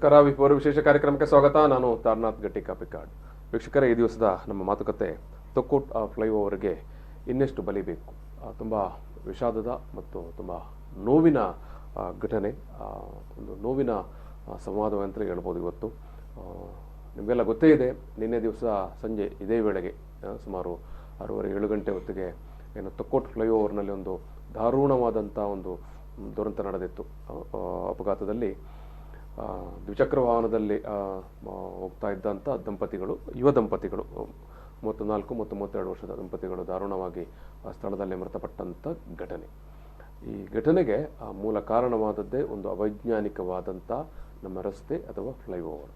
ನಮಸ್ಕಾರ. ವಿಪೂರ್ವ ವಿಶೇಷ ಕಾರ್ಯಕ್ರಮಕ್ಕೆ ಸ್ವಾಗತ. ನಾನು ತಾರನಾಥ್ ಗಟ್ಟಿ ಕಾಪಿಕಾಡ್. ವೀಕ್ಷಕರೇ, ಈ ದಿವಸದ ನಮ್ಮ ಮಾತುಕತೆ ತೊಕ್ಕೋಟ್ ಫ್ಲೈಓವರ್ಗೆ ಇನ್ನೆಷ್ಟು ಬಲಿಬೇಕು. ತುಂಬ ವಿಷಾದದ ಮತ್ತು ತುಂಬ ನೋವಿನ ಘಟನೆ, ಒಂದು ನೋವಿನ ಸಂವಾದವಂತಲೇ ಹೇಳ್ಬೋದು. ಇವತ್ತು ನಿಮಗೆಲ್ಲ ಗೊತ್ತೇ ಇದೆ, ನಿನ್ನೆ ದಿವಸ ಸಂಜೆ ಇದೇ ವೇಳೆಗೆ ಸುಮಾರು 6:30-7 ಗಂಟೆ ಹೊತ್ತಿಗೆ ಏನು ತೊಕ್ಕೋಟ್ ಫ್ಲೈಓವರ್ನಲ್ಲಿ ಒಂದು ದಾರುಣವಾದಂಥ ಒಂದು ದುರಂತ ನಡೆದಿತ್ತು. ಅಪಘಾತದಲ್ಲಿ ದ್ವಿಚಕ್ರ ವಾಹನದಲ್ಲಿ ಹೋಗ್ತಾ ಇದ್ದಂಥ ದಂಪತಿಗಳು, ಯುವ ದಂಪತಿಗಳು, 34 ಮತ್ತು 32 ವರ್ಷದ ದಂಪತಿಗಳು ದಾರುಣವಾಗಿ ಸ್ಥಳದಲ್ಲೇ ಮೃತಪಟ್ಟಂಥ ಘಟನೆ. ಈ ಘಟನೆಗೆ ಮೂಲ ಕಾರಣವಾದದ್ದೇ ಒಂದು ಅವೈಜ್ಞಾನಿಕವಾದಂಥ ನಮ್ಮ ರಸ್ತೆ ಅಥವಾ ಫ್ಲೈಓವರ್.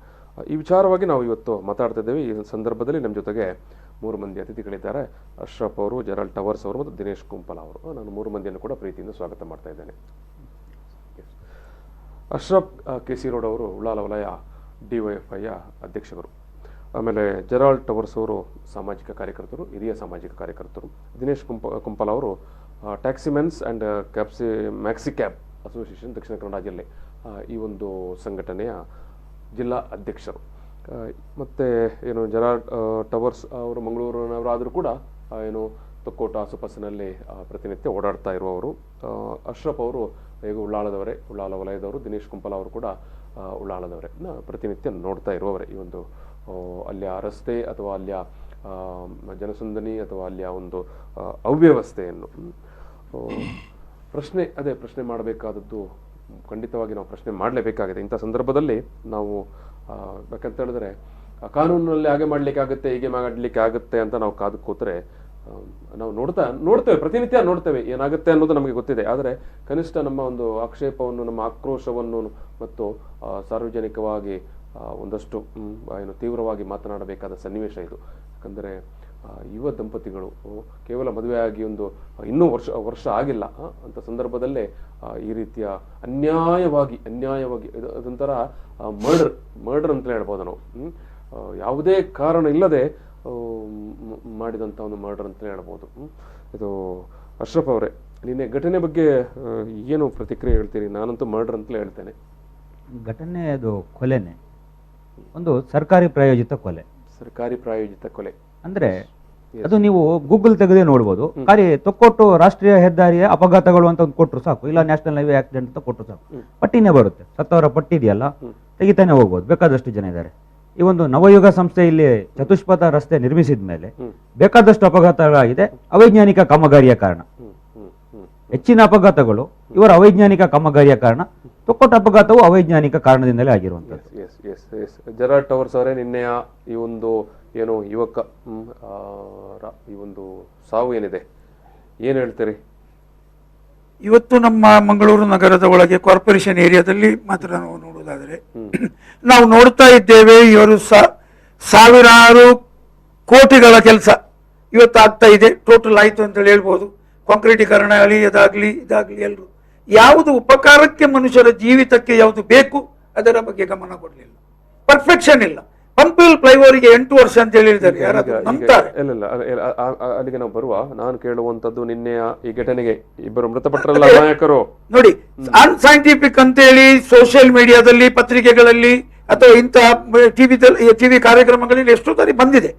ಈ ವಿಚಾರವಾಗಿ ನಾವು ಇವತ್ತು ಮಾತಾಡ್ತಾ ಇದ್ದೇವೆ. ಈ ಸಂದರ್ಭದಲ್ಲಿ ನಮ್ಮ ಜೊತೆಗೆ 3 ಮಂದಿ ಅತಿಥಿಗಳಿದ್ದಾರೆ. ಅಶ್ರಫ್ ಅವರು, ಜೆರಾಲ್ಡ್ ಟವರ್ಸ್ ಅವರು ಮತ್ತು ದಿನೇಶ್ ಕುಂಪಲ ಅವರು. ನಾನು 3 ಮಂದಿಯನ್ನು ಕೂಡ ಪ್ರೀತಿಯಿಂದ ಸ್ವಾಗತ ಮಾಡ್ತಾ ಇದ್ದೇನೆ. ಅಶ್ರಫ್ KC ರೋಡ್ ಅವರು ಉಳ್ಳಾಲ ವಲಯ DYFIಯ ಅಧ್ಯಕ್ಷರು. ಆಮೇಲೆ ಜೆರಾಲ್ಡ್ ಟವರ್ಸ್ ಅವರು ಸಾಮಾಜಿಕ ಕಾರ್ಯಕರ್ತರು, ಹಿರಿಯ ಸಾಮಾಜಿಕ ಕಾರ್ಯಕರ್ತರು. ದಿನೇಶ್ ಕುಂಪಲ ಅವರು taximen's and maxi cab association Dakshina Kannada ಜಿಲ್ಲೆ, ಈ ಒಂದು ಸಂಘಟನೆಯ ಜಿಲ್ಲಾ ಅಧ್ಯಕ್ಷರು. ಮತ್ತು ಏನು ಜೆರಾಲ್ಡ್ ಟವರ್ಸ್ ಅವರು ಮಂಗಳೂರಿನವರಾದರೂ ಕೂಡ ಏನು ತೊಕ್ಕೋಟ ಆಸುಪಾಸಿನಲ್ಲಿ ಪ್ರತಿನಿತ್ಯ ಓಡಾಡ್ತಾ ಇರುವವರು. ಅಶ್ರಫ್ ಅವರು ಹೇಗೂ ಉಳ್ಳಾಲದವರೇ, ಉಳ್ಳಾಲ ವಲಯದವರು. ದಿನೇಶ್ ಕುಂಪಲ ಅವರು ಕೂಡ ಉಳ್ಳಾಲದವರೇ, ಪ್ರತಿನಿತ್ಯ ನೋಡ್ತಾ ಇರುವವರೇ ಈ ಒಂದು ಅಲ್ಲಿಯ ರಸ್ತೆ ಅಥವಾ ಅಲ್ಲಿಯ ಜನಸಂದಣಿ ಅಥವಾ ಅಲ್ಲಿಯ ಒಂದು ಅವ್ಯವಸ್ಥೆಯನ್ನು. ಪ್ರಶ್ನೆ ಮಾಡಬೇಕಾದದ್ದು ಖಂಡಿತವಾಗಿ ನಾವು ಪ್ರಶ್ನೆ ಮಾಡಲೇಬೇಕಾಗಿದೆ. ಇಂಥ ಸಂದರ್ಭದಲ್ಲಿ ನಾವು ಬೇಕಂತ ಹೇಳಿದ್ರೆ ಕಾನೂನಿನಲ್ಲಿ ಹಾಗೆ ಮಾಡಲಿಕ್ಕಾಗುತ್ತೆ, ಹೀಗೆ ಮಾಡಲಿಕ್ಕೆ ಆಗುತ್ತೆ ಅಂತ ನಾವು ಕಾದು ಕೂತ್ರೆ ನಾವು ನೋಡ್ತೇವೆ, ಪ್ರತಿನಿತ್ಯ ನೋಡ್ತೇವೆ ಏನಾಗುತ್ತೆ ಅನ್ನೋದು ನಮಗೆ ಗೊತ್ತಿದೆ. ಆದರೆ ಕನಿಷ್ಠ ನಮ್ಮ ಒಂದು ಆಕ್ಷೇಪವನ್ನು, ನಮ್ಮ ಆಕ್ರೋಶವನ್ನು ಮತ್ತು ಸಾರ್ವಜನಿಕವಾಗಿ ಒಂದಷ್ಟು ಏನು ತೀವ್ರವಾಗಿ ಮಾತನಾಡಬೇಕಾದ ಸನ್ನಿವೇಶ ಇದು. ಯಾಕಂದರೆ ಯುವ ದಂಪತಿಗಳು ಕೇವಲ ಮದುವೆಯಾಗಿ ಇನ್ನೂ ವರ್ಷ ಆಗಿಲ್ಲ ಅಂತ ಸಂದರ್ಭದಲ್ಲೇ ಈ ರೀತಿಯ ಅನ್ಯಾಯವಾಗಿ ಅದೊಂಥರ ಮರ್ಡರ್ ಅಂತಲೇ ಹೇಳ್ಬೋದು ನಾವು. ಯಾವುದೇ ಕಾರಣ ಇಲ್ಲದೆ ಮಾಡಿದಂಥ ಒಂದು ಮರ್ಡರ್ ಅಂತಲೇ ಹೇಳ್ಬೋದು. ಇದು ಅಶ್ರಫ್ ಅವರೇ, ನಿನ್ನೆ ಘಟನೆ ಬಗ್ಗೆ ಏನು ಪ್ರತಿಕ್ರಿಯೆ ಹೇಳ್ತೀರಿ? ನಾನಂತೂ ಮರ್ಡರ್ ಅಂತಲೇ ಹೇಳ್ತೇನೆ. ಘಟನೆ ಅದು ಕೊಲೆನೆ, ಒಂದು ಸರ್ಕಾರಿ ಪ್ರಾಯೋಜಿತ ಕೊಲೆ ಅಂದ್ರೆ ಅದು ನೀವು ಗೂಗಲ್ ತೆಗೆದೇ ನೋಡ್ಬೋದು. ಖಾಲಿ ತೊಕ್ಕೋಟು ರಾಷ್ಟ್ರೀಯ ಹೆದ್ದಾರಿಯ ಅಪಘಾತಗಳು ಅಂತ ಒಂದು ಕೊಟ್ಟರು ಸಾಕು, ಇಲ್ಲ ನ್ಯಾಷನಲ್ ಹೈವೇ ಆಕ್ಸಿಡೆಂಟ್ ಅಂತ ಕೊಟ್ಟರು ಸಾಕು, ಪಟ್ಟಿನೇ ಬರುತ್ತೆ. ಸತ್ತವರ ಪಟ್ಟಿ ಇದೆಯಲ್ಲ, ತೆಗಿತಾನೆ ಹೋಗ್ಬೋದು, ಬೇಕಾದಷ್ಟು ಜನ ಇದ್ದಾರೆ. ಈ ಒಂದು ನವಯುಗ ಸಂಸ್ಥೆ ಇಲ್ಲಿ ಚತುಷ್ಪಥ ರಸ್ತೆ ನಿರ್ಮಿಸಿದ ಮೇಲೆ ಬೇಕಾದಷ್ಟು ಅಪಘಾತಗಳಾಗಿದೆ. ಅವೈಜ್ಞಾನಿಕ ಕಾಮಗಾರಿಯ ಕಾರಣ ಹೆಚ್ಚಿನ ಅಪಘಾತಗಳು ಇವರ ಅವೈಜ್ಞಾನಿಕ ಕಾಮಗಾರಿಯ ಕಾರಣ. ತೊಕ್ಕೋಟ ಅಪಘಾತವು ಅವೈಜ್ಞಾನಿಕ ಕಾರಣದಿಂದಲೇ ಆಗಿರುವಂಥದ್ದು. ಜೆರಾಲ್ಡ್ ಟವರ್ಸ್ ಅವರೇ, ನಿನ್ನೆಯ ಈ ಒಂದು ಏನು ಯುವಕ ಈ ಒಂದು ಸಾವು ಏನಿದೆ, ಏನು ಹೇಳ್ತೀರಿ? ಇವತ್ತು ನಮ್ಮ ಮಂಗಳೂರು ನಗರದ ಒಳಗೆ ಕಾರ್ಪೊರೇಷನ್ ಏರಿಯಾದಲ್ಲಿ ಮಾತ್ರ ನಾವು ನೋಡುವುದಾದರೆ ನಾವು ನೋಡ್ತಾ ಇದ್ದೇವೆ, ಇವರು ಸಾವಿರಾರು ಕೋಟಿಗಳ ಕೆಲಸ ಇವತ್ತು ಆಗ್ತಾ ಇದೆ. ಟೋಟಲ್ ಆಯ್ತು ಅಂತೇಳಿ ಹೇಳ್ಬೋದು. ಕಾಂಕ್ರೀಟೀಕರಣ ಆಗಲಿ, ಇದಾಗಲಿ ಎಲ್ಲರೂ ಯಾವುದು ಉಪಕಾರಕ್ಕೆ ಮನುಷ್ಯರ ಜೀವಿತಕ್ಕೆ ಯಾವುದು ಬೇಕು ಅದರ ಬಗ್ಗೆ ಗಮನ ಕೊಡಲಿಲ್ಲ. ಪರ್ಫೆಕ್ಷನ್ ಇಲ್ಲ. ಪಂಪಿಲ್ ಫ್ಲೈಓವರ್ಗೆ 8 ವರ್ಷ ಅಂತ ಹೇಳಿದ್ದಾರೆ. ಅಲ್ಲಿಗೆ ನಾವು ಬರುವ, ನಾನು ಕೇಳುವಂತದ್ದು ನಿನ್ನೆಯ ಈ ಘಟನೆಗೆ ಇಬ್ಬರು ಮೃತಪಟ್ಟರಲ್ಲ ನಾಯಕರು ನೋಡಿ, ಅನ್ಸೈಂಟಿಫಿಕ್ ಅಂತೇಳಿ ಸೋಷಿಯಲ್ ಮೀಡಿಯಾದಲ್ಲಿ, ಪತ್ರಿಕೆಗಳಲ್ಲಿ ಅಥವಾ ಇಂತಹ ಟಿವಿ ಕಾರ್ಯಕ್ರಮಗಳಲ್ಲಿ ಎಷ್ಟೋ ಸಾರಿ ಬಂದಿದೆ.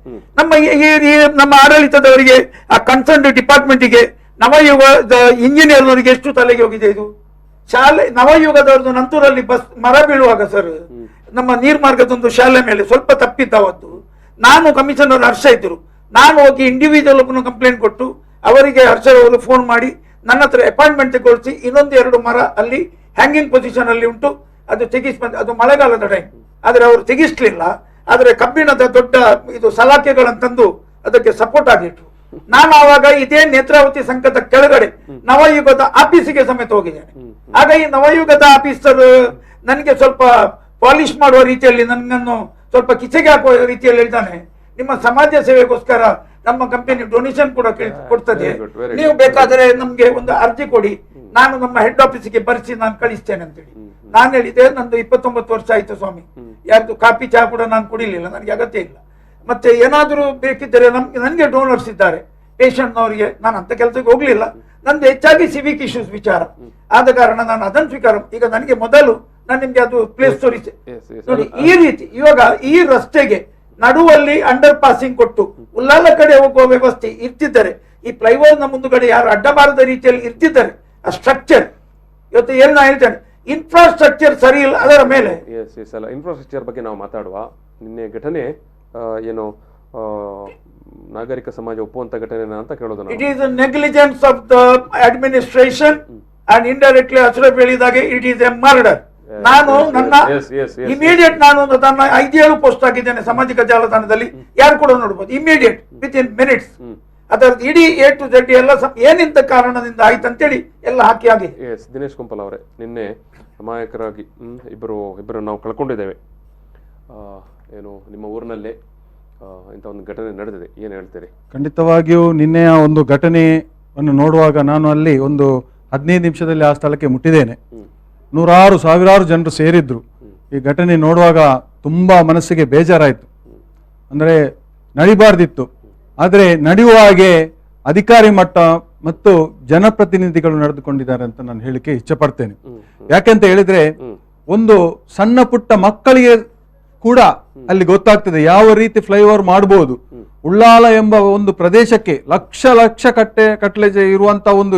ನಮ್ಮ ಆಡಳಿತದವರಿಗೆ, ಆ ಕನ್ಸರ್ನ್ ಡಿಪಾರ್ಟ್ಮೆಂಟ್ಗೆ, ನವಯುಗದ ಇಂಜಿನಿಯರ್ನವರಿಗೆ ಎಷ್ಟು ತಲೆಗೆ ಹೋಗಿದೆ ಇದು. ನವಯುಗದವ್ರದ್ದು ನಂತೂರಲ್ಲಿ ಮರ ಬೀಳುವಾಗ ಸರ್, ನಮ್ಮ ನೀರ್ಮಾರ್ಗದೊಂದು ಶಾಲೆ ಮೇಲೆ ಸ್ವಲ್ಪ ತಪ್ಪಿದ್ದವತ್ತು. ನಾನು ಕಮಿಷನರ್ ಹರ್ಷ ಇದ್ರು, ನಾನು ಹೋಗಿ ಇಂಡಿವಿಜುವಲ್ ಒಬ್ಬನು ಕಂಪ್ಲೇಂಟ್ ಕೊಟ್ಟು ಅವರಿಗೆ ಹರ್ಷ ಅವರು ಫೋನ್ ಮಾಡಿ ನನ್ನ ಹತ್ರ ಅಪಾಯಿಂಟ್ಮೆಂಟ್ ತಗೊಳಿಸಿ ಇನ್ನೊಂದು 2 ಮರ ಅಲ್ಲಿ ಹ್ಯಾಂಗಿಂಗ್ ಪೊಸಿಷನ್ ಅಲ್ಲಿ ಉಂಟು, ಅದು ಅದು ಮಳೆಗಾಲದ ಟೈಮ್, ಆದ್ರೆ ಅವರು ತೆಗಿಸ್ಲಿಲ್ಲ. ಆದ್ರೆ ಕಬ್ಬಿಣದ ದೊಡ್ಡ ಇದು ಸಲಾಕೆಗಳಂತಂದು ಅದಕ್ಕೆ ಸಪೋರ್ಟ್ ಆಗಿಟ್ರು. ನಾನು ಆವಾಗ ಇದೇ ನೇತ್ರಾವತಿ ಸಂಘದ ಕೆಳಗಡೆ ನವಯುಗದ ಆಫೀಸಿಗೆ ಸಮೇತ ಹೋಗಿದ್ದೇನೆ. ಆಗ ಈ ನವಯುಗದ ಆಫೀಸರ್ ನನಗೆ ಸ್ವಲ್ಪ ಪಾಲಿಶ್ ಮಾಡುವ ರೀತಿಯಲ್ಲಿ, ನನ್ನನ್ನು ಸ್ವಲ್ಪ ಕಿಚೆಗೆ ಹಾಕುವ ರೀತಿಯಲ್ಲಿ ಹೇಳ್ತಾನೆ, ನಿಮ್ಮ ಸಮಾಜ ಸೇವೆಗೋಸ್ಕರ ನಮ್ಮ ಕಂಪನಿ ಡೊನೇಷನ್ ಕೂಡ ಕೊಡ್ತದೆ, ನೀವು ಬೇಕಾದರೆ ನಮ್ಗೆ ಒಂದು ಅರ್ಜಿ ಕೊಡಿ, ನಾನು ನಮ್ಮ ಹೆಡ್ ಆಫೀಸಿಗೆ ಬರೆಸಿ ನಾನು ಕಳಿಸ್ತೇನೆ ಅಂತೇಳಿ. ನಾನು ಹೇಳಿದೆ, ನಂದು 29 ವರ್ಷ ಆಯ್ತು ಸ್ವಾಮಿ, ಯಾರ್ದು ಕಾಫಿ ಚಹಾ ಕೂಡ ನಾನು ಕುಡಿಲಿಲ್ಲ, ನನಗೆ ಅಗತ್ಯ ಇಲ್ಲ. ಮತ್ತೆ ಏನಾದರೂ ಬೇಕಿದ್ದರೆ ನನಗೆ ಡೋನರ್ಸ್ ಇದ್ದಾರೆ ಪೇಷಂಟ್ನವರಿಗೆ, ನಾನು ಅಂತ ಕೆಲಸಕ್ಕೆ ಹೋಗ್ಲಿಲ್ಲ. ನಂದು ಹೆಚ್ಚಾಗಿ ಸಿವಿಕ್ ಇಶ್ಯೂಸ್ ವಿಚಾರ ಆದ ಕಾರಣ ನಾನು ಅದನ್ನು ಸ್ವೀಕಾರ. ಈಗ ನನಗೆ ಮೊದಲು ನಾನು ನಿಮ್ಗೆ ಅದು ಪ್ಲೇಸ್ ತೋರಿಸಿ Yes, yes. ನೋಡಿ. ಈ ರೀತಿ ಇವಾಗ ಈ ರಸ್ತೆಗೆ ನಡುವಲ್ಲಿ ಅಂಡರ್ ಪಾಸಿಂಗ್ ಕೊಟ್ಟು ಉಲ್ಲಾಲ ಕಡೆ ಹೋಗುವ ವ್ಯವಸ್ಥೆ ಇರ್ತಿದ್ದಾರೆ, ಈ ಫ್ಲೈಓವರ್ ನ ಮುಂದುಗಡೆ ಯಾರು ಅಡ್ಡಬಾರದ ರೀತಿಯಲ್ಲಿ ಇರ್ತಿದ್ದಾರೆ, ಆ ಸ್ಟ್ರಕ್ಚರ್ ಇವತ್ತು ಏನು ನಾ ಹೇಳ್ತೇನೆ, ಇನ್ಫ್ರಾಸ್ಟ್ರಕ್ಚರ್ ಸರಿ ಇಲ್ಲ ಅದರ ಮೇಲೆ. ಎಸ್ ಎಸ್ ಅಲ್ಲ, ಇನ್ಫ್ರಾಸ್ಟ್ರಕ್ಚರ್ ಬಗ್ಗೆ ನಾವು ಮಾತಾಡುವ. ನಿನ್ನೆ ಘಟನೆ ಏನು ನಾಗರಿಕ ಸಮಾಜ ಒಪ್ಪುವಂತ ಘಟನೆ ಅಂತ ಕೇಳೋದು ನಾವು. It is negligence of the administration and indirectly Ashraf ಹೇಳಿದಾಗೆ ಇಟ್ ಈಸ್ ಎ ಮರ್ಡರ್. ನಾನು ನನ್ನ ಇಮಿಡಿಯೇಟ್ ನಾನು ನನ್ನ 5-7 ಪೋಸ್ಟ್ ಹಾಕಿದ್ದೇನೆ ಸಾಮಾಜಿಕ ಜಾಲತಾಣದಲ್ಲಿ, ಯಾರು ಕೂಡ ನೋಡ್ಬೋದು. ಇಮಿಡಿಯೇಟ್ ವಿತ್ ಇನ್ ಮಿನಿಟ್ಸ್ ಅದರದ್ದು ಇಡೀ A to Z ಎಲ್ಲ ಏನಿಂತ ಕಾರಣದಿಂದ ಆಯ್ತು ಅಂತೇಳಿ ಎಲ್ಲ ಹಾಕಿ ಆಗಿದೆ. ಎಸ್ ದಿನೇಶ್ ಕುಂಪಲ್ ಅವರೇ, ನಿನ್ನೆ ಅಮಾಯಕರಾಗಿ ಇಬ್ಬರು ನಾವು ಕಳ್ಕೊಂಡಿದ್ದೇವೆ. ಏನು ನಿಮ್ಮ ಊರಿನಲ್ಲೇ ಇಂಥ ಒಂದು ಘಟನೆ ನಡೆದಿದೆ, ಏನು ಹೇಳ್ತೀರಿ? ಖಂಡಿತವಾಗಿಯೂ ನಿನ್ನೆಯ ಒಂದು ಘಟನೆಯನ್ನು ನೋಡುವಾಗ ನಾನು ಅಲ್ಲಿ ಒಂದು 15 ನಿಮಿಷದಲ್ಲಿ ಆ ಸ್ಥಳಕ್ಕೆ ಮುಟ್ಟಿದ್ದೇನೆ. ನೂರಾರು ಸಾವಿರಾರು ಜನರು ಸೇರಿದ್ರು. ಈ ಘಟನೆ ನೋಡುವಾಗ ತುಂಬ ಮನಸ್ಸಿಗೆ ಬೇಜಾರಾಯಿತು. ಅಂದರೆ ನಡಿಬಾರ್ದಿತ್ತು, ಆದರೆ ನಡೆಯುವ ಹಾಗೆ ಅಧಿಕಾರಿ ಮಟ್ಟ ಮತ್ತು ಜನಪ್ರತಿನಿಧಿಗಳು ನಡೆದುಕೊಂಡಿದ್ದಾರೆ ಅಂತ ನಾನು ಹೇಳಿಕೆ ಇಚ್ಛಪಡ್ತೇನೆ. ಯಾಕೆಂತ ಹೇಳಿದ್ರೆ ಒಂದು ಸಣ್ಣ ಪುಟ್ಟ ಮಕ್ಕಳಿಗೆ ಕೂಡ ಅಲ್ಲಿ ಗೊತ್ತಾಗ್ತದೆ ಯಾವ ರೀತಿ ಫ್ಲೈಓವರ್ ಮಾಡಬಹುದು. ಉಳ್ಳಾಲ ಎಂಬ ಒಂದು ಪ್ರದೇಶಕ್ಕೆ ಲಕ್ಷ ಕಟ್ಟಲೆ ಇರುವಂತ ಒಂದು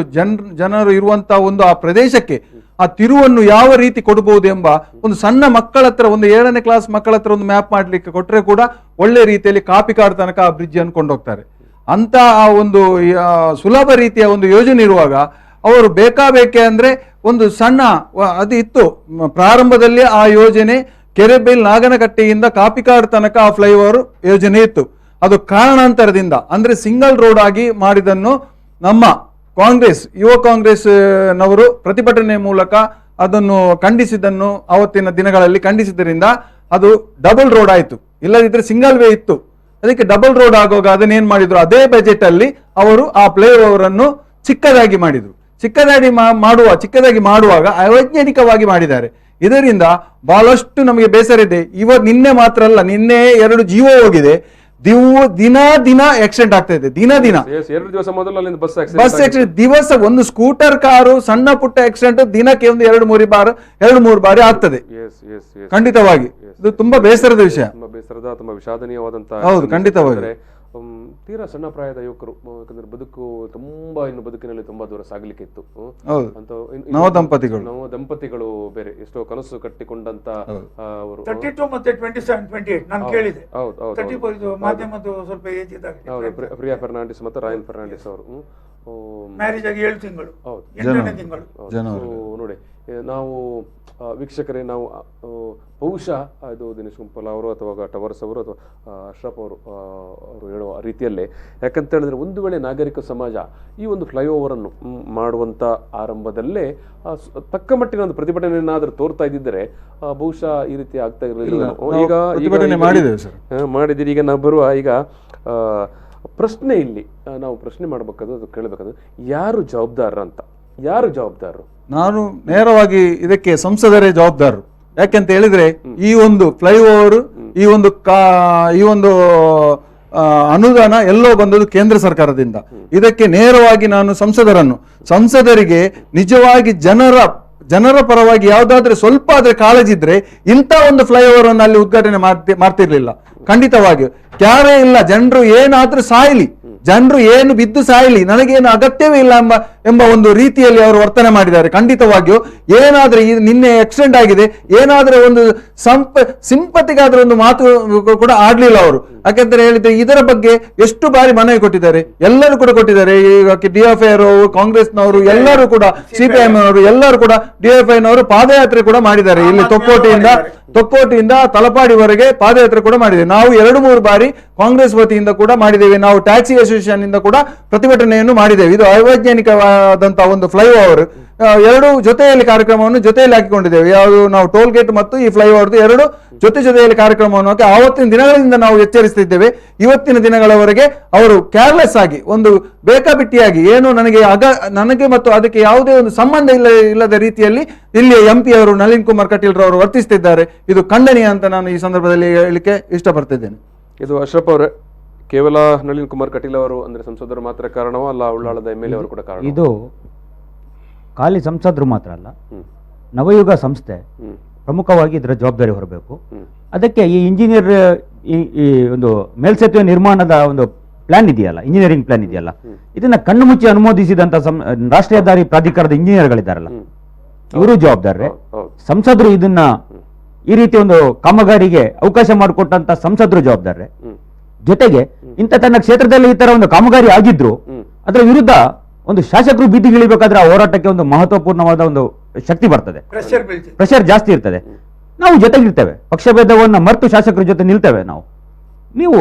ಜನರು ಇರುವಂತ ಒಂದು ಆ ಪ್ರದೇಶಕ್ಕೆ ಆ ತಿರುವನ್ನು ಯಾವ ರೀತಿ ಕೊಡಬಹುದು ಎಂಬ ಒಂದು ಸಣ್ಣ ಮಕ್ಕಳ ಹತ್ರ, ಒಂದು 7ನೇ ಕ್ಲಾಸ್ ಮಕ್ಕಳ ಹತ್ರ ಒಂದು ಮ್ಯಾಪ್ ಮಾಡ್ಲಿಕ್ಕೆ ಕೊಟ್ಟರೆ ಕೂಡ ಒಳ್ಳೆ ರೀತಿಯಲ್ಲಿ ಕಾಪಿಕಾಡ್ ತನಕ ಆ ಬ್ರಿಡ್ಜ್ ಅನ್ನು ಕೊಂಡೋಗ್ತಾರೆ. ಅಂತ ಆ ಒಂದು ಸುಲಭ ರೀತಿಯ ಒಂದು ಯೋಜನೆ ಇರುವಾಗ ಅವರು ಬೇಕಾಬೇಕೆ ಅಂದ್ರೆ ಒಂದು ಸಣ್ಣ ಅದು ಇತ್ತು ಪ್ರಾರಂಭದಲ್ಲಿ ಆ ಯೋಜನೆ, ಕೆರೆಬೇಲ್ ನಾಗನಕಟ್ಟೆಯಿಂದ ಕಾಪಿಕಾಡ್ ತನಕ ಆ ಫ್ಲೈಓವರ್ ಯೋಜನೆ ಇತ್ತು. ಅದು ಕಾರಣಾಂತರದಿಂದ ಅಂದ್ರೆ ಸಿಂಗಲ್ ರೋಡ್ ಆಗಿ ಮಾಡಿದನ್ನು ನಮ್ಮ ಯುವ ಕಾಂಗ್ರೆಸ್ ನವರು ಪ್ರತಿಭಟನೆ ಮೂಲಕ ಅದನ್ನು ಖಂಡಿಸಿದ್ದನ್ನು ಆವತ್ತಿನ ದಿನಗಳಲ್ಲಿ ಖಂಡಿಸಿದ್ದರಿಂದ ಅದು ಡಬಲ್ ರೋಡ್ ಆಯಿತು. ಇಲ್ಲದಿದ್ರೆ ಸಿಂಗಲ್ ವೇ ಇತ್ತು, ಅದಕ್ಕೆ ಡಬಲ್ ರೋಡ್ ಆಗುವಾಗ ಅದನ್ನೇನ್ ಮಾಡಿದ್ರು, ಅದೇ ಬಜೆಟ್ ಅಲ್ಲಿ ಅವರು ಆ ಫ್ಲೈಓವರ್ ಅನ್ನು ಚಿಕ್ಕದಾಗಿ ಮಾಡಿದ್ರು. ಚಿಕ್ಕದಾಗಿ ಮಾಡುವಾಗ ಅವೈಜ್ಞಾನಿಕವಾಗಿ ಮಾಡಿದ್ದಾರೆ. ಇದರಿಂದ ಬಹಳಷ್ಟು ನಮಗೆ ಬೇಸರ ಇದೆ. ನಿನ್ನೆ ಮಾತ್ರ ಅಲ್ಲ, ನಿನ್ನೆ 2 ಜೀವ ಹೋಗಿದೆ. ದಿನ ಆಕ್ಸಿಡೆಂಟ್ ಆಗ್ತಾ ಇದೆ. ದಿನ 2 ದಿವಸ ಮೊದಲು ಅಲ್ಲಿಂದ ಬಸ್ ಆಕ್ಸಿಡೆಂಟ್, ದಿವಸ ಒಂದು ಸ್ಕೂಟರ್ ಕಾರು ಸಣ್ಣ ಪುಟ್ಟ ಆಕ್ಸಿಡೆಂಟ್ ದಿನಕ್ಕೆ ಒಂದು 2-3 ಬಾರಿ ಆಗ್ತದೆ. ಖಂಡಿತವಾಗಿ ಇದು ತುಂಬಾ ಬೇಸರದ ವಿಷಯ, ತುಂಬಾ ವಿಷಾದನೀಯವಾದಂತಹ. ಹೌದು, ಖಂಡಿತವಾಗಿ. ತೀರಾ ಸಣ್ಣ ಪ್ರಾಯದ ಯುವಕರು, ಯಾಕಂದ್ರೆ ಇನ್ನು ಬದುಕಿನಲ್ಲಿ ತುಂಬಾ ದೂರ ಸಾಗ್ಲಿಕ್ಕೆ ಇತ್ತು. ನವ ದಂಪತಿಗಳು ಬೇರೆ ಎಷ್ಟೋ ಕನಸು ಕಟ್ಟಿಕೊಂಡಂತ ಅವರು 32 ಮತ್ತೆ 27-28 ನಾನು ಕೇಳಿದೆ. ಮಾಧ್ಯಮದ ಸ್ವಲ್ಪ ಏಜ್ ಇದ್ದಾಗ ಪ್ರಿಯಾ ಫರ್ನಾಂಡಿಸ್ ಮತ್ತು ರಾಯನ್ ಫರ್ನಾಂಡಿಸ್ ಅವರು ಮ್ಯಾರೇಜ್ ಆಗಿ 7 ತಿಂಗಳು, 8ನೇ ತಿಂಗಳು. ನೋಡಿ, ನಾವು ವೀಕ್ಷಕರೇ, ನಾವು ಬಹುಶಃ ಅದು ದಿನೇಶ್ ಕುಂಪಲ್ ಅವರು ಅಥವಾ ಟವರ್ಸ್ ಅವರು ಅಥವಾ ಅಶ್ರಫ್ ಅವರು ಹೇಳುವ ರೀತಿಯಲ್ಲೇ, ಯಾಕಂತ ಹೇಳಿದ್ರೆ ಒಂದು ವೇಳೆ ನಾಗರಿಕ ಸಮಾಜ ಈ ಒಂದು ಫ್ಲೈಓವರ್ ಅನ್ನು ಮಾಡುವಂತ ಆರಂಭದಲ್ಲೇ ತಕ್ಕ ಮಟ್ಟಿನ ಒಂದು ಪ್ರತಿಭಟನೆಯನ್ನಾದ್ರೂ ತೋರ್ತಾ ಇದ್ದಿದ್ದರೆ ಬಹುಶಃ ಈ ರೀತಿ ಆಗ್ತಾ ಇರಲಿಲ್ಲ. ಮಾಡಿದಿರಿ. ಈಗ ನಾವು ಬರುವ ಈಗ ಪ್ರಶ್ನೆ, ಇಲ್ಲಿ ನಾವು ಪ್ರಶ್ನೆ ಮಾಡಬೇಕಾದ್ರೆ ಅದು ಕೇಳಬೇಕಾದ್ರೆ ಯಾರು ಜವಾಬ್ದಾರರು? ನಾನು ನೇರವಾಗಿ ಇದಕ್ಕೆ ಸಂಸದರೇ ಜವಾಬ್ದಾರರು. ಯಾಕೆಂತ ಹೇಳಿದ್ರೆ ಈ ಒಂದು ಫ್ಲೈಓವರ್, ಈ ಒಂದು ಅನುದಾನ ಎಲ್ಲೋ ಬಂದದ್ದು ಕೇಂದ್ರ ಸರ್ಕಾರದಿಂದ. ಇದಕ್ಕೆ ನೇರವಾಗಿ ನಾನು ಸಂಸದರಿಗೆ ನಿಜವಾಗಿ ಜನರ ಪರವಾಗಿ ಯಾವ್ದಾದ್ರೆ ಸ್ವಲ್ಪ ಆದ್ರೆ ಕಾಳಜಿ ಇದ್ರೆ ಇಂಥ ಒಂದು ಫ್ಲೈಓವರ್ ಅನ್ನು ಅಲ್ಲಿ ಉದ್ಘಾಟನೆ ಮಾಡ್ತಿರ್ಲಿಲ್ಲ. ಖಂಡಿತವಾಗಿ ಕ್ಯಾರೇ ಇಲ್ಲ, ಜನರು ಏನಾದ್ರೂ ಸಾಯ್ಲಿ, ಜನರು ಏನು ಬಿದ್ದು ಸಾಯಲಿ, ನನಗೇನು ಅಗತ್ಯವೇ ಇಲ್ಲ ಎಂಬ ಒಂದು ರೀತಿಯಲ್ಲಿ ಅವರು ವರ್ತನೆ ಮಾಡಿದ್ದಾರೆ. ಖಂಡಿತವಾಗಿಯೂ ಏನಾದ್ರೆ ನಿನ್ನೆ ಆಕ್ಸಿಡೆಂಟ್ ಆಗಿದೆ, ಏನಾದ್ರೆ ಒಂದು ಸಿಂಪತಿಗಾದ್ರೆ ಒಂದು ಮಾತು ಕೂಡ ಆಡ್ಲಿಲ್ಲ ಅವರು. ಯಾಕೆಂದ್ರೆ ಹೇಳಿದ್ರೆ ಇದರ ಬಗ್ಗೆ ಎಷ್ಟು ಬಾರಿ ಮನವಿ ಕೊಟ್ಟಿದ್ದಾರೆ, ಎಲ್ಲರೂ ಕೂಡ ಕೊಟ್ಟಿದ್ದಾರೆ. ಈಗ DFI ಅವರು, ಕಾಂಗ್ರೆಸ್ನವರು ಎಲ್ಲರೂ ಕೂಡ, CPIM ಅವರು ಎಲ್ಲರೂ ಕೂಡ DFI ನವರು ಪಾದಯಾತ್ರೆ ಕೂಡ ಮಾಡಿದ್ದಾರೆ. ಇಲ್ಲಿ ತೊಕ್ಕೋಟಿಯಿಂದ ತಲಪಾಡಿವರೆಗೆ ಪಾದಯಾತ್ರೆ ಕೂಡ ಮಾಡಿದ್ದೇವೆ. ನಾವು 2-3 ಬಾರಿ ಕಾಂಗ್ರೆಸ್ ವತಿಯಿಂದ ಕೂಡ ಮಾಡಿದ್ದೇವೆ. ನಾವು ಟ್ಯಾಕ್ಸಿ ಅಸೋಸಿಯೇಷನ್ ಇಂದ ಕೂಡ ಪ್ರತಿಭಟನೆಯನ್ನು ಮಾಡಿದ್ದೇವೆ. ಇದು ಅವೈಜ್ಞಾನಿಕವಾದಂತಹ ಒಂದು ಫ್ಲೈಓವರ್, 2 ಜೊತೆಯಲ್ಲಿ ಕಾರ್ಯಕ್ರಮವನ್ನು ಜೊತೆಯಲ್ಲಿ ಹಾಕಿಕೊಂಡಿದ್ದೇವೆ. ಯಾವುದು ನಾವು ಟೋಲ್ ಗೇಟ್ ಮತ್ತು ಈ ಫ್ಲೈಓವರ್ 2 ಜೊತೆಯಲ್ಲಿ ಕಾರ್ಯಕ್ರಮವನ್ನು ಹಾಕಿ ಆವತ್ತಿನ ದಿನಗಳಿಂದ ನಾವು ಎಚ್ಚರಿಸುತ್ತಿದ್ದೇವೆ. ಇವತ್ತಿನ ದಿನಗಳವರೆಗೆ ಅವರು ಕೇರ್ಲೆಸ್ ಆಗಿ, ಒಂದು ಬೇಕಾಬಿಟ್ಟಿಯಾಗಿ, ಏನು ನನಗೆ ಮತ್ತು ಅದಕ್ಕೆ ಯಾವುದೇ ಒಂದು ಸಂಬಂಧ ಇಲ್ಲದ ರೀತಿಯಲ್ಲಿ ಇಲ್ಲಿ MP ಅವರು ನಳಿನ್ ಕುಮಾರ್ ಕಟೀಲ್ ರವರು ವರ್ತಿಸುತ್ತಿದ್ದಾರೆ. ಇದು ಖಂಡನೀಯ ಅಂತ ನಾನು ಈ ಸಂದರ್ಭದಲ್ಲಿ ಹೇಳಲಿಕ್ಕೆ ಇಷ್ಟಪಡ್ತಿದ್ದೇನೆ. ಇದು ಅಶ್ರಫ್ ಅವರೇ, ಕೇವಲ ನಳಿನ್ ಕುಮಾರ್ ಕಟೀಲ್ ಅವರು ಅಂದ್ರೆ ಸಂಸದರು ಮಾತ್ರ ಕಾರಣವೋ ಅಲ್ಲ, ಉಳ್ಳಾಳದ MLA ಅವರು ಕೂಡ ಕಾರಣ? ಇದು ಖಾಲಿ ಸಂಸದರು ಮಾತ್ರ ಅಲ್ಲ, ನವಯುಗ ಸಂಸ್ಥೆ ಪ್ರಮುಖವಾಗಿ ಇದರ ಜವಾಬ್ದಾರಿ ಹೊರಬೇಕು. ಅದಕ್ಕೆ ಈ ಇಂಜಿನಿಯರ್ ಈ ಒಂದು ಮೇಲ್ಸೇತುವೆ ನಿರ್ಮಾಣದ ಒಂದು ಪ್ಲಾನ್ ಇದೆಯಲ್ಲ, ಇಂಜಿನಿಯರಿಂಗ್ ಪ್ಲಾನ್ ಇದೆಯಲ್ಲ, ಇದನ್ನ ಕಣ್ಣು ಮುಚ್ಚಿ ಅನುಮೋದಿಸಿದಂತ ರಾಷ್ಟ್ರೀಯ ಹೆದ್ದಾರಿ ಪ್ರಾಧಿಕಾರದ ಇಂಜಿನಿಯರ್ಗಳಿದ್ದಾರಲ್ಲ, ಇವರು ಜವಾಬ್ದಾರರೇ. ಸಂಸದರು ಇದನ್ನ ಈ ರೀತಿ ಒಂದು ಕಾಮಗಾರಿಗೆ ಅವಕಾಶ ಮಾಡಿಕೊಟ್ಟಂತ ಸಂಸದರು ಜವಾಬ್ದಾರರೇ. ಜೊತೆಗೆ ಇಂಥ ತನ್ನ ಕ್ಷೇತ್ರದಲ್ಲಿ ಈ ತರ ಒಂದು ಕಾಮಗಾರಿ ಆಗಿದ್ರು ಅದರ ವಿರುದ್ಧ ಒಂದು ಶಾಸಕರು ಬೀದಿಗಿಳಿಬೇಕಾದ್ರೆ ಆ ಹೋರಾಟಕ್ಕೆ ಒಂದು ಮಹತ್ವಪೂರ್ಣವಾದ ಒಂದು ಶಕ್ತಿ ಬರ್ತದೆ, ಪ್ರೆಷರ್ ಜಾಸ್ತಿ ಇರ್ತದೆ. ನಾವು ಜೊತೆಗಿರ್ತೇವೆ, ಪಕ್ಷಭೇದವನ್ನ ಮರೆತು ಶಾಸಕರ ಜೊತೆ ನಿಲ್ತೇವೆ ನಾವು. ನೀವು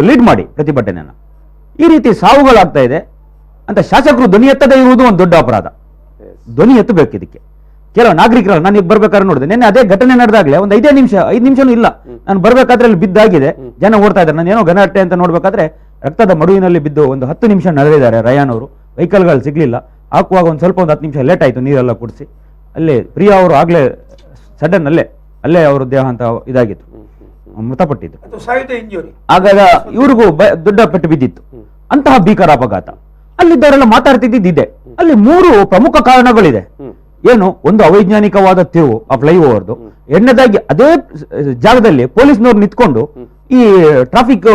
ಲೀಡ್ ಮಾಡಿ ಪ್ರತಿಭಟನೆಯನ್ನ. ಈ ರೀತಿ ಸಾವುಗಳಾಗ್ತಾ ಇದೆ ಅಂತ ಶಾಸಕರು ಧ್ವನಿ ಎತ್ತದೇ ಇರುವುದು ಒಂದು ದೊಡ್ಡ ಅಪರಾಧ. ಧ್ವನಿ ಎತ್ತಬೇಕು ಇದಕ್ಕೆ. ಕೆಲವು ನಾಗರಿಕರಲ್ಲ, ನಾನು ಈಗ ಬರ್ಬೇಕಾದ್ರೆ ನೋಡಿದೆ, ನಿನ್ನೆ ಅದೇ ಘಟನೆ ನಡೆದಾಗಲೇ ಒಂದು 5 ನಿಮಿಷನೂ ಇಲ್ಲ, ನಾನು ಬರ್ಬೇಕಾದ್ರೆ ಅಲ್ಲಿ ಬಿದ್ದಾಗಿದೆ, ಜನ ಓಡ್ತಾ ಇದ್ದಾರೆ. ನಾನು ಏನೋ ಗಲಾಟೆ ಅಂತ ನೋಡ್ಬೇಕಾದ್ರೆ ರಕ್ತದ ಮಡುವಿನಲ್ಲಿ ಬಿದ್ದು ಒಂದು 10 ನಿಮಿಷ ನಡೆದಿದ್ದಾರೆ ರಯಾನ್ ಅವರು. ವೆಹಿಕಲ್ಗಳು ಸಿಗ್ಲಿಲ್ಲ, ಹಾಕುವಾಗ ಒಂದು 10 ನಿಮಿಷ ಲೇಟ್ ಆಯ್ತು, ನೀರೆಲ್ಲ ಕುಡಿಸಿ. ಅಲ್ಲಿ ಪ್ರಿಯಾ ಅವರು ಆಗ್ಲೇ ಸಡನ್ ಅಲ್ಲೇ ಅವರು ದೇಹ ಅಂತ ಇದಾಗಿತ್ತು, ಮೃತಪಟ್ಟಿದ್ರು. ಆಗಾಗ ಇವ್ರಿಗೂ ದೊಡ್ಡ ಪೆಟ್ಟು ಬಿದ್ದಿತ್ತು. ಅಂತಹ ಭೀಕರ ಅಪಘಾತ. ಅಲ್ಲಿದ್ದವರೆಲ್ಲ ಮಾತಾಡ್ತಿದ್ದಿದೆ. ಅಲ್ಲಿ 3 ಪ್ರಮುಖ ಕಾರಣಗಳಿದೆ. ಏನು, ಒಂದು ಅವೈಜ್ಞಾನಿಕವಾದ ತಿರುವು ಆ ಫ್ಲೈಓವರ್ದು. ಎರಡನೇದಾಗಿ ಅದೇ ಜಾಗದಲ್ಲಿ ಪೊಲೀಸ್ನವ್ರು ನಿಂತ್ಕೊಂಡು ಈ ಟ್ರಾಫಿಕ್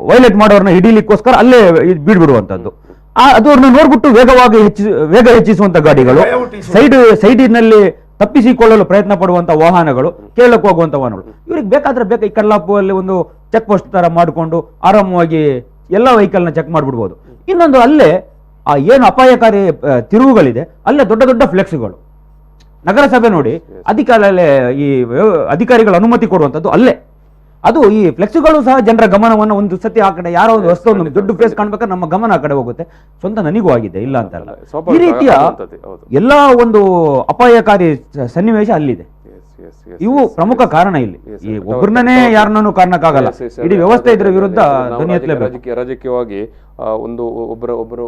ವೈಲೇಟ್ ಮಾಡೋರ್ನ ಹಿಡೀಲಿಕ್ಕೋಸ್ಕರ ಅಲ್ಲೇ ಬಿಡ್ಬಿಡುವಂತದ್ದು. ಅದನ್ನ ನೋಡ್ಬಿಟ್ಟು ವೇಗ ಹೆಚ್ಚಿಸುವಂತ ಗಾಡಿಗಳು, ಸೈಡಿನಲ್ಲಿ ತಪ್ಪಿಸಿಕೊಳ್ಳಲು ಪ್ರಯತ್ನ ಪಡುವಂತ ವಾಹನಗಳು, ಕೇರಳಕ್ಕೆ ಹೋಗುವಂತ ವಾಹನಗಳು. ಇವ್ರಿಗೆ ಬೇಕಾದ್ರೆ ಈ ಕಲ್ಲಾಪುರಲ್ಲಿ ಒಂದು ಚೆಕ್ ಪೋಸ್ಟ್ ತರ ಮಾಡಿಕೊಂಡು ಆರಾಮವಾಗಿ ಎಲ್ಲ ವೆಹಿಕಲ್ನ ಚೆಕ್ ಮಾಡ್ಬಿಡ್ಬೋದು. ಇನ್ನೊಂದು ಅಲ್ಲೇ ಏನು ಅಪಾಯಕಾರಿ ತಿರುವುಗಳಿದೆ, ಅಲ್ಲೇ ದೊಡ್ಡ ದೊಡ್ಡ ಫ್ಲೆಕ್ಸ್ಗಳು. ನಗರಸಭೆ ನೋಡಿ ಈ ಅಧಿಕಾರಿಗಳ ಅನುಮತಿ ಕೊಡುವಂಥದ್ದು ಅಲ್ಲೇ. ಅದು ಈ ಫ್ಲೆಕ್ಸ್ಗಳು ಸಹ ಜನರ ಗಮನವನ್ನು ಒಂದು ಸತಿ ಆ ಕಡೆ ಯಾರೋ ಒಂದು ವಸ್ತು ಒಂದು ದೊಡ್ಡ ಪ್ಲೇಸ್ ಕಾಣ್ಬೇಕಾದ್ರೆ ನಮ್ಮ ಗಮನ ಆ ಕಡೆ ಹೋಗುತ್ತೆ. ಸ್ವಂತ ನನಗೂ ಆಗಿದೆ, ಇಲ್ಲ ಅಂತಲ್ಲ. ಈ ರೀತಿಯ ಎಲ್ಲಾ ಒಂದು ಅಪಾಯಕಾರಿ ಸನ್ನಿವೇಶ ಅಲ್ಲಿದೆ. ಇವು ಪ್ರಮುಖ ಕಾರಣ. ಇಲ್ಲಿ ಈ ಒಬ್ಬರನ್ನೇ ಯಾರನ್ನೂ ಕಾರಣಕ್ಕಾಗಲ್ಲ, ಇಡೀ ವ್ಯವಸ್ಥೆ ಇದರ ವಿರುದ್ಧ ಧ್ವನಿ ಎತ್ತಲೇಬೇಕು. ರಾಜಕೀಯವಾಗಿ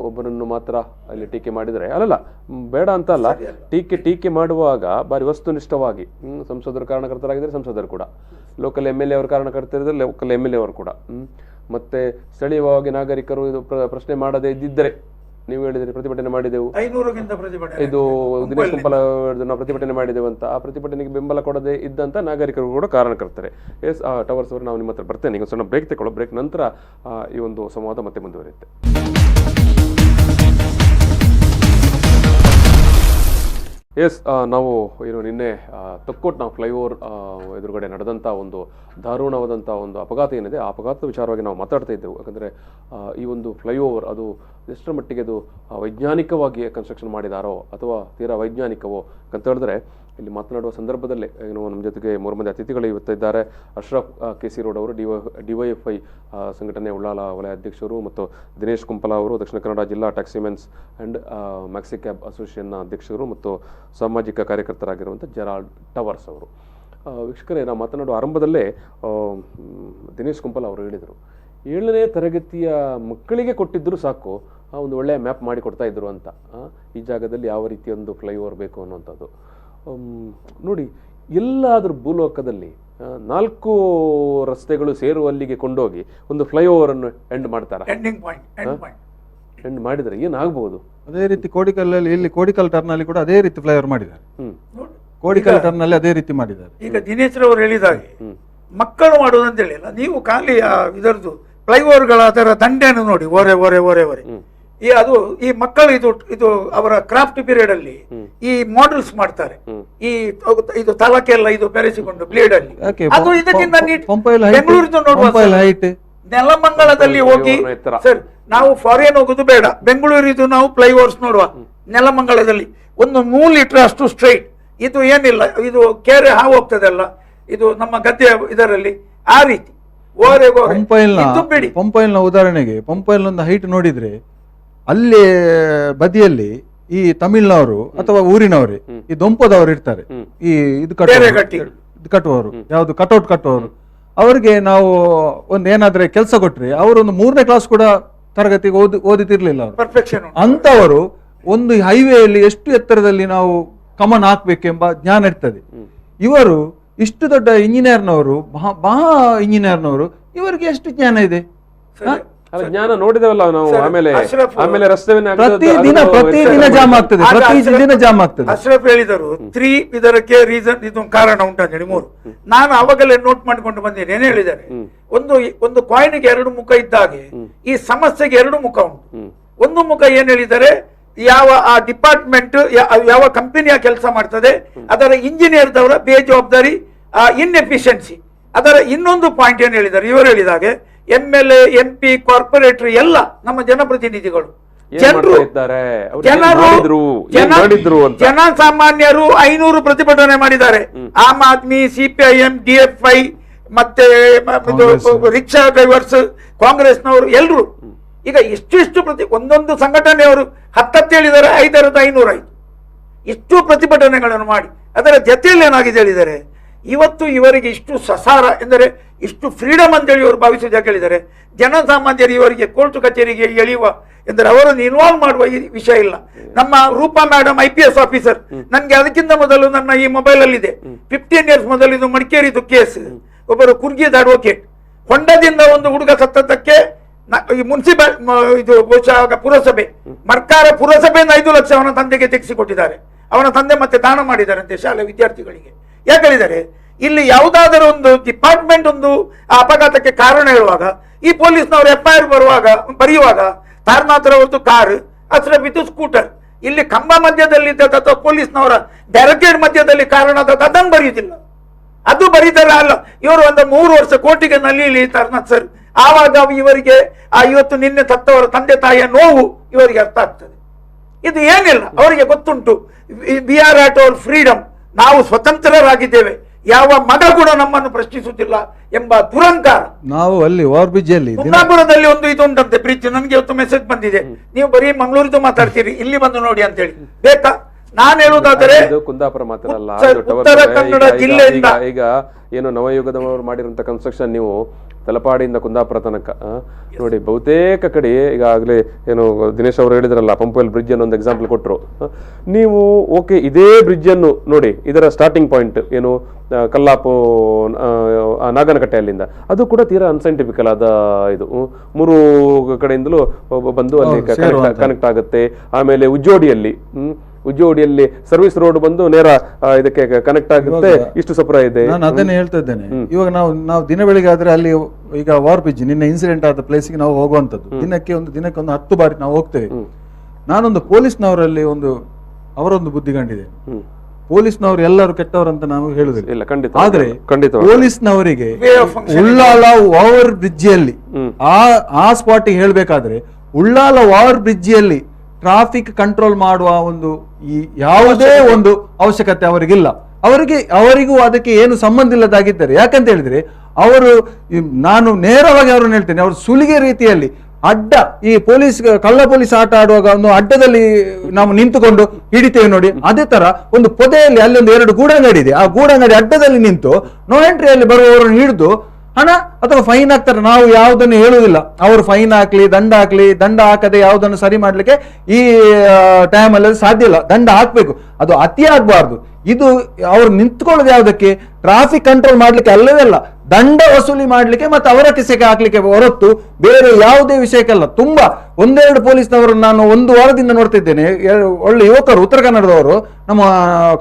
ಒಬ್ಬರನ್ನು ಮಾತ್ರ ಅಲ್ಲಿ ಟೀಕೆ ಮಾಡಿದರೆ ಅಲ್ಲಲ್ಲ, ಬೇಡ ಅಂತ ಅಲ್ಲ. ಟೀಕೆ ಮಾಡುವಾಗ ಬಾರಿ ವಸ್ತುನಿಷ್ಠವಾಗಿ, ಸಂಸದರು ಕಾರಣಕರ್ತರಾಗಿದ್ದರೆ ಸಂಸದರು ಕೂಡ, ಲೋಕಲ್ MLA ಅವರು ಕಾರಣಕರ್ತರಿದ್ರೆ ಲೋಕಲ್ MLA ಅವರು ಕೂಡ, ಮತ್ತೆ ಸ್ಥಳೀಯವಾಗಿ ನಾಗರಿಕರು ಇದು ಪ್ರಶ್ನೆ ಮಾಡದೇ ಇದ್ದಿದ್ದರೆ, ನೀವು ಹೇಳಿದ್ರೆ ಪ್ರತಿಭಟನೆ ಮಾಡಿದೆವು, ಇದು ದಿನೇಶ್ ಗುಂಪಲ ನಾವು ಪ್ರತಿಭಟನೆ ಮಾಡಿದೆವು ಅಂತ, ಆ ಪ್ರತಿಭಟನೆಗೆ ಬೆಂಬಲ ಕೊಡದೆ ಇದ್ದಂತ ನಾಗರಿಕರು ಕೂಡ ಕಾರಣಕರ್ತಾರೆ. ಎಸ್ ಟವರ್ಸ್ ಅವರು, ನಾವು ನಿಮ್ಮ ಹತ್ರ ಬರ್ತೇನೆ. ಈಗ ಸಣ್ಣ ಬ್ರೇಕ್ ತಗೊಳ್ಳೋ, ಬ್ರೇಕ್ ನಂತರ ಈ ಒಂದು ಸಂವಾದ ಮತ್ತೆ ಮುಂದುವರಿಯುತ್ತೆ. ಎಸ್, ನಾವು ಏನು ನಿನ್ನೆ ತೊಕ್ಕೋಟ್ನ ಫ್ಲೈಓವರ್ ಎದುರುಗಡೆ ನಡೆದಂಥ ಒಂದು ದಾರುಣವಾದಂಥ ಒಂದು ಅಪಘಾತ ಏನಿದೆ, ಆ ಅಪಘಾತದ ವಿಚಾರವಾಗಿ ನಾವು ಮಾತಾಡ್ತಾ ಇದ್ದೆವು. ಯಾಕಂದರೆ ಈ ಒಂದು ಫ್ಲೈಓವರ್ ಅದು ಎಷ್ಟರ ಮಟ್ಟಿಗೆ ಅದು ವೈಜ್ಞಾನಿಕವಾಗಿ ಕನ್ಸ್ಟ್ರಕ್ಷನ್ ಮಾಡಿದಾರೋ ಅಥವಾ ತೀರಾ ವೈಜ್ಞಾನಿಕವೋ ಅಂತ ಹೇಳಿದ್ರೆ, ಇಲ್ಲಿ ಮಾತನಾಡುವ ಸಂದರ್ಭದಲ್ಲೇ ಏನು ನಮ್ಮ ಜೊತೆಗೆ 3 ಮಂದಿ ಅತಿಥಿಗಳು ಇವತ್ತಿದ್ದಾರೆ. ಅಶ್ರಫ್ KC ರೋಡ್ ಅವರು, DYFI ಸಂಘಟನೆ ಉಳ್ಳಾಲ ವಲಯ ಅಧ್ಯಕ್ಷರು, ಮತ್ತು ದಿನೇಶ್ ಕುಂಪಲ ಅವರು, ದಕ್ಷಿಣ ಕನ್ನಡ ಜಿಲ್ಲಾ ಟ್ಯಾಕ್ಸಿಮೆನ್ಸ್ ಆ್ಯಂಡ್ ಮ್ಯಾಕ್ಸಿ ಕ್ಯಾಬ್ ಅಸೋಸಿಯೇಷನ್ನ ಅಧ್ಯಕ್ಷರು ಮತ್ತು ಸಾಮಾಜಿಕ ಕಾರ್ಯಕರ್ತರಾಗಿರುವಂಥ ಜೆರಾಲ್ಡ್ ಟವರ್ಸ್ ಅವರು. ವೀಕ್ಷಕರೇ, ನಾವು ಮಾತನಾಡುವ ಆರಂಭದಲ್ಲೇ ದಿನೇಶ್ ಕುಂಪಲ ಅವರು ಹೇಳಿದರು, 7ನೇ ತರಗತಿಯ ಮಕ್ಕಳಿಗೆ ಕೊಟ್ಟಿದ್ದರೂ ಸಾಕು ಒಂದು ಒಳ್ಳೆಯ ಮ್ಯಾಪ್ ಮಾಡಿ ಕೊಡ್ತಾ ಇದ್ರು ಅಂತ. ಈ ಜಾಗದಲ್ಲಿ ಯಾವ ರೀತಿಯೊಂದು ಫ್ಲೈಓವರ್ ಬೇಕು ಅನ್ನುವಂಥದ್ದು ನೋಡಿ. ಎಲ್ಲಾದರೂ ಭೂಲೋಕದಲ್ಲಿ 4 ರಸ್ತೆಗಳು ಸೇರುವಲ್ಲಿಗೆ ಕೊಂಡೋಗಿ ಒಂದು ಫ್ಲೈಓವರ್ ಅನ್ನು ಎಂಡ್ ಮಾಡ್ತಾರ? ಎಂಡ್ ಮಾಡಿದ್ರೆ ಏನಾಗಬಹುದು? ಅದೇ ರೀತಿ ಕೋಡಿಕಲ್ಲಲ್ಲಿ, ಇಲ್ಲಿ ಕೋಡಿಕಲ್ ಟರ್ನ್ ಅಲ್ಲಿ ಕೂಡ ಅದೇ ರೀತಿ ಫ್ಲೈಓವರ್ ಮಾಡಿದ್ದಾರೆ. ಕೋಡಿಕಲ್ ಟರ್ನ್ ಅಲ್ಲಿ ಅದೇ ರೀತಿ ಮಾಡಿದ್ದಾರೆ. ಈಗ ದಿನೇಶ್ ರವರು ಹೇಳಿದಾಗೆ ಮಕ್ಕಳು ಮಾಡುವುದಂತ ಹೇಳಿಲ್ಲ, ನೀವು ಖಾಲಿ ಇದರದ್ದು ಫ್ಲೈಓವರ್ಗಳ ಅದರ ದಂಡೆಯನ್ನು ನೋಡಿ, ಓರೆ ಈ ಮಕ್ಕಳು ಇದು ಅವರ ಕ್ರಾಫ್ಟ್ ಪೀರಿಯಡ್ ಅಲ್ಲಿ ಈ ಮಾಡೆಲ್ಸ್ ಮಾಡ್ತಾರೆ. ಇದು ತಲಕೆಲ್ಲ ಇದು ಬೆರೆಸಿಕೊಂಡು ಬ್ಲೇಡ್ ಅಲ್ಲಿ, ಅದು ಇದಕ್ಕಿಂತ ಬೆಂಗಳೂರಿನ ನೋಡುವ ನೆಲಮಂಗಲದಲ್ಲಿ ಹೋಗಿ, ಸರ್ ನಾವು ಫಾರಿನ್ ಹೋಗುದು ಬೇಡ, ಬೆಂಗಳೂರಿದು ನಾವು ಫ್ಲೈಓವರ್ಸ್ ನೋಡುವ. ನೆಲಮಂಗಲದಲ್ಲಿ ಒಂದು 100 ಲೀಟರ್ ಅಷ್ಟು ಸ್ಟ್ರೈಟ್, ಇದು ಏನಿಲ್ಲ, ಇದು ಕೆರೆ ಹಾವು ಹೋಗ್ತದಲ್ಲ, ಇದು ನಮ್ಮ ಗದ್ದೆ ಇದರಲ್ಲಿ ಆ ರೀತಿ ಪಂಪೈಲ್ನ ಉದಾಹರಣೆಗೆ, ಪಂಪೈಲ್ ಒಂದು ಹೈಟ್ ನೋಡಿದ್ರೆ ಅಲ್ಲಿ ಬದಿಯಲ್ಲಿ ಈ ತಮಿಳ್ನವರು ಅಥವಾ ಊರಿನವರೇ ಈ ದೊಂಪದವರು ಇರ್ತಾರೆ, ಈ ಇದು ಕಟ್ಟುವವರು, ಯಾವುದು ಕಟೌಟ್ ಕಟ್ಟುವವರು. ಅವರಿಗೆ ನಾವು ಒಂದು ಏನಾದ್ರೆ ಕೆಲಸ ಕೊಟ್ರೆ ಅವರೊಂದು 3ನೇ ಕ್ಲಾಸ್ ಕೂಡ ತರಗತಿಗೆ ಓದಿತಿರ್ಲಿಲ್ಲ ಅವರು. ಅಂತವರು ಒಂದು ಹೈವೇಯಲ್ಲಿ ಎಷ್ಟು ಎತ್ತರದಲ್ಲಿ ನಾವು ಕಮನ್ ಹಾಕ್ಬೇಕೆಂಬ ಜ್ಞಾನ ಇರ್ತದೆ. ಇವರು ಇಷ್ಟು ದೊಡ್ಡ ಇಂಜಿನಿಯರ್ನವರು, ಮಹಾ ಇಂಜಿನಿಯರ್ನವರು, ಇವರಿಗೆ ಎಷ್ಟು ಜ್ಞಾನ ಇದೆ? ಅಲ್ಲ, ಜ್ಞಾನ ನೋಡಿದವಲ್ಲ ನಾವು. ಆಮೇಲೆ ಆಮೇಲೆ ರಸ್ತೆವನ್ನ ಪ್ರತಿದಿನ ಜಾಮ್ ಆಗ್ತದೆ, ಪ್ರತಿದಿನ ಜಾಮ್ ಆಗ್ತದೆ. ಅಶ್ರಫ್ ಹೇಳಿದರು ಇದಕ್ಕೆ ರೀಸನ್ ಇದು ಕಾರಣ ಉಂಟಂತೇಳಿ 3 ನಾನು ಅವಾಗಲೇ ನೋಟ್ ಮಾಡಿಕೊಂಡು ಬಂದೇನೆ. ಏನ್ ಹೇಳಿದ್ದಾರೆ, ಒಂದು ಕಾಯಿನ್ಗೆ 2 ಮುಖ ಇದ್ದಾಗೆ ಈ ಸಮಸ್ಯೆಗೆ 2 ಮುಖ ಉಂಟು. ಒಂದು ಮುಖ ಏನ್ ಹೇಳಿದ್ದಾರೆ, ಯಾವ ಆ ಡಿಪಾರ್ಟ್ಮೆಂಟ್ ಯಾವ ಕಂಪನಿಯ ಕೆಲಸ ಮಾಡ್ತದೆ ಅದರ ಇಂಜಿನಿಯರ್ ದವರ ಬೇಜವಾಬ್ದಾರಿ, ಇನ್ಎಫಿಷಿಯನ್ಸಿ. ಅದರ ಇನ್ನೊಂದು ಪಾಯಿಂಟ್ ಏನ್ ಹೇಳಿದ್ದಾರೆ, ಇವರು ಹೇಳಿದಾಗೆ MLA MP ಕಾರ್ಪೊರೇಟರ್ ಎಲ್ಲ ನಮ್ಮ ಜನಪ್ರತಿನಿಧಿಗಳು, ಜನಸಾಮಾನ್ಯರು 500 ಪ್ರತಿಭಟನೆ ಮಾಡಿದ್ದಾರೆ. ಆಮ್ ಆದ್ಮಿ, CPIM, DFI ಮತ್ತೆ ರಿಕ್ಷಾ ಡ್ರೈವರ್ಸ್, ಕಾಂಗ್ರೆಸ್ನವರು ಎಲ್ಲರೂ. ಈಗ ಇಷ್ಟು ಒಂದೊಂದು ಸಂಘಟನೆಯವರು 10 ಹೇಳಿದ್ದಾರೆ, 500 ಆಯ್ತು. ಇಷ್ಟು ಪ್ರತಿಭಟನೆಗಳನ್ನು ಮಾಡಿ ಅದರ ಜೊತೆಯಲ್ಲಿ ಏನಾಗಿದೆ ಹೇಳಿದರೆ, ಇವತ್ತು ಇವರಿಗೆ ಇಷ್ಟು ಸಸಾರ ಎಂದರೆ ಇಷ್ಟು ಫ್ರೀಡಮ್ ಅಂತೇಳಿ ಇವರು ಭಾವಿಸುವುದು ಯಾಕೆ ಹೇಳಿದ್ದಾರೆ, ಜನಸಾಮಾನ್ಯರು ಇವರಿಗೆ ಕೋರ್ಟ್ ಕಚೇರಿಗೆ ಎಳೆಯುವ ಎಂದರೆ ಅವರನ್ನು ಇನ್ವಾಲ್ವ್ ಮಾಡುವ ಈ ವಿಷಯ ಇಲ್ಲ. ನಮ್ಮ ರೂಪಾ ಮೇಡಮ್ IPS ಆಫೀಸರ್, ನನಗೆ ಅದಕ್ಕಿಂತ ಮೊದಲು ನನ್ನ ಈ ಮೊಬೈಲ್ ಅಲ್ಲಿ ಇದೆ 15 ಇಯರ್ಸ್ ಮೊದಲು ಇದು ಮಡಿಕೇರಿದು ಕೇಸ್. ಒಬ್ಬರು ಕುರ್ಗಿದ ಅಡ್ವೊಕೇಟ್, ಹೊಂಡದಿಂದ ಒಂದು ಹುಡುಗ ಸತ್ತದ್ದಕ್ಕೆ ಈ ಮುನ್ಸಿಪಲ್ ಇದು ಬಹುಶಃ ಪುರಸಭೆ ಮರ್ಕಾರ ಪುರಸಭೆಯಿಂದ 5 ಲಕ್ಷ ಅವನ ತಂದೆಗೆ ತೆಗೆಸಿಕೊಟ್ಟಿದ್ದಾರೆ. ಅವನ ತಂದೆ ಮತ್ತೆ ದಾನ ಮಾಡಿದ್ದಾರಂತೆ ಶಾಲೆ ವಿದ್ಯಾರ್ಥಿಗಳಿಗೆ. ಯಾಕೆ ಹೇಳಿದ್ದಾರೆ, ಇಲ್ಲಿ ಯಾವುದಾದರೂ ಒಂದು ಡಿಪಾರ್ಟ್ಮೆಂಟ್ ಒಂದು ಅಪಘಾತಕ್ಕೆ ಕಾರಣ ಹೇಳುವಾಗ ಈ ಪೊಲೀಸ್ನವರು FIR ಬರೆಯುವಾಗ ತಾರನಾಥರವತ್ತು ಕಾರ್, ಅಶ್ರಫಿತು ಸ್ಕೂಟರ್, ಇಲ್ಲಿ ಕಂಬ ಮಧ್ಯದಲ್ಲಿ ಅಥವಾ ಪೊಲೀಸ್ನವರ ಬ್ಯಾರಿಕೇಡ್ ಮಧ್ಯದಲ್ಲಿ ಕಾರಣ ಅದನ್ನು ಬರೆಯುವುದಿಲ್ಲ. ಅದು ಬರೀತಾರೆ ಅಲ್ಲ. ಇವರು ಒಂದು 3 ವರ್ಷ ಕೋರ್ಟಿಗೆ ನಲ್ಲಿ ತಾರನಾಥ್ ಸರ್. ಆವಾಗ ಇವರಿಗೆ ಇವತ್ತು ನಿನ್ನೆ ತತ್ತವರ ತಂದೆ ತಾಯಿಯ ನೋವು ಇವರಿಗೆ ಅರ್ಥ ಆಗ್ತದೆ. ಇದು ಏನಿಲ್ಲ, ಅವರಿಗೆ ಗೊತ್ತುಂಟು, we are at our freedom, ನಾವು ಸ್ವತಂತ್ರರಾಗಿದ್ದೇವೆ, ಯಾವ ಮಗ ಕೂಡ ನಮ್ಮನ್ನು ಪ್ರಶ್ನಿಸುತ್ತಿಲ್ಲ ಎಂಬ ದುರಂಕಾರ. ನಾವು ಅಲ್ಲಿ ಓವರ್ ಬ್ರಿಡ್ಜ್ ಅಲ್ಲಿ ಕುಂದಾಪುರದಲ್ಲಿ ಒಂದು ಇದು ಉಂಟಂತೆ ಬ್ರಿಡ್ಜ್, ನನಗೆ ಇವತ್ತು ಮೆಸೇಜ್ ಬಂದಿದೆ, ನೀವು ಬರೀ ಮಂಗಳೂರಿದು ಮಾತಾಡ್ತೀರಿ, ಇಲ್ಲಿ ಬಂದು ನೋಡಿ ಅಂತ ಹೇಳಿ. ಬೇಕಾ ನಾನು ಹೇಳುವುದಾದರೆ ಕುಂದಾಪುರ ಮಾತ್ರ ಅಲ್ಲ, ಉತ್ತರ ಕನ್ನಡ ಜಿಲ್ಲೆಯಿಂದ ಈಗ ಏನು ನವಯುಗದವರು ಮಾಡಿರುವಂತ ಕನ್ಸ್ಟ್ರಕ್ಷನ್ ನೀವು ತಲಪಾಡಿಯಿಂದ ಕುಂದಾಪುರ ತನಕ ನೋಡಿ, ಬಹುತೇಕ ಕಡೆ ಈಗಾಗಲೇ ಏನು ದಿನೇಶ್ ಅವರು ಹೇಳಿದ್ರಲ್ಲ, ಪಂಪವೆಲ್ ಬ್ರಿಡ್ಜ್ ಅನ್ನು ಒಂದು ಎಕ್ಸಾಂಪಲ್ ಕೊಟ್ಟರು. ನೀವು ಓಕೆ, ಇದೇ ಬ್ರಿಡ್ಜ್ ಅನ್ನು ನೋಡಿ, ಇದರ ಸ್ಟಾರ್ಟಿಂಗ್ ಪಾಯಿಂಟ್ ಏನು ಕಲ್ಲಾಪು ನಾಗನಕಟ್ಟೆ ಅಲ್ಲಿಂದ, ಅದು ಕೂಡ ತೀರಾ ಅನ್ಸೈಂಟಿಫಿಕಲ್ ಆದ ಇದು 3 ಕಡೆಯಿಂದಲೂ ಬಂದು ಅಲ್ಲಿ ಕನೆಕ್ಟ್ ಆಗುತ್ತೆ. ಆಮೇಲೆ ಉಜ್ಜೋಡಿಯಲ್ಲಿ ಸರ್ವಿಸ್ ರೋಡ್ ಬಂದು ನೇರ ಇದಕ್ಕೆ ಕನೆಕ್ಟ್ ಆಗುತ್ತೆ. ಇಷ್ಟು ಸಪ್ರ ಇದೆ. ನಾನು ಅದನ್ನೇ ಹೇಳ್ತಾ ಇದ್ದೇನೆ. ಇವಾಗ ನಾವು ದಿನ ಬೆಳಿಗ್ಗೆ ಆದ್ರೆ ಅಲ್ಲಿ ಈಗ ವಾರ್ ಬ್ರಿಡ್ಜ್ ನಿನ್ನೆ ಇನ್ಸಿಡೆಂಟ್ ಆದ ಪ್ಲೇಸ್ಗೆ ನಾವು ಹೋಗುವಂತದ್ದು ದಿನಕ್ಕೆ ಒಂದು 10 ಬಾರಿ ನಾವು ಹೋಗ್ತೇವೆ. ನಾನೊಂದು ಪೊಲೀಸ್ನವರಲ್ಲಿ ಅವರೊಂದು ಬುದ್ಧಿ ಕಂಡಿದೆ. ಪೊಲೀಸ್ನವರು ಎಲ್ಲರೂ ಕೆಟ್ಟವರಂತ ನಾವು ಹೇಳುದಿಲ್ಲ, ಆದ್ರೆ ಪೊಲೀಸ್ನವರಿಗೆ ಉಳ್ಳಾಲ ಓವರ್ ಬ್ರಿಡ್ಜ್ ಅಲ್ಲಿ ಆ ಸ್ಪಾಟ್ ಹೇಳ್ಬೇಕಾದ್ರೆ ಉಳ್ಳಾಲ ಓವರ್ ಬ್ರಿಡ್ಜ್ ಅಲ್ಲಿ ಟ್ರಾಫಿಕ್ ಕಂಟ್ರೋಲ್ ಮಾಡುವ ಒಂದು ಯಾವುದೇ ಒಂದು ಅವಶ್ಯಕತೆ ಅವರಿಗಿಲ್ಲ. ಅವರಿಗೂ ಅದಕ್ಕೆ ಏನು ಸಂಬಂಧ ಇಲ್ಲದಾಗಿದ್ದಾರೆ. ಯಾಕಂತ ಹೇಳಿದ್ರೆ ನಾನು ನೇರವಾಗಿ ಅವರನ್ನು ಹೇಳ್ತೇನೆ, ಅವರು ಸುಲಿಗೆ ರೀತಿಯಲ್ಲಿ ಅಡ್ಡ ಈ ಕಳ್ಳ ಪೊಲೀಸ್ ಆಟ ಆಡುವಾಗ ಒಂದು ಅಡ್ಡದಲ್ಲಿ ನಾವು ನಿಂತುಕೊಂಡು ಹಿಡಿತೇವೆ ನೋಡಿ, ಅದೇ ತರ ಒಂದು ಪೊದೆಯಲ್ಲಿ ಅಲ್ಲಿ ಒಂದು 2 ಗೂಡಂಗಡಿ ಇದೆ, ಆ ಗೂಡಂಗಡಿ ಅಡ್ಡದಲ್ಲಿ ನಿಂತು ನೋ ಎಂಟ್ರಿಯಲ್ಲಿ ಬರುವವರನ್ನು ಹಿಡಿದು ಹಣ ಅಥವಾ ಫೈನ್ ಹಾಕ್ತಾರೆ. ನಾವು ಯಾವುದನ್ನು ಹೇಳುವುದಿಲ್ಲ, ಅವರು ಫೈನ್ ಹಾಕ್ಲಿ ದಂಡ ಹಾಕದೆ ಯಾವುದನ್ನು ಸರಿ ಮಾಡ್ಲಿಕ್ಕೆ ಈ ಟೈಮಲ್ಲಿ ಸಾಧ್ಯ ಇಲ್ಲ. ದಂಡ ಹಾಕ್ಬೇಕು, ಅದು ಅತಿ ಆಗ್ಬಾರ್ದು. ಇದು ಅವ್ರು ನಿಂತ್ಕೊಳ್ಳೋದು ಯಾವುದಕ್ಕೆ, ಟ್ರಾಫಿಕ್ ಕಂಟ್ರೋಲ್ ಮಾಡ್ಲಿಕ್ಕೆ ಅಲ್ಲವೇ ಅಲ್ಲ, ದಂಡ ವಸೂಲಿ ಮಾಡ್ಲಿಕ್ಕೆ ಮತ್ತೆ ಅವರ ಕಿಸೆಗೆ ಹಾಕ್ಲಿಕ್ಕೆ ಹೊರತು ಬೇರೆ ಯಾವುದೇ ವಿಷಯಕ್ಕಲ್ಲ. ತುಂಬಾ 1-2 ಪೊಲೀಸ್ನವರು ನಾನು 1 ವಾರದಿಂದ ನೋಡ್ತಿದ್ದೇನೆ. ಒಳ್ಳೆ ಯುವಕರು, ಉತ್ತರ ಕನ್ನಡದವರು, ನಮ್ಮ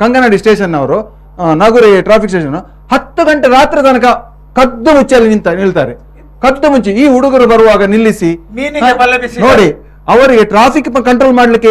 ಕಂಗನಾಡಿ ಸ್ಟೇಷನ್ ಅವರು, ನಗುರೆ ಟ್ರಾಫಿಕ್ ಸ್ಟೇಷನ್, 10 ಗಂಟೆ ರಾತ್ರಿ ತನಕ ಕದ್ದು ಮುಚ್ಚಲ್ಲಿ ನಿಲ್ತಾರೆ. ಕದ್ದು ಮುಚ್ಚಿ ಈ ಹುಡುಗರು ಬರುವಾಗ ನಿಲ್ಲಿಸಿ ನೋಡಿ, ಅವರಿಗೆ ಟ್ರಾಫಿಕ್ ಕಂಟ್ರೋಲ್ ಮಾಡ್ಲಿಕ್ಕೆ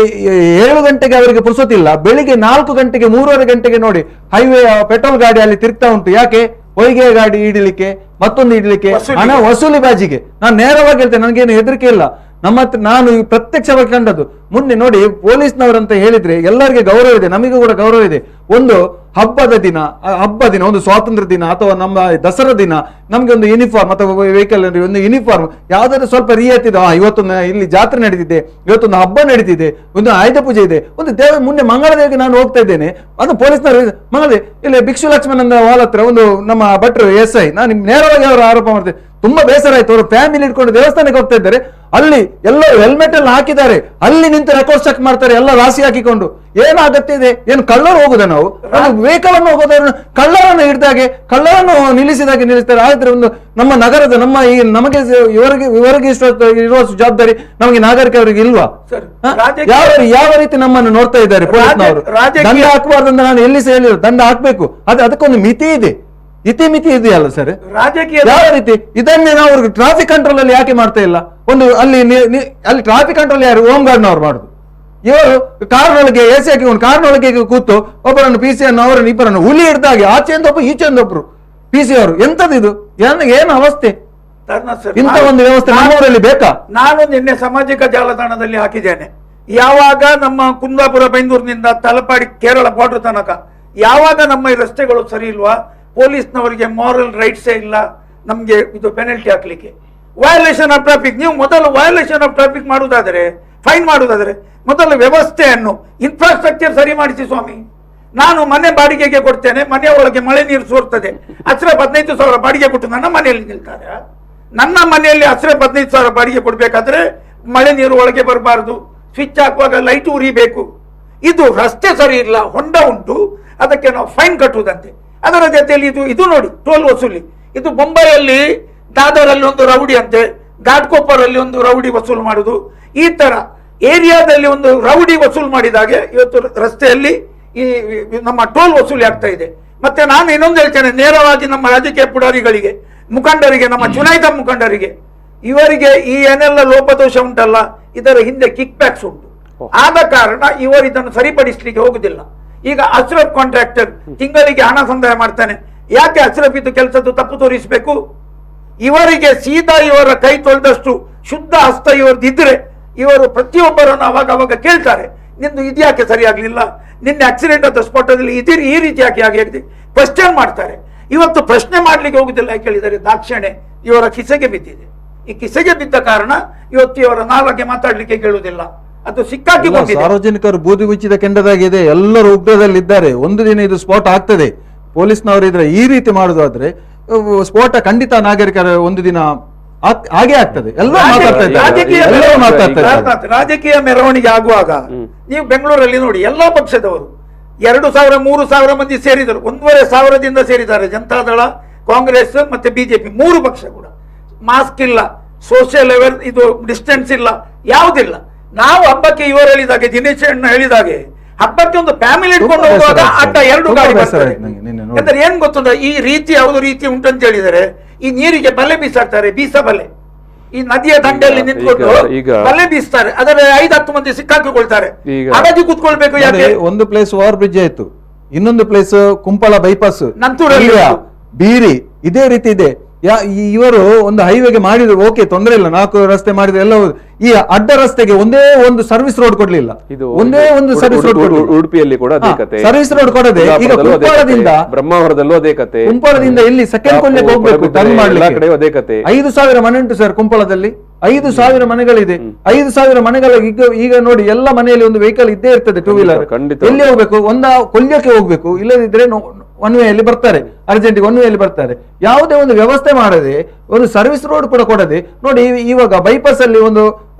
7 ಗಂಟೆಗೆ ಅವರಿಗೆ ಪುರ್ಸೊತ್ತಿಲ್ಲ. ಬೆಳಿಗ್ಗೆ 4 ಗಂಟೆಗೆ 3:30 ಗಂಟೆಗೆ ನೋಡಿ ಹೈವೇ ಪೆಟ್ರೋಲ್ ಗಾಡಿ ಅಲ್ಲಿ ತಿರುಗ್ತಾ ಉಂಟು. ಯಾಕೆ? ಹೊಯ್ಗೆ ಗಾಡಿ ಇಡಲಿಕ್ಕೆ, ಮತ್ತೊಂದು ಇಡಲಿಕ್ಕೆ, ಹಣ ವಸೂಲಿ ಬಾಜಿಗೆ. ನಾನು ನೇರವಾಗಿ ಹೇಳ್ತೇನೆ, ನನಗೇನು ಹೆದರಿಕೆ ಇಲ್ಲ. ನಮ್ಮ ಹತ್ರ ನಾನು ಪ್ರತ್ಯಕ್ಷವಾಗಿ ಕಂಡದ್ದು. ಮುಂದೆ ನೋಡಿ, ಪೊಲೀಸ್ನವರಂತ ಹೇಳಿದ್ರೆ ಎಲ್ಲರಿಗೆ ಗೌರವ ಇದೆ, ನಮಗೂ ಕೂಡ ಗೌರವ ಇದೆ. ಒಂದು ಹಬ್ಬ ದಿನ, ಒಂದು ಸ್ವಾತಂತ್ರ್ಯ ದಿನ ಅಥವಾ ನಮ್ಮ ದಸರಾ ದಿನ ನಮ್ಗೆ ಒಂದು ಯೂನಿಫಾರ್ಮ್ ಅಥವಾ ವೆಹಿಕಲ್ ಒಂದು ಯೂನಿಫಾರ್ಮ್ ಯಾವ್ದಾದ್ರು ಸ್ವಲ್ಪ ರಿಯಾಯಿತಿ ಇದೆ. ಇವತ್ತೊಂದು ಇಲ್ಲಿ ಜಾತ್ರೆ ನಡೀತಿದೆ, ಇವತ್ತೊಂದು ಹಬ್ಬ ನಡೀತಿದೆ, ಒಂದು ಆಯುಧ ಪೂಜೆ ಇದೆ, ಒಂದು ಮೊನ್ನೆ ಮಂಗಳದೇವಿಗೆ ನಾನು ಹೋಗ್ತಾ ಇದ್ದೇನೆ, ಅದು ಪೊಲೀಸ್ನವರು ಮಂಗಳದೇವಿ ಇಲ್ಲಿ ಭಿಕ್ಷು ಲಕ್ಷ್ಮಣ್ ವಾಲ್ ಹತ್ರ ಒಂದು ನಮ್ಮ ಭಟ್ರು SI, ನಾನು ನೇರವಾಗಿ ಅವರು ಆರೋಪ ಮಾಡ್ತೇನೆ, ತುಂಬಾ ಬೇಸರ ಆಯ್ತು. ಅವರು ಫ್ಯಾಮಿಲಿ ಇಟ್ಕೊಂಡು ದೇವಸ್ಥಾನಕ್ಕೆ ಹೋಗ್ತಾ ಇದ್ದಾರೆ, ಅಲ್ಲಿ ಎಲ್ಲ ಹೆಲ್ಮೆಟ್ ಎಲ್ಲ ಹಾಕಿದ್ದಾರೆ, ಅಲ್ಲಿ ನಿಂತು ರೆಕಾರ್ಡ್ ಚೆಕ್ ಮಾಡ್ತಾರೆ ಎಲ್ಲ ರಾಶಿ ಹಾಕಿಕೊಂಡು. ಏನು ಅಗತ್ಯ ಇದೆ? ಏನು ಕಳ್ಳರು ಹೋಗುದ? ನಾವು ವೆಹಿಕಲ್ ಅನ್ನು ಹೋಗೋದನ್ನು ಕಳ್ಳರನ್ನು ಹಿಡಿದಾಗೆ, ಕಳ್ಳರನ್ನು ನಿಲ್ಲಿಸಿದಾಗೆ ನಿಲ್ಲಿಸ್ತಾರೆ. ಆದ್ರೆ ಒಂದು ನಮ್ಮ ನಗರದ ನಮ್ಮ ಈ ನಮಗೆ ಇವರಿಗೆ ಇರುವ ಜವಾಬ್ದಾರಿ ನಮಗೆ ನಾಗರಿಕರಿಗೆ ಇಲ್ವಾ? ಯಾವ ರೀತಿ ನಮ್ಮನ್ನು ನೋಡ್ತಾ ಇದ್ದಾರೆ ಪೊಲೀಸ್ನವರು? ದಂಡ ಹಾಕಬಾರ್ದು ಅಂತ ನಾನು ಎಲ್ಲಿ ಸಹ ಹೇಳಿದ್ರು, ದಂಡ ಹಾಕ್ಬೇಕು, ಅದಕ್ಕೊಂದು ಮಿತಿ ಇದೆ, ಇತಿಮಿತಿ ಇದೆಯಲ್ಲ ಸರ್. ರಾಜಕೀಯ ಯಾವ ರೀತಿ ಇದನ್ನೇ ನಾವು ಟ್ರಾಫಿಕ್ ಕಂಟ್ರೋಲ್ ಅಲ್ಲಿ ಯಾಕೆ ಮಾಡ್ತಾ ಇಲ್ಲ? ಒಂದು ಅಲ್ಲಿ ಟ್ರಾಫಿಕ್ ಕಂಟ್ರೋಲ್ ಯಾರು? ಹೋಮ್ ಗಾರ್ಡ್ನವ್ರು ಮಾಡುದು. ಇವರು ಕಾರ್ನೊಳಗೆ ಎಸಿ ಹಾಕಿಕೊಂಡು ಕಾರ್ನೊಳಗೆ ಕೂತು ಒಬ್ಬರನ್ನು PC ಅನ್ನು ಅವರನ್ನು ಇಬ್ಬರನ್ನು ಹುಲಿ ಹಿಡ್ದಾಗೆ ಆಚೆಯಿಂದ ಒಬ್ಬರು ಈಚೆಯಿಂದ ಒಬ್ರು PC ಅವರು. ಎಂತದ್ದು ಇದು? ಏನು ಅವಸ್ಥೆ? ಇಂಥ ಒಂದು ವ್ಯವಸ್ಥೆ ನಮ್ಮೂರಲ್ಲಿ ಬೇಕಾ? ನಾನು ನಿನ್ನೆ ಸಾಮಾಜಿಕ ಜಾಲತಾಣದಲ್ಲಿ ಹಾಕಿದ್ದೇನೆ. ಯಾವಾಗ ನಮ್ಮ ಕುಂದಾಪುರ ಬೈಂದೂರಿನಿಂದ ತಲಪಾಡಿ ಕೇರಳ ಬಾರ್ಡರ್ ತನಕ ಯಾವಾಗ ನಮ್ಮ ಈ ರಸ್ತೆಗಳು ಸರಿ ಇಲ್ವಾ, ಪೊಲೀಸ್ನವರಿಗೆ ಮಾರಲ್ ರೈಟ್ಸೇ ಇಲ್ಲ, ನಮ್ಗೆ ಇದು ಪೆನಲ್ಟಿ ಹಾಕ್ಲಿಕ್ಕೆ. ವಯೋಲೇಷನ್ ಆಫ್ ಟ್ರಾಫಿಕ್, ನೀವು ಮೊದಲು ವಯೋಲೇಷನ್ ಆಫ್ ಟ್ರಾಫಿಕ್ ಮಾಡುವುದಾದರೆ, ಫೈನ್ ಮಾಡುವುದಾದರೆ ಮೊದಲು ವ್ಯವಸ್ಥೆಯನ್ನು ಇನ್ಫ್ರಾಸ್ಟ್ರಕ್ಚರ್ ಸರಿ ಮಾಡಿಸಿ ಸ್ವಾಮಿ. ನಾನು ಮನೆ ಬಾಡಿಗೆಗೆ ಕೊಡ್ತೇನೆ, ಮನೆಯ ಒಳಗೆ ಮಳೆ ನೀರು ಸೋರ್ತದೆ, ಅಸ್ರೆ 15,000 ಬಾಡಿಗೆ ಕೊಟ್ಟು ನನ್ನ ಮನೆಯಲ್ಲಿ ನಿಲ್ತಾರೆ. ನನ್ನ ಮನೆಯಲ್ಲಿ ಅಸ್ರೆ 15,000 ಬಾಡಿಗೆ ಕೊಡ್ಬೇಕಾದ್ರೆ ಮಳೆ ನೀರು ಒಳಗೆ ಬರಬಾರದು, ಸ್ವಿಚ್ ಹಾಕುವಾಗ ಲೈಟ್ ಉರಿಬೇಕು. ಇದು ರಸ್ತೆ ಸರಿ ಇಲ್ಲ, ಹೊಂಡ ಉಂಟು, ಅದಕ್ಕೆ ನಾವು ಫೈನ್ ಕಟ್ಟುವುದಂತೆ. ಅದರ ಜೊತೆಯಲ್ಲಿ ಇದು ನೋಡಿ ಟೋಲ್ ವಸೂಲಿ. ಇದು ಮುಂಬೈಯಲ್ಲಿ ದಾದರಲ್ಲಿ ಒಂದು ರೌಡಿ ಅಂತೆ, ಘಾಟ್ಕೋಪರಲ್ಲಿ ಒಂದು ರೌಡಿ ವಸೂಲು ಮಾಡುದು. ಈ ತರ ಏರಿಯಾದಲ್ಲಿ ಒಂದು ರೌಡಿ ವಸೂಲು ಮಾಡಿದಾಗೆ ಇವತ್ತು ರಸ್ತೆಯಲ್ಲಿ ಈ ನಮ್ಮ ಟೋಲ್ ವಸೂಲಿ ಆಗ್ತಾ ಇದೆ. ಮತ್ತೆ ನಾನು ಇನ್ನೊಂದು ಹೇಳ್ತೇನೆ, ನೇರವಾಗಿ ನಮ್ಮ ರಾಜಕೀಯ ಪುಡಾರಿಗಳಿಗೆ, ಮುಖಂಡರಿಗೆ, ನಮ್ಮ ಚುನಾಯಿತ ಮುಖಂಡರಿಗೆ, ಇವರಿಗೆ ಈ ಏನೆಲ್ಲ ಲೋಪದೋಷ ಉಂಟಲ್ಲ, ಇದರ ಹಿಂದೆ ಕಿಕ್ ಬ್ಯಾಕ್ಸ್ ಉಂಟು. ಆದ ಕಾರಣ ಇವರು ಇದನ್ನು ಸರಿಪಡಿಸಲಿಕ್ಕೆ ಹೋಗುದಿಲ್ಲ. ಈಗ ಅಶ್ರಫ್ ಕಾಂಟ್ರಾಕ್ಟರ್ ತಿಂಗಳಿಗೆ ಹಣ ಸಂದಾಯ ಮಾಡ್ತಾನೆ. ಯಾಕೆ ಅಶ್ರಫ್ ಇದು ಕೆಲಸದ್ದು ತಪ್ಪು ತೋರಿಸಬೇಕು? ಇವರಿಗೆ ಸೀದಾ ಇವರ ಕೈ ತೊಳೆದಷ್ಟು ಶುದ್ಧ ಹಸ್ತ ಇವರದಿದ್ರೆ ಇವರು ಪ್ರತಿಯೊಬ್ಬರನ್ನು ಅವಾಗ ಕೇಳ್ತಾರೆ, ನಿಂದು ಇದ್ಯಾಕೆ ಸರಿಯಾಗ್ಲಿಲ್ಲ, ನಿನ್ನೆ ಆಕ್ಸಿಡೆಂಟ್ ಆದ ಸ್ಪಾಟದಲ್ಲಿ ಈ ರೀತಿ ಯಾಕೆ ಆಗಿದೆ, ಕ್ವಶನ್ ಮಾಡ್ತಾರೆ. ಇವತ್ತು ಪ್ರಶ್ನೆ ಮಾಡ್ಲಿಕ್ಕೆ ಹೋಗುದಿಲ್ಲ. ಯಾಕೆ ಹೇಳಿದರೆ ದಾಕ್ಷಿಣ್ಯ ಇವರ ಕಿಸೆಗೆ ಬಿದ್ದಿದೆ. ಈ ಕಿಸೆಗೆ ಬಿದ್ದ ಕಾರಣ ಇವತ್ತು ಇವರ ನಾಲ್ಗೆ ಮಾತಾಡ್ಲಿಕ್ಕೆ ಕೇಳುವುದಿಲ್ಲ. ಅದು ಸಿಕ್ಕಾಕಿಕೊಂಡಿದೆ. ಸಾರ್ವಜನಿಕರು ಬೂದಿ ಮುಚ್ಚಿದ ಕೆಂಡದಾಗಿದೆ, ಎಲ್ಲರೂ ಉಗ್ರದಲ್ಲಿದ್ದಾರೆ. ಒಂದು ದಿನ ಇದು ಸ್ಫೋಟ ಆಗ್ತದೆ. ಪೊಲೀಸ್ನವರು ಇದ್ರೆ ಈ ರೀತಿ ಮಾಡುದಾದ್ರೆ ಸ್ಫೋಟ ಖಂಡಿತ ನಾಗರಿಕರ ಒಂದು ದಿನ ಹಾಗೆ ಆಗ್ತದೆ. ಎಲ್ಲ ರಾಜಕೀಯ ಮೆರವಣಿಗೆ ಆಗುವಾಗ ನೀವು ಬೆಂಗಳೂರಲ್ಲಿ ನೋಡಿ, ಎಲ್ಲಾ ಪಕ್ಷದವರು 2,000-3,000 ಮಂದಿ ಸೇರಿದರು. 1,500ದಿಂದ ಸೇರಿದ್ದಾರೆ. ಜನತಾದಳ, ಕಾಂಗ್ರೆಸ್ ಮತ್ತೆ ಬಿಜೆಪಿ 3 ಪಕ್ಷ ಕೂಡ. ಮಾಸ್ಕ್ ಇಲ್ಲ, ಸೋಷಿಯಲ್ ಲೆವೆಲ್ ಇದು ಡಿಸ್ಟೆನ್ಸ್ ಇಲ್ಲ, ಯಾವುದಿಲ್ಲ. ನಾವು ಹಬ್ಬಕ್ಕೆ ಇವರು ಹೇಳಿದಾಗೆ, ದಿನೇಶ್ ಅಣ್ಣ ಹೇಳಿದಾಗೆ, ಹಬ್ಬಕ್ಕೆ ಒಂದು ಫ್ಯಾಮಿಲಿ ಇಟ್ಕೊಂಡು ಹೋಗುವಾಗ ಅಡ್ಡ 2 ಗಾಡಿ ಬರ್ತದೆ. ಅಂದ್ರೆ ಏನ್ ಗೊತ್ತುಂಟ, ಈ ರೀತಿ ಯಾವುದು ರೀತಿ ಉಂಟಂತ ಹೇಳಿದರೆ ಈ ನೀರಿಗೆ ಬಲೆ ಬೀಸಾಡ್ತಾರೆ, ಬೀಸ ಬಲೆ. ಈ ನದಿಯ ದಂಡೆಯಲ್ಲಿ ನಿಂತ್ಕೊಂಡು ಬಲೆ ಬೀಸ್ತಾರೆ, ಅದರ 5-10 ಮಂದಿ ಸಿಕ್ಕಾಕಿಕೊಳ್ತಾರೆ. ಅಗದಿ ಕೂತ್ಕೊಳ್ಬೇಕು. ಯಾಕೆ? ಒಂದು ಪ್ಲೇಸ್ ಓವರ್ ಬ್ರಿಡ್ಜ್ ಆಯ್ತು, ಇನ್ನೊಂದು ಪ್ಲೇಸ್ ಕುಂಪಳ ಬೈಪಾಸ್, ನಂತೂರಲ್ಲಿ ಬೀರಿ, ಇದೇ ರೀತಿ ಇದೆ. ಇವರು ಒಂದು ಹೈವೇಗೆ ಮಾಡಿದ್ರು, ಓಕೆ, ತೊಂದರೆ ಇಲ್ಲ, 4 ರಸ್ತೆ ಮಾಡಿದ್ರು, ಎಲ್ಲ. ಈ ಅಡ್ಡ ರಸ್ತೆಗೆ ಒಂದೇ ಒಂದು ಸರ್ವಿಸ್ ರೋಡ್ ಕೊಡ್ಲಿಲ್ಲ. ಒಂದೇ ಒಂದು ಸರ್ವಿಸ್ ರೋಡ್. ಉಡುಪಿಯಲ್ಲಿ ಕೂಡ ಅದೇ ಕತೆ, ಸರ್ವಿಸ್ ರೋಡ್ ಕೊಡದೆ. ಈಗ ಕುಂಪಳದಿಂದ, ಬ್ರಹ್ಮಾವರದಲ್ಲೂ ಅದೇ ಕತೆ, ಕುಂಪಳದಿಂದ ಇಲ್ಲಿ ಸೆಕೆಂಡ್ ಕೊಳ್ಳಕ್ಕೆ ಹೋಗ್ಬೇಕು, ಟರ್ನ್ ಮಾಡ್ಲಿಕ್ಕೆ ಅದೇ ಕತೆ. 5,000 ಮನೆ ಉಂಟು ಸರ್ ಕುಂಪಳದಲ್ಲಿ. 5,000 ಮನೆಗಳಿದೆ. 5,000 ಮನೆಗಳ ಈಗ ನೋಡಿ, ಎಲ್ಲ ಮನೆಯಲ್ಲಿ ಒಂದು ವೆಹಿಕಲ್ ಇದ್ದೇ ಇರ್ತದೆ, 2 ವೀಲರ್. ಎಲ್ಲಿ ಹೋಗ್ಬೇಕು? ಕೊಲ್ಯಕ್ಕೆ ಹೋಗ್ಬೇಕು, ಇಲ್ಲದಿದ್ರೆ ಒನ್ ವೇಯಲ್ಲಿ ಬರ್ತಾರೆ, ಅರ್ಜೆಂಟಿಗೆ ಒನ್ ವೇಯಲ್ಲಿ ಬರ್ತಾರೆ. ಯಾವುದೇ ಒಂದು ವ್ಯವಸ್ಥೆ ಮಾಡದೆ, ಒಂದು ಸರ್ವಿಸ್ ರೋಡ್ ಕೂಡ ಕೊಡದೆ. ನೋಡಿ ಇವಾಗ ಬೈಪಾಸ್ ಅಲ್ಲಿ ಒಂದು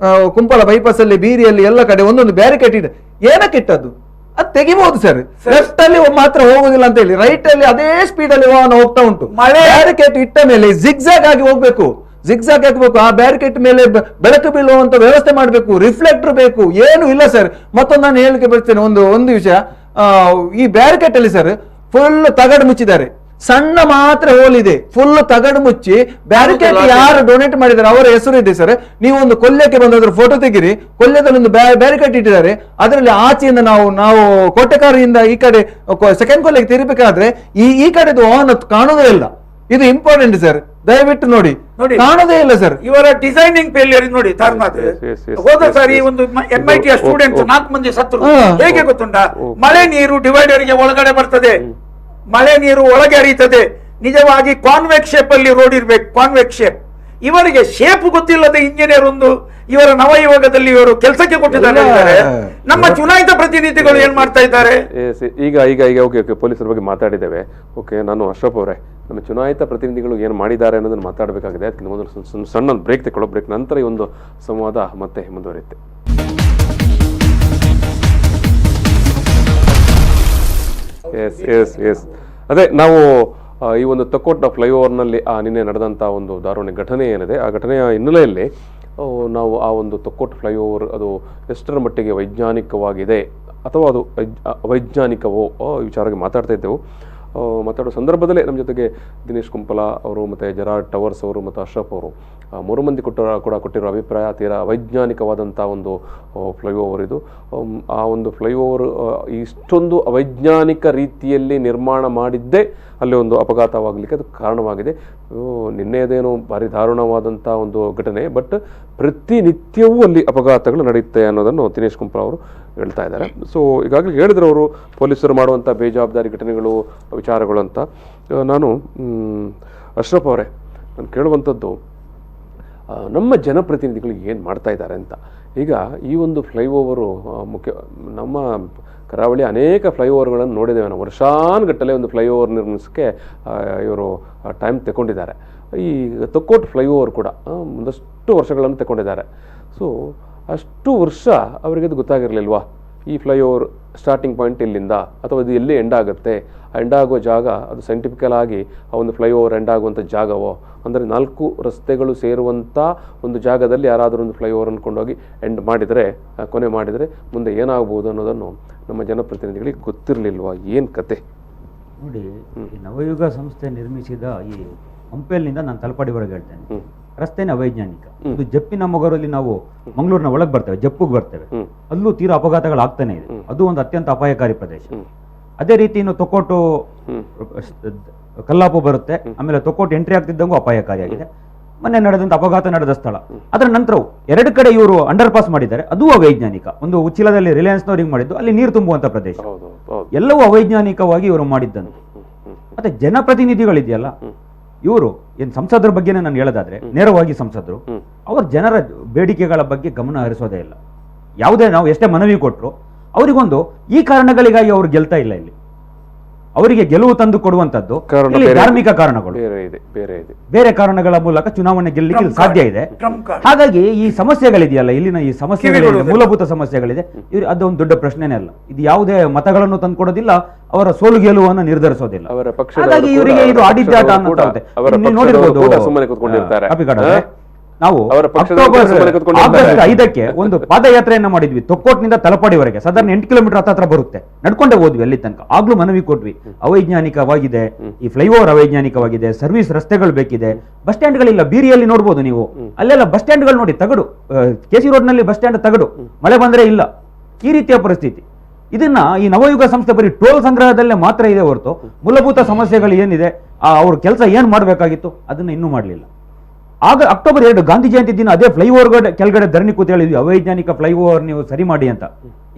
ಕುಂಪಳ ಬೈಪಾಸ್ ಅಲ್ಲಿ, ಬೀರಿಯಲ್ಲಿ ಎಲ್ಲ ಕಡೆ ಒಂದೊಂದು ಬ್ಯಾರಿಕೇಡ್ ಇದೆ. ಏನಕ್ಕೆ ಇಟ್ಟದ್ದು? ಅದು ತೆಗಿಬಹುದು ಸರ್. ಲೆಫ್ಟ್ ಅಲ್ಲಿ ಮಾತ್ರ ಹೋಗುದಿಲ್ಲ ಅಂತ ಹೇಳಿ, ರೈಟ್ ಅಲ್ಲಿ ಅದೇ ಸ್ಪೀಡ್ ಅಲ್ಲಿ ವಾಹನ ಹೋಗ್ತಾ ಉಂಟು. ಬ್ಯಾರಿಕೇಡ್ ಇಟ್ಟ ಮೇಲೆ ಜಿಗ್ಜಾಗ್ ಆಗಿ ಹೋಗ್ಬೇಕು, ಜಿಗ್ಜಾಗ್ ಹಾಕಬೇಕು. ಆ ಬ್ಯಾರಿಕೇಡ್ ಮೇಲೆ ಬೆಳಕು ಬೀಳುವಂತ ವ್ಯವಸ್ಥೆ ಮಾಡಬೇಕು, ರಿಫ್ಲೆಕ್ಟರ್ ಬೇಕು. ಏನು ಇಲ್ಲ ಸರ್. ಮತ್ತೊಂದು ನಾನು ಹೇಳಿಕೆ ಬರ್ತೇನೆ, ಒಂದು ವಿಷಯ. ಈ ಬ್ಯಾರಿಕೇಡ್ ಅಲ್ಲಿ ಸರ್ ಫುಲ್ ತಗಡು ಮುಚ್ಚಿದ್ದಾರೆ, ಸಣ್ಣ ಮಾತ್ರ ಹೋಲ್ ಇದೆ, ಫುಲ್ ತಗಡು ಮುಚ್ಚಿ. ಬ್ಯಾರಿಕೇಡ್ ಯಾರು ಡೊನೇಟ್ ಮಾಡಿದ್ದಾರೆ ಅವರ ಹೆಸರು ಇದೆ ಸರ್. ನೀವು ಒಂದು ಕೊಲ್ಯಕ್ಕೆ ಬಂದಾದ್ರೂ ಫೋಟೋ ತೆಗಿರಿ, ಕೊಲ್ಯದಲ್ಲಿ ಒಂದು ಬ್ಯಾರಿಕೇಡ್ ಇಟ್ಟಿದ್ದಾರೆ. ಅದರಲ್ಲಿ ಆಚೆಯಿಂದ ನಾವು ಕೋಟೆಕಾರಿಯಿಂದ ಈ ಕಡೆ ಸೆಕೆಂಡ್ ಕೊಲ್ಯಕ್ಕೆ ತಿರುಗಬೇಕಾದ್ರೆ ಈ ಕಡೆದು ವಾಹನ ಕಾಣುವುದೇ ಇಲ್ಲ. ಇದು ಇಂಪಾರ್ಟೆಂಟ್ ಸರ್, ದಯವಿಟ್ಟು ನೋಡಿ. ಕಾಣೋದೇ ಇಲ್ಲ ಸರ್. ಇವರ ಡಿಸೈನಿಂಗ್ ಫೇಲಿಯರ್ ನೋಡಿ. ತಾರ್ನಾಥ್ ಹೋದ ಸಾರಿ ಒಂದು MIT ಸ್ಟೂಡೆಂಟ್ಸ್ 4 ಮಂದಿ ಸತ್ರು. ಹೇಗೆ ಗೊತ್ತುಂಟಾ? ಮಳೆ ನೀರು ಡಿವೈಡರ್ ಗೆ ಒಳಗಡೆ ಬರ್ತದೆ, ಮಳೆ ನೀರು ಒಳಗೆ ಹರಿಯುತ್ತದೆ. ನಿಜವಾಗಿ ಕಾನ್ವೆಕ್ಸ್ ಶೇಪ್ ಅಲ್ಲಿ ರೋಡ್ ಇರ್ಬೇಕು, ಕಾನ್ವೆಕ್ಸ್ ಶೇಪ್. ಇವರಿಗೆ ಶೇಪ್ ಗೊತ್ತಿಲ್ಲದ ಇಂಜಿನಿಯರ್ ಒಂದು ಇವರ ನವಯುಗದಲ್ಲಿ ಇವರು ಕೆಲಸಕ್ಕೆ ಕೊಟ್ಟಿದ್ದಾರೆ. ನಮ್ಮ ಚುನಾಯಿತ ಪ್ರತಿನಿಧಿಗಳು ಏನ್ ಮಾಡ್ತಾ ಇದ್ದಾರೆ? ಈಗ ಈಗ ಈಗ ಓಕೆ ಪೊಲೀಸರ ಬಗ್ಗೆ ಮಾತಾಡಿದ್ದೇವೆ. ಓಕೆ, ನಾನು ಅಶ್ರಫ್ ಅವರೇ, ನಮ್ಮ ಚುನಾಯಿತ ಪ್ರತಿನಿಧಿಗಳು ಏನು ಮಾಡಿದ್ದಾರೆ ಅನ್ನೋದನ್ನು ಮಾತಾಡಬೇಕಾಗಿದೆ. ಅದಕ್ಕಿಂತ ಮೊದಲು ಸಣ್ಣ ಬ್ರೇಕ್ ತಗೊಳ್ಳೋ, ಬ್ರೇಕ್ ನಂತರ ಈ ಒಂದು ಸಂವಾದ ಮತ್ತೆ ಮುಂದುವರಿಯುತ್ತೆ. ಎಸ್ ಅದೇ ನಾವು ಈ ಒಂದು ತೊಕ್ಕೋಟ್ನ ಫ್ಲೈಓವರ್ನಲ್ಲಿ ನಿನ್ನೆ ನಡೆದಂಥ ಒಂದು ದಾರುಣ ಘಟನೆ ಏನಿದೆ, ಆ ಘಟನೆಯ ಹಿನ್ನೆಲೆಯಲ್ಲಿ ನಾವು ಆ ಒಂದು ತೊಕ್ಕೋಟ್ ಫ್ಲೈಓವರ್ ಅದು ಎಷ್ಟರ ಮಟ್ಟಿಗೆ ವೈಜ್ಞಾನಿಕವಾಗಿದೆ ಅಥವಾ ಅದು ಅವೈಜ್ಞಾನಿಕವೋ ವಿಚಾರವಾಗಿ ಮಾತಾಡ್ತಾ ಇದ್ದೆವು. ಮಾತಾಡೋ ಸಂದರ್ಭದಲ್ಲೇ ನಮ್ಮ ಜೊತೆಗೆ ದಿನೇಶ್ ಕುಂಪಲ ಅವರು ಮತ್ತು ಜೆರಾರ್ಡ್ ಟವರ್ಸ್ ಅವರು ಮತ್ತು ಅಶ್ರಫ್ ಅವರು 3 ಮಂದಿ ಕೊಟ್ಟಿರೋ ಅಭಿಪ್ರಾಯ ತೀರಾ ಅವೈಜ್ಞಾನಿಕವಾದಂಥ ಒಂದು ಫ್ಲೈಓವರ್ ಇದು. ಆ ಒಂದು ಫ್ಲೈಓವರ್ ಇಷ್ಟೊಂದು ಅವೈಜ್ಞಾನಿಕ ರೀತಿಯಲ್ಲಿ ನಿರ್ಮಾಣ ಮಾಡಿದ್ದೇ ಅಲ್ಲಿ ಒಂದು ಅಪಘಾತವಾಗಲಿಕ್ಕೆ ಅದು ಕಾರಣವಾಗಿದೆ. ನಿನ್ನೆಯದೇನೋ ಭಾರಿ ದಾರುಣವಾದಂಥ ಒಂದು ಘಟನೆ, ಬಟ್ ಪ್ರತಿನಿತ್ಯವೂ ಅಲ್ಲಿ ಅಪಘಾತಗಳು ನಡೆಯುತ್ತೆ ಅನ್ನೋದನ್ನು ದಿನೇಶ್ ಕುಂಪಲ ಅವರು ಹೇಳ್ತಾ ಇದ್ದಾರೆ. ಸೊ ಈಗಾಗಲೇ ಹೇಳಿದ್ರು ಅವರು ಪೊಲೀಸರು ಮಾಡುವಂಥ ಬೇಜವಾಬ್ದಾರಿ ಘಟನೆಗಳು ವಿಚಾರಗಳು ಅಂತ. ನಾನು ಅಶ್ರಫ್ ಅವರೇ, ನಾನು ಕೇಳುವಂಥದ್ದು ನಮ್ಮ ಜನಪ್ರತಿನಿಧಿಗಳು ಏನು ಮಾಡ್ತಾ ಇದ್ದಾರೆ ಅಂತ. ಈಗ ಈ ಒಂದು ಫ್ಲೈಓವರು ನಮ್ಮ ಕರಾವಳಿ ಅನೇಕ ಫ್ಲೈಓವರ್ಗಳನ್ನು ನೋಡಿದ್ದೇವೆ ನಾವು. ವರ್ಷಾನುಗಟ್ಟಲೆ ಒಂದು ಫ್ಲೈಓವರ್ ನಿರ್ಮಿಸೋಕ್ಕೆ ಇವರು ಟೈಮ್ ತಗೊಂಡಿದ್ದಾರೆ. ಈ ತೊಕ್ಕೋಟ್ ಫ್ಲೈಓವರ್ ಕೂಡ ಒಂದಷ್ಟು ವರ್ಷಗಳನ್ನು ತಗೊಂಡಿದ್ದಾರೆ. ಸೊ ಅಷ್ಟು ವರ್ಷ ಅವರಿಗೆ ಅದು ಗೊತ್ತಾಗಿರಲಿಲ್ವಾ, ಈ ಫ್ಲೈಓವರ್ ಸ್ಟಾರ್ಟಿಂಗ್ ಪಾಯಿಂಟ್ ಇಲ್ಲಿಂದ ಅಥವಾ ಇದು ಎಲ್ಲಿ ಎಂಡ್ ಆಗುತ್ತೆ, ಆ ಎಂಡ್ ಆಗೋ ಜಾಗ ಅದು ಸೈಂಟಿಫಿಕಲ್ ಆಗಿ ಆ ಒಂದು ಫ್ಲೈಓವರ್ ಎಂಡ್ ಆಗುವಂಥ ಜಾಗವೋ, ಅಂದರೆ 4 ರಸ್ತೆಗಳು ಸೇರುವಂಥ ಒಂದು ಜಾಗದಲ್ಲಿ ಯಾರಾದರೂ ಒಂದು ಫ್ಲೈಓವರ್ ಅಂದ್ಕೊಂಡೋಗಿ ಎಂಡ್ ಮಾಡಿದರೆ, ಕೊನೆ ಮಾಡಿದರೆ ಮುಂದೆ ಏನಾಗ್ಬೋದು ಅನ್ನೋದನ್ನು ನಮ್ಮ ಜನಪ್ರತಿನಿಧಿಗಳಿಗೆ ಗೊತ್ತಿರಲಿಲ್ವಾ? ಏನು ಕತೆ ನೋಡಿ. ಈ ನವಯುಗ ಸಂಸ್ಥೆ ನಿರ್ಮಿಸಿದ ಈ ಹಂಪೆಲ್ನಿಂದ ನಾನು ತಲಪಾಡಿವರೆಗೆ ಹೇಳ್ತೇನೆ, ರಸ್ತೆನೇ ಅವೈಜ್ಞಾನಿಕ. ಇದು ಜಪ್ಪಿನ ಮೊಗರಲ್ಲಿ ನಾವು ಮಂಗಳೂರಿನ ಒಳಗೆ ಬರ್ತೇವೆ, ಜಪ್ಪುಗೆ ಬರ್ತೇವೆ, ಅಲ್ಲೂ ತೀರಾ ಅಪಘಾತಗಳಾಗ್ತಾನೆ ಇದೆ. ಅದು ಒಂದು ಅತ್ಯಂತ ಅಪಾಯಕಾರಿ ಪ್ರದೇಶ. ಅದೇ ರೀತಿ ಇನ್ನು ತೊಕ್ಕೋಟು ಕಲ್ಲಾಪು ಬರುತ್ತೆ, ಆಮೇಲೆ ತೊಕ್ಕೋಟು ಎಂಟ್ರಿ ಆಗ್ತಿದ್ದಂಗೂ ಅಪಾಯಕಾರಿಯಾಗಿದೆ. ಮೊನ್ನೆ ನಡೆದಂತ ಅಪಘಾತ ನಡೆದ ಸ್ಥಳ, ಅದರ ನಂತರವು 2 ಕಡೆ ಇವರು ಅಂಡರ್ ಪಾಸ್ ಮಾಡಿದ್ದಾರೆ, ಅದು ಅವೈಜ್ಞಾನಿಕ. ಒಂದು ಉಚ್ಚಿಲದಲ್ಲಿ ರಿಲಯನ್ಸ್ನವ್ರಿಗೆ ಮಾಡಿದ್ದು, ಅಲ್ಲಿ ನೀರು ತುಂಬುವಂತ ಪ್ರದೇಶ, ಎಲ್ಲವೂ ಅವೈಜ್ಞಾನಿಕವಾಗಿ ಇವರು ಮಾಡಿದ್ದಂತೆ. ಮತ್ತೆ ಜನಪ್ರತಿನಿಧಿಗಳಿದೆಯಲ್ಲ, ಇವರು ಏನು ಸಂಸದರ ಬಗ್ಗೆನೇ ನಾನು ಹೇಳೋದಾದ್ರೆ, ನೇರವಾಗಿ ಸಂಸದರು ಅವ್ರ ಜನರ ಬೇಡಿಕೆಗಳ ಬಗ್ಗೆ ಗಮನ ಹರಿಸೋದೇ ಇಲ್ಲ. ಯಾವುದೇ ನಾವು ಎಷ್ಟೇ ಮನವಿ ಕೊಟ್ಟರು ಅವರಿಗೊಂದು ಈ ಕಾರಣಗಳಿಗಾಗಿ ಅವ್ರು ಗೆಲ್ತಾ ಇಲ್ಲ. ಇಲ್ಲಿ ಅವರಿಗೆ ಗೆಲುವು ತಂದು ಕೊಡುವಂತದ್ದು ಧಾರ್ಮಿಕ ಕಾರಣಗಳು, ಬೇರೆ ಕಾರಣಗಳ ಮೂಲಕ ಚುನಾವಣೆ ಗೆಲ್ಲಲಿಕ್ಕೆ ಸಾಧ್ಯ ಇದೆ. ಹಾಗಾಗಿ ಈ ಸಮಸ್ಯೆಗಳಿದೆಯಲ್ಲ, ಇಲ್ಲಿನ ಈ ಸಮಸ್ಯೆಗಳಿದೆ, ಮೂಲಭೂತ ಸಮಸ್ಯೆಗಳಿದೆ, ಅದೊಂದು ದೊಡ್ಡ ಪ್ರಶ್ನೆನೇ ಅಲ್ಲ. ಇದು ಯಾವುದೇ ಮತಗಳನ್ನು ತಂದುಕೊಡೋದಿಲ್ಲ, ಅವರ ಸೋಲು ಗೆಲುವನ್ನು ನಿರ್ಧರಿಸೋದಿಲ್ಲ. ಹಾಗಾಗಿ ಇವರಿಗೆ ಇದು ಆಡಿದ್ದಾಟ ಅನ್ನೋ ನೋಡಿರ್ಬೋದು. ನಾವು ಆಗಸ್ಟ್ 5ಕ್ಕೆ ಒಂದು ಪಾದಯಾತ್ರೆಯನ್ನ ಮಾಡಿದ್ವಿ, ತೊಕ್ಕೋಟ್ನಿಂದ ತಲಪಾಡಿವರೆಗೆ, ಸಾಧಾರಣ 8 ಕಿಲೋಮೀಟರ್ ಹತ್ರ ಬರುತ್ತೆ, ನಡ್ಕೊಂಡೇ ಹೋದ್ವಿ ಅಲ್ಲಿ ತನಕ. ಆಗ್ಲೂ ಮನವಿ ಕೊಟ್ವಿ, ಅವೈಜ್ಞಾನಿಕವಾಗಿದೆ, ಈ ಫ್ಲೈಓವರ್ ಅವೈಜ್ಞಾನಿಕವಾಗಿದೆ, ಸರ್ವಿಸ್ ರಸ್ತೆಗಳು ಬೇಕಿದೆ, ಬಸ್ ಸ್ಟ್ಯಾಂಡ್ಗಳಿಲ್ಲ. ಬೀರಿಯಲ್ಲಿ ನೋಡ್ಬೋದು ನೀವು, ಅಲ್ಲೆಲ್ಲ ಬಸ್ ಸ್ಟ್ಯಾಂಡ್ಗಳು ನೋಡಿ, ತಗಡು, ಕೆಸಿ ರೋಡ್ ನಲ್ಲಿ ಬಸ್ ಸ್ಟ್ಯಾಂಡ್ ತಗಡು, ಮಳೆ ಬಂದ್ರೆ ಇಲ್ಲ, ಈ ರೀತಿಯ ಪರಿಸ್ಥಿತಿ. ಇದನ್ನ ಈ ನವಯುಗ ಸಂಸ್ಥೆ ಬರೀ ಟೋಲ್ ಸಂಗ್ರಹದಲ್ಲೇ ಮಾತ್ರ ಇದೆ ಹೊರತು ಮೂಲಭೂತ ಸಮಸ್ಯೆಗಳು ಏನಿದೆ, ಅವ್ರ ಕೆಲಸ ಏನ್ ಮಾಡ್ಬೇಕಾಗಿತ್ತು ಅದನ್ನ ಇನ್ನೂ ಮಾಡ್ಲಿಲ್ಲ. ಆಗ ಅಕ್ಟೋಬರ್ 2 ಗಾಂಧಿ ಜಯಂತಿ ದಿನ ಅದೇ ಫ್ಲೈಓವರ್ ಕೆಳಗಡೆ ಧರಣಿ ಕೂತ್ ಹೇಳಿದ್ವಿ, ಅವೈಜ್ಞಾನಿಕ ಫ್ಲೈಓವರ್ ನೀವು ಸರಿ ಮಾಡಿ ಅಂತ.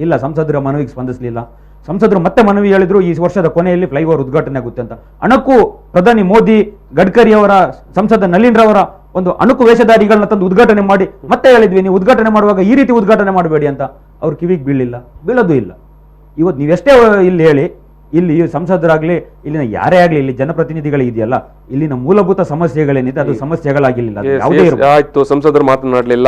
ಇಲ್ಲ, ಸಂಸದರ ಮನವಿಗೆ ಸ್ಪಂದಿಸಲಿಲ್ಲ. ಸಂಸದರು ಮತ್ತೆ ಮನವಿ ಹೇಳಿದ್ರು, ಈ ವರ್ಷದ ಕೊನೆಯಲ್ಲಿ ಫ್ಲೈಓವರ್ ಉದ್ಘಾಟನೆ ಆಗುತ್ತೆ ಅಂತ. ಅಣಕು ಪ್ರಧಾನಿ ಮೋದಿ, ಗಡ್ಕರಿ ಅವರ, ಸಂಸದ ನಳಿನ್ ರವರ ಒಂದು ಅಣುಕು ವೇಷಧಾರಿಗಳನ್ನ ತಂದು ಉದ್ಘಾಟನೆ ಮಾಡಿ ಮತ್ತೆ ಹೇಳಿದ್ವಿ, ನೀವು ಉದ್ಘಾಟನೆ ಮಾಡುವಾಗ ಈ ರೀತಿ ಉದ್ಘಾಟನೆ ಮಾಡಬೇಡಿ ಅಂತ. ಅವ್ರ ಕಿವಿಗೆ ಬೀಳಿಲ್ಲ, ಬೀಳೋದು ಇಲ್ಲ. ಇವತ್ತು ನೀವೆಷ್ಟೇ ಇಲ್ಲಿ ಹೇಳಿ, ಇಲ್ಲಿ ಸಂಸದರಾಗ್ಲಿ, ಇಲ್ಲಿನ ಯಾರೇ ಆಗ್ಲಿ, ಇಲ್ಲಿ ಜನಪ್ರತಿನಿಧಿಗಳಿದೆಯಲ್ಲ, ಇಲ್ಲಿನ ಮೂಲಭೂತ ಸಮಸ್ಯೆಗಳೇನಿದೆ ಅದು ಸಮಸ್ಯೆಗಳಾಗಿಲ್ಲ. ಆಯ್ತು, ಸಂಸದರು ಮಾತನಾಡಲಿಲ್ಲ.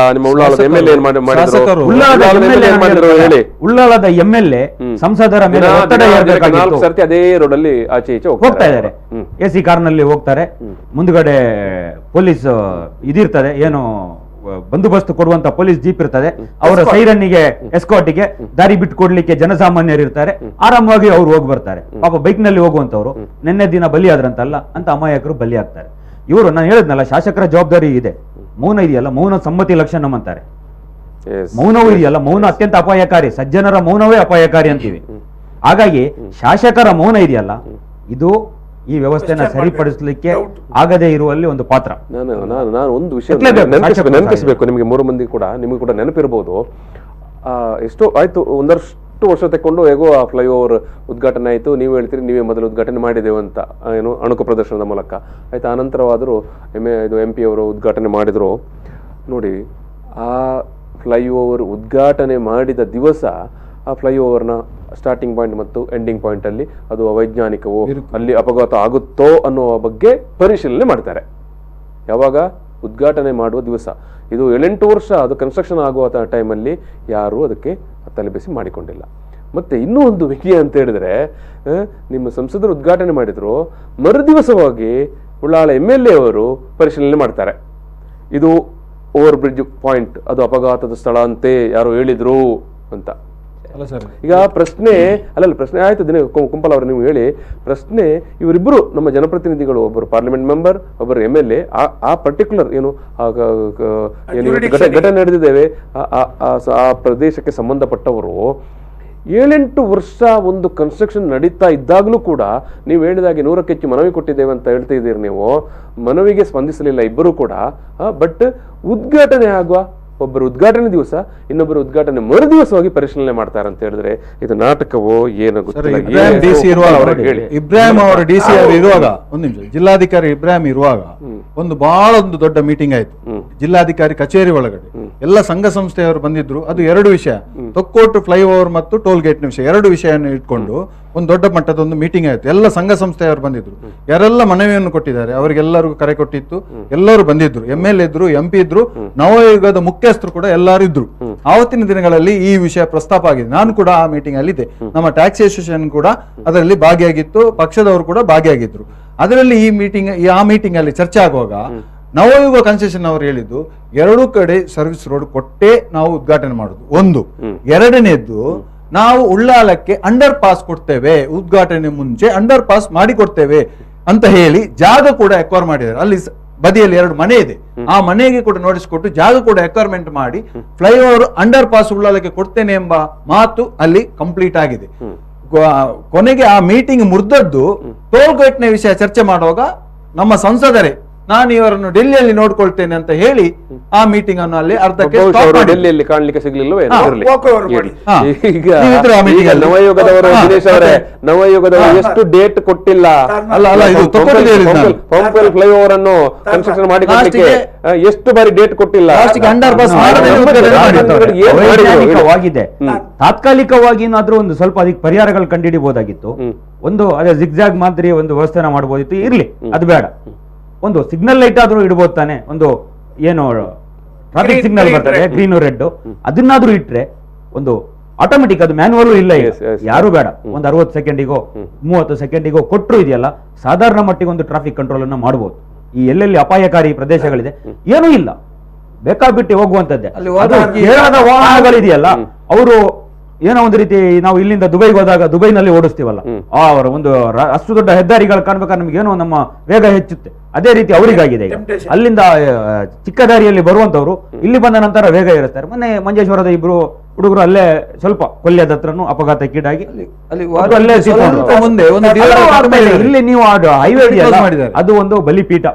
ಉಳ್ಳಾಳದ ಎಂಎಲ್ಎ ಸಂಸದರ ಮೇಲೆ ಒತ್ತಡ ಹೇರಬೇಕಾಗಿತ್ತು. ಅದೇ ರೋಡ್ ಅಲ್ಲಿ ಆಚೆ ಈಚೆ ಹೋಗ್ತಾ ಇದ್ದಾರೆ, ಎಸಿ ಕಾರ್ನಲ್ಲಿ ಹೋಗ್ತಾರೆ, ಮುಂದ್ಗಡೆ ಪೊಲೀಸ್ ಇದಿರ್ತದೆ, ಏನು ಬಂದೋಬಸ್ತ್ ಕೊಡುವಂತ ಪೊಲೀಸ್ ಜೀಪ್ ಇರ್ತದೆ, ಅವರ ಸೈರನ್ನಿಗೆ ಎಸ್ಕಾಟಿಗೆ ದಾರಿ ಬಿಟ್ಟು ಕೊಡ್ಲಿಕ್ಕೆ ಜನಸಾಮಾನ್ಯರು ಇರ್ತಾರೆ, ಆರಾಮವಾಗಿ ಅವ್ರು ಹೋಗಿ ಬರ್ತಾರೆ. ಪಾಪ ಬೈಕ್ ನಲ್ಲಿ ಹೋಗುವಂತವ್ರು ನಿನ್ನೆ ದಿನ ಬಲಿ ಆದ್ರಂತಲ್ಲ ಅಂತ ಅಮಾಯಕರು ಬಲಿ ಆಗ್ತಾರೆ. ಇವರು ನಾನು ಹೇಳಿದ್ನಲ್ಲ, ಶಾಸಕರ ಜವಾಬ್ದಾರಿ ಇದೆ. ಮೌನ ಇದೆಯಲ್ಲ, ಮೌನ ಸಮ್ಮತಿ ಲಕ್ಷಣಂ ಅಂತಾರೆ. ಮೌನವೂ ಇದೆಯಲ್ಲ, ಮೌನ ಅತ್ಯಂತ ಅಪಾಯಕಾರಿ, ಸಜ್ಜನರ ಮೌನವೇ ಅಪಾಯಕಾರಿ ಅಂತೀವಿ. ಹಾಗಾಗಿ ಶಾಸಕರ ಮೌನ ಇದೆಯಲ್ಲ, ಇದು ಈ ವ್ಯವಸ್ಥೆನ ಸರಿಪಡಿಸಲಿಕ್ಕೆ ಆಗದೇ ಇರುವಲ್ಲಿ ಒಂದು ಪಾತ್ರ. ನಾನು ಒಂದು ವಿಷಯ ನೆನಪಿಸಬೇಕು ನಿಮಗೆ, 3 ಮಂದಿ ಕೂಡ, ನಿಮಗೆ ಕೂಡ ನೆನಪಿರ್ಬೋದು. ಎಷ್ಟೋ ಆಯ್ತು, ಒಂದಷ್ಟು ವರ್ಷ ತಕೊಂಡು ಹೇಗೋ ಆ ಫ್ಲೈಓವರ್ ಉದ್ಘಾಟನೆ ಆಯಿತು. ನೀವು ಹೇಳ್ತೀರಿ ನೀವೇ ಮೊದಲು ಉದ್ಘಾಟನೆ ಮಾಡಿದೆವು ಅಂತ, ಏನು ಅಣುಕು ಪ್ರದರ್ಶನದ ಮೂಲಕ ಆಯ್ತು. ಆನಂತರವಾದರೂ MP ಅವರು ಉದ್ಘಾಟನೆ ಮಾಡಿದ್ರು. ನೋಡಿ, ಆ ಫ್ಲೈಓವರ್ ಉದ್ಘಾಟನೆ ಮಾಡಿದ ದಿವಸ ಆ ಫ್ಲೈಓವರ್ನ ಸ್ಟಾರ್ಟಿಂಗ್ ಪಾಯಿಂಟ್ ಮತ್ತು ಎಂಡಿಂಗ್ ಪಾಯಿಂಟಲ್ಲಿ ಅದು ಅವೈಜ್ಞಾನಿಕವೋ, ಅಲ್ಲಿ ಅಪಘಾತ ಆಗುತ್ತೋ ಅನ್ನೋ ಬಗ್ಗೆ ಪರಿಶೀಲನೆ ಮಾಡ್ತಾರೆ. ಯಾವಾಗ? ಉದ್ಘಾಟನೆ ಮಾಡುವ ದಿವಸ. ಇದು 7-8 ವರ್ಷ ಅದು ಕನ್ಸ್ಟ್ರಕ್ಷನ್ ಆಗುವ ಟೈಮಲ್ಲಿ ಯಾರೂ ಅದಕ್ಕೆ ತಲೆಬಿಸಿ ಮಾಡಿಕೊಂಡಿಲ್ಲ. ಮತ್ತು ಇನ್ನೂ ಒಂದು ವಿಷಯ ಅಂತ ಹೇಳಿದ್ರೆ, ನಿಮ್ಮ ಸಂಸದರು ಉದ್ಘಾಟನೆ ಮಾಡಿದ್ರು, ಮರುದಿವಸವಾಗಿ ಉಳ್ಳಾಳ MLA ಅವರು ಪರಿಶೀಲನೆ ಮಾಡ್ತಾರೆ. ಇದು ಓವರ್ ಬ್ರಿಡ್ಜ್ ಪಾಯಿಂಟ್, ಅದು ಅಪಘಾತದ ಸ್ಥಳ ಅಂತೆ ಯಾರೋ ಹೇಳಿದ್ರು ಅಂತ. ಈಗ ಪ್ರಶ್ನೆ ಪ್ರಶ್ನೆ ಆಯ್ತು ಕುಂಪಲ್ ಅವರು, ನೀವು ಹೇಳಿ. ಪ್ರಶ್ನೆ ಇವರಿಬ್ಬರು ನಮ್ಮ ಜನಪ್ರತಿನಿಧಿಗಳು, ಒಬ್ಬರು ಪಾರ್ಲಿಮೆಂಟ್ ಮೆಂಬರ್, ಒಬ್ಬರು MLA, ಆ ಪರ್ಟಿಕ್ಯುಲರ್ ಏನು ಘಟನೆ ನಡೆದಿದ್ದೇವೆ ಆ ಪ್ರದೇಶಕ್ಕೆ ಸಂಬಂಧಪಟ್ಟವರು 7-8 ವರ್ಷ ಒಂದು ಕನ್ಸ್ಟ್ರಕ್ಷನ್ ನಡೀತಾ ಇದ್ದಾಗಲೂ ಕೂಡ ನೀವು ಹೇಳಿದಾಗೆ 100ಕ್ಕೆ ಹೆಚ್ಚು ಮನವಿ ಕೊಟ್ಟಿದ್ದೇವೆ ಅಂತ ಹೇಳ್ತಾ ಇದ್ದೀರಿ. ನೀವು ಮನವಿಗೆ ಸ್ಪಂದಿಸಲಿಲ್ಲ ಇಬ್ಬರು ಕೂಡ. ಬಟ್ ಉದ್ಘಾಟನೆ ಆಗುವ ಒಬ್ಬರು ಉದ್ಘಾಟನೆ ದಿವಸ, ಇನ್ನೊಬ್ಬರು ಉದ್ಘಾಟನೆ ಮರುದಿವಸವಾಗಿ ಪರಿಶೀಲನೆ ಮಾಡ್ತಾರೆ ಅಂತ ಹೇಳಿದ್ರೆ ಇದು ನಾಟಕವೋ ಏನೋ ಗೊತ್ತಿಲ್ಲ. ಇಬ್ರಾಹಿಂ ಅವರು DC ಇರುವಾಗ, ಒಂದು ನಿಮಿಷ, ಜಿಲ್ಲಾಧಿಕಾರಿ ಇಬ್ರಾಹಿಂ ಇರುವಾಗ ಒಂದು ಬಹಳ ಒಂದು ದೊಡ್ಡ ಮೀಟಿಂಗ್ ಆಯ್ತು ಜಿಲ್ಲಾಧಿಕಾರಿ ಕಚೇರಿ ಒಳಗಡೆ. ಎಲ್ಲ ಸಂಘ ಸಂಸ್ಥೆಯವರು ಬಂದಿದ್ರು. ಅದು 2 ವಿಷಯ, ತೊಕ್ಕೋಟು ಫ್ಲೈಓವರ್ ಮತ್ತು ಟೋಲ್ ಗೇಟ್ ವಿಷಯ, 2 ವಿಷಯವನ್ನು ಇಟ್ಕೊಂಡು ಒಂದು ದೊಡ್ಡ ಮಟ್ಟದ ಒಂದು ಮೀಟಿಂಗ್ ಆಯ್ತು. ಎಲ್ಲ ಸಂಘ ಸಂಸ್ಥೆಯವರು ಬಂದಿದ್ರು. ಯಾರೆಲ್ಲ ಮನವಿಯನ್ನು ಕೊಟ್ಟಿದ್ದಾರೆ ಅವರಿಗೆಲ್ಲರಿಗೂ ಕರೆ ಕೊಟ್ಟಿತ್ತು. ಎಲ್ಲರೂ ಬಂದಿದ್ರು, MLA ಇದ್ರು, MP ಇದ್ರು, ನವಯುಗದ ಮುಖ್ಯಸ್ಥರು ಕೂಡ ಎಲ್ಲರೂ ಇದ್ರು. ಆವತ್ತಿನ ದಿನಗಳಲ್ಲಿ ಈ ವಿಷಯ ಪ್ರಸ್ತಾಪ ಆಗಿದೆ. ನಾನು ಕೂಡ ಆ ಮೀಟಿಂಗ್ ಅಲ್ಲಿ ಇದ್ದೆ. ನಮ್ಮ ಟ್ಯಾಕ್ಸಿ ಅಸೋಸಿಯೇಷನ್ ಕೂಡ ಅದರಲ್ಲಿ ಭಾಗಿಯಾಗಿತ್ತು, ಪಕ್ಷದವರು ಕೂಡ ಭಾಗಿಯಾಗಿದ್ರು. ಅದರಲ್ಲಿ ಆ ಮೀಟಿಂಗ್ ಅಲ್ಲಿ ಚರ್ಚೆ ಆಗುವಾಗ ನವಯುಗ ಕನ್ಸೆಷನ್ ಅವರು ಹೇಳಿದ್ದು 2 ಕಡೆ ಸರ್ವಿಸ್ ರೋಡ್ ಕೊಟ್ಟೇ ನಾವು ಉದ್ಘಾಟನೆ ಮಾಡುದು ಒಂದು. ಎರಡನೇದ್ದು, ನಾವು ಉಳ್ಳಾಲಕ್ಕೆ ಅಂಡರ್ ಪಾಸ್ ಕೊಡ್ತೇವೆ, ಉದ್ಘಾಟನೆ ಮುಂಚೆ ಅಂಡರ್ ಪಾಸ್ ಮಾಡಿ ಕೊಡ್ತೇವೆ ಅಂತ ಹೇಳಿ ಜಾಗ ಕೂಡ ಎಕ್ವೈರ್ ಮಾಡಿದ್ದಾರೆ. ಅಲ್ಲಿ ಬದಿಯಲ್ಲಿ 2 ಮನೆ ಇದೆ, ಆ ಮನೆಗೆ ಕೂಡ ನೋಟಿಸ್ ಕೊಟ್ಟು ಜಾಗ ಕೂಡ ಎಕ್ವೈರ್ಮೆಂಟ್ ಮಾಡಿ ಫ್ಲೈಓವರ್ ಅಂಡರ್ ಪಾಸ್ ಉಳ್ಳಾಲಕ್ಕೆ ಕೊಡ್ತೇನೆ ಎಂಬ ಮಾತು ಅಲ್ಲಿ ಕಂಪ್ಲೀಟ್ ಆಗಿದೆ. ಕೊನೆಗೆ ಆ ಮೀಟಿಂಗ್ ಮುರಿದದ್ದು ಟೋಲ್ ಗೇಟ್ ನ ವಿಷಯ ಚರ್ಚೆ ಮಾಡುವಾಗ ನಮ್ಮ ಸಂಸದರೇ ನಾನು ಇವರನ್ನು ಡೆಲ್ಲಿಯಲ್ಲಿ ನೋಡ್ಕೊಳ್ತೇನೆ ಅಂತ ಹೇಳಿ ಆ ಮೀಟಿಂಗ್ ಅನ್ನು ಅಲ್ಲಿ ಅರ್ಧಕ್ಕೆ ಡೆಲ್ಲಿಯಲ್ಲಿ ಕಾಣ್ಲಿಕ್ಕೆ ಸಿಗ್ಲಿಲ್ವೇ? ಈಗ ನವಯುಗದವರು ದಿನೇಶ್ ಅವರೇ, ನವಯುಗದವರು ಎಷ್ಟು ಡೇಟ್ ಕೊಟ್ಟಿಲ್ಲ. ಪಂಪಲ್ ಫ್ಲೈಓವರ್ ಅನ್ನು ಕನ್ಸ್ಟ್ರಕ್ಷನ್ ಮಾಡಿಕೊಳ್ಳಲಿಕ್ಕೆ ಎಷ್ಟು ಬಾರಿ ಡೇಟ್ ಕೊಟ್ಟಿಲ್ಲ. ಅಂಡರ್ ಪಾಸ್ ಅವೈಜ್ಞಾನಿಕವಾಗಿದೆ. ತಾತ್ಕಾಲಿಕವಾಗಿ ಏನಾದ್ರೂ ಒಂದು ಸ್ವಲ್ಪ ಅದಕ್ಕೆ ಪರಿಹಾರಗಳು ಕಂಡುಹಿಡಿಬಹುದಾಗಿತ್ತು. ಒಂದು ಅದೇ ಜಿಗ್ಜಾಗ್ ಮಾದರಿ ಒಂದು ವ್ಯವಸ್ಥೆನ ಮಾಡಬಹುದಿತ್ತು. ಇರ್ಲಿ, ಅದು ಬೇಡ. ಒಂದು ಸಿಗ್ನಲ್ ಲೈಟ್ ಆದ್ರೂ ಇಡಬಹುದು ತಾನೆ. ಒಂದು ಏನು ಟ್ರಾಫಿಕ್ ಸಿಗ್ನಲ್ ಬರ್ತದೆ, ಗ್ರೀನ್ ರೆಡ್, ಅದನ್ನಾದ್ರೂ ಇಟ್ರೆ ಒಂದು ಆಟೋಮೆಟಿಕ್, ಅದು ಮ್ಯಾನುವಲ್ ಇಲ್ಲ. ಯಾರು ಬೇಡ, ಒಂದು 60 ಸೆಕೆಂಡಿಗೋ 30 ಸೆಕೆಂಡಿಗೋ ಕೊಟ್ಟರು ಇದೆಯಲ್ಲ, ಸಾಧಾರಣ ಮಟ್ಟಿಗೆ ಒಂದು ಟ್ರಾಫಿಕ್ ಕಂಟ್ರೋಲ್ ಅನ್ನ ಮಾಡಬಹುದು. ಈ ಎಲ್ಲೆಲ್ಲಿ ಅಪಾಯಕಾರಿ ಪ್ರದೇಶಗಳಿದೆ ಏನೂ ಇಲ್ಲ, ಬೇಕಾಬಿಟ್ಟು ಹೋಗುವಂತದ್ದೇ. ವಾಹನಗಳಿದೆಯಲ್ಲ, ಅವರು ಏನೋ ಒಂದು ರೀತಿ ನಾವು ಇಲ್ಲಿಂದ ದುಬೈಗೆ ಹೋದಾಗ ದುಬೈನಲ್ಲಿ ಓಡಿಸ್ತೀವಲ್ಲ, ಅವರ ಒಂದು ಅಷ್ಟು ದೊಡ್ಡ ಹೆದ್ದಾರಿಗಳು ಕಾಣ್ಬೇಕಾದ್ರೆ ನಮ್ಗೆ ಏನೋ ನಮ್ಮ ವೇಗ ಹೆಚ್ಚುತ್ತೆ. ಅದೇ ರೀತಿ ಅವರಿಗಾಗಿದೆ. ಅಲ್ಲಿಂದ ಚಿಕ್ಕ ದಾರಿಯಲ್ಲಿ ಬರುವಂತವ್ರು ಇಲ್ಲಿ ಬಂದ ನಂತರ ವೇಗ ಇರುತ್ತಾರೆ. ಮೊನ್ನೆ ಮಂಜೇಶ್ವರದ 2 ಹುಡುಗರು ಅಲ್ಲೇ ಸ್ವಲ್ಪ ಕೊಲ್ಯದ ಹತ್ರನು ಅಪಘಾತಕ್ಕೀಡಾಗಿ ಇಲ್ಲಿ ನೀವು ಹೈವೇ ಅದು ಒಂದು ಬಲಿಪೀಠ,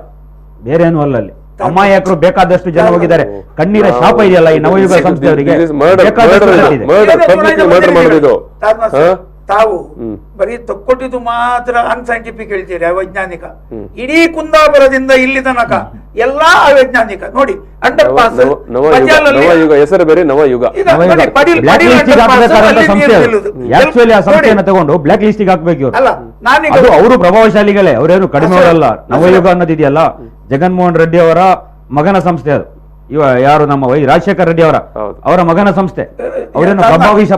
ಬೇರೆ ಏನೂ ಅಲ್ಲ. ಅಲ್ಲಿ ಅಮಾಯಕರು ಬೇಕಾದಷ್ಟು ಜನ ಹೋಗಿದ್ದಾರೆ. ಕಣ್ಣೀರ ಶಾಪ ಇದೆಯಲ್ಲ ಈ ನವಯುಗ ಸಂಸ್ಥೆಯವರಿಗೆ. ತಾವು ಬರೀ ತೊಕ್ಕೊಟ್ಟಿದ್ದು ಮಾತ್ರ ಅನ್ಸೈಂಟಿಫಿಕ್ ಹೇಳ್ತೀರಿ, ಅವೈಜ್ಞಾನಿಕ. ಇಡೀ ಕುಂದಾಪುರದಿಂದ ಇಲ್ಲಿ ತನಕ ಎಲ್ಲಾ ಅವೈಜ್ಞಾನಿಕ. ನೋಡಿ, ಅಂಡರ್ ಪಾಸ್ ಹೆಸರು ಬೇರೆ, ನವಯುಗ ಸಂಸ್ಥೆಯನ್ನು ತಗೊಂಡು ಬ್ಲಾಕ್ ಲಿಸ್ಟ್ ಹಾಕ್ಬೇಕು. ಅವರು ಪ್ರಭಾವಶಾಲಿಗಳೇ, ಅವರೇನು ಕಡಿಮೆ ಅವರಲ್ಲ. ನವಯುಗ ಅನ್ನೋದಿದೆಯಲ್ಲ, ಜಗನ್ಮೋಹನ್ ರೆಡ್ಡಿ ಅವರ ಮಗನ ಸಂಸ್ಥೆ ಅದು. ಯಾರು ನಮ್ಮ ರಾಜಶೇಖರ್ ರೆಡ್ಡಿ ಅವರ ಮಗನ ಸಂಸ್ಥೆ. ಅವರೇನು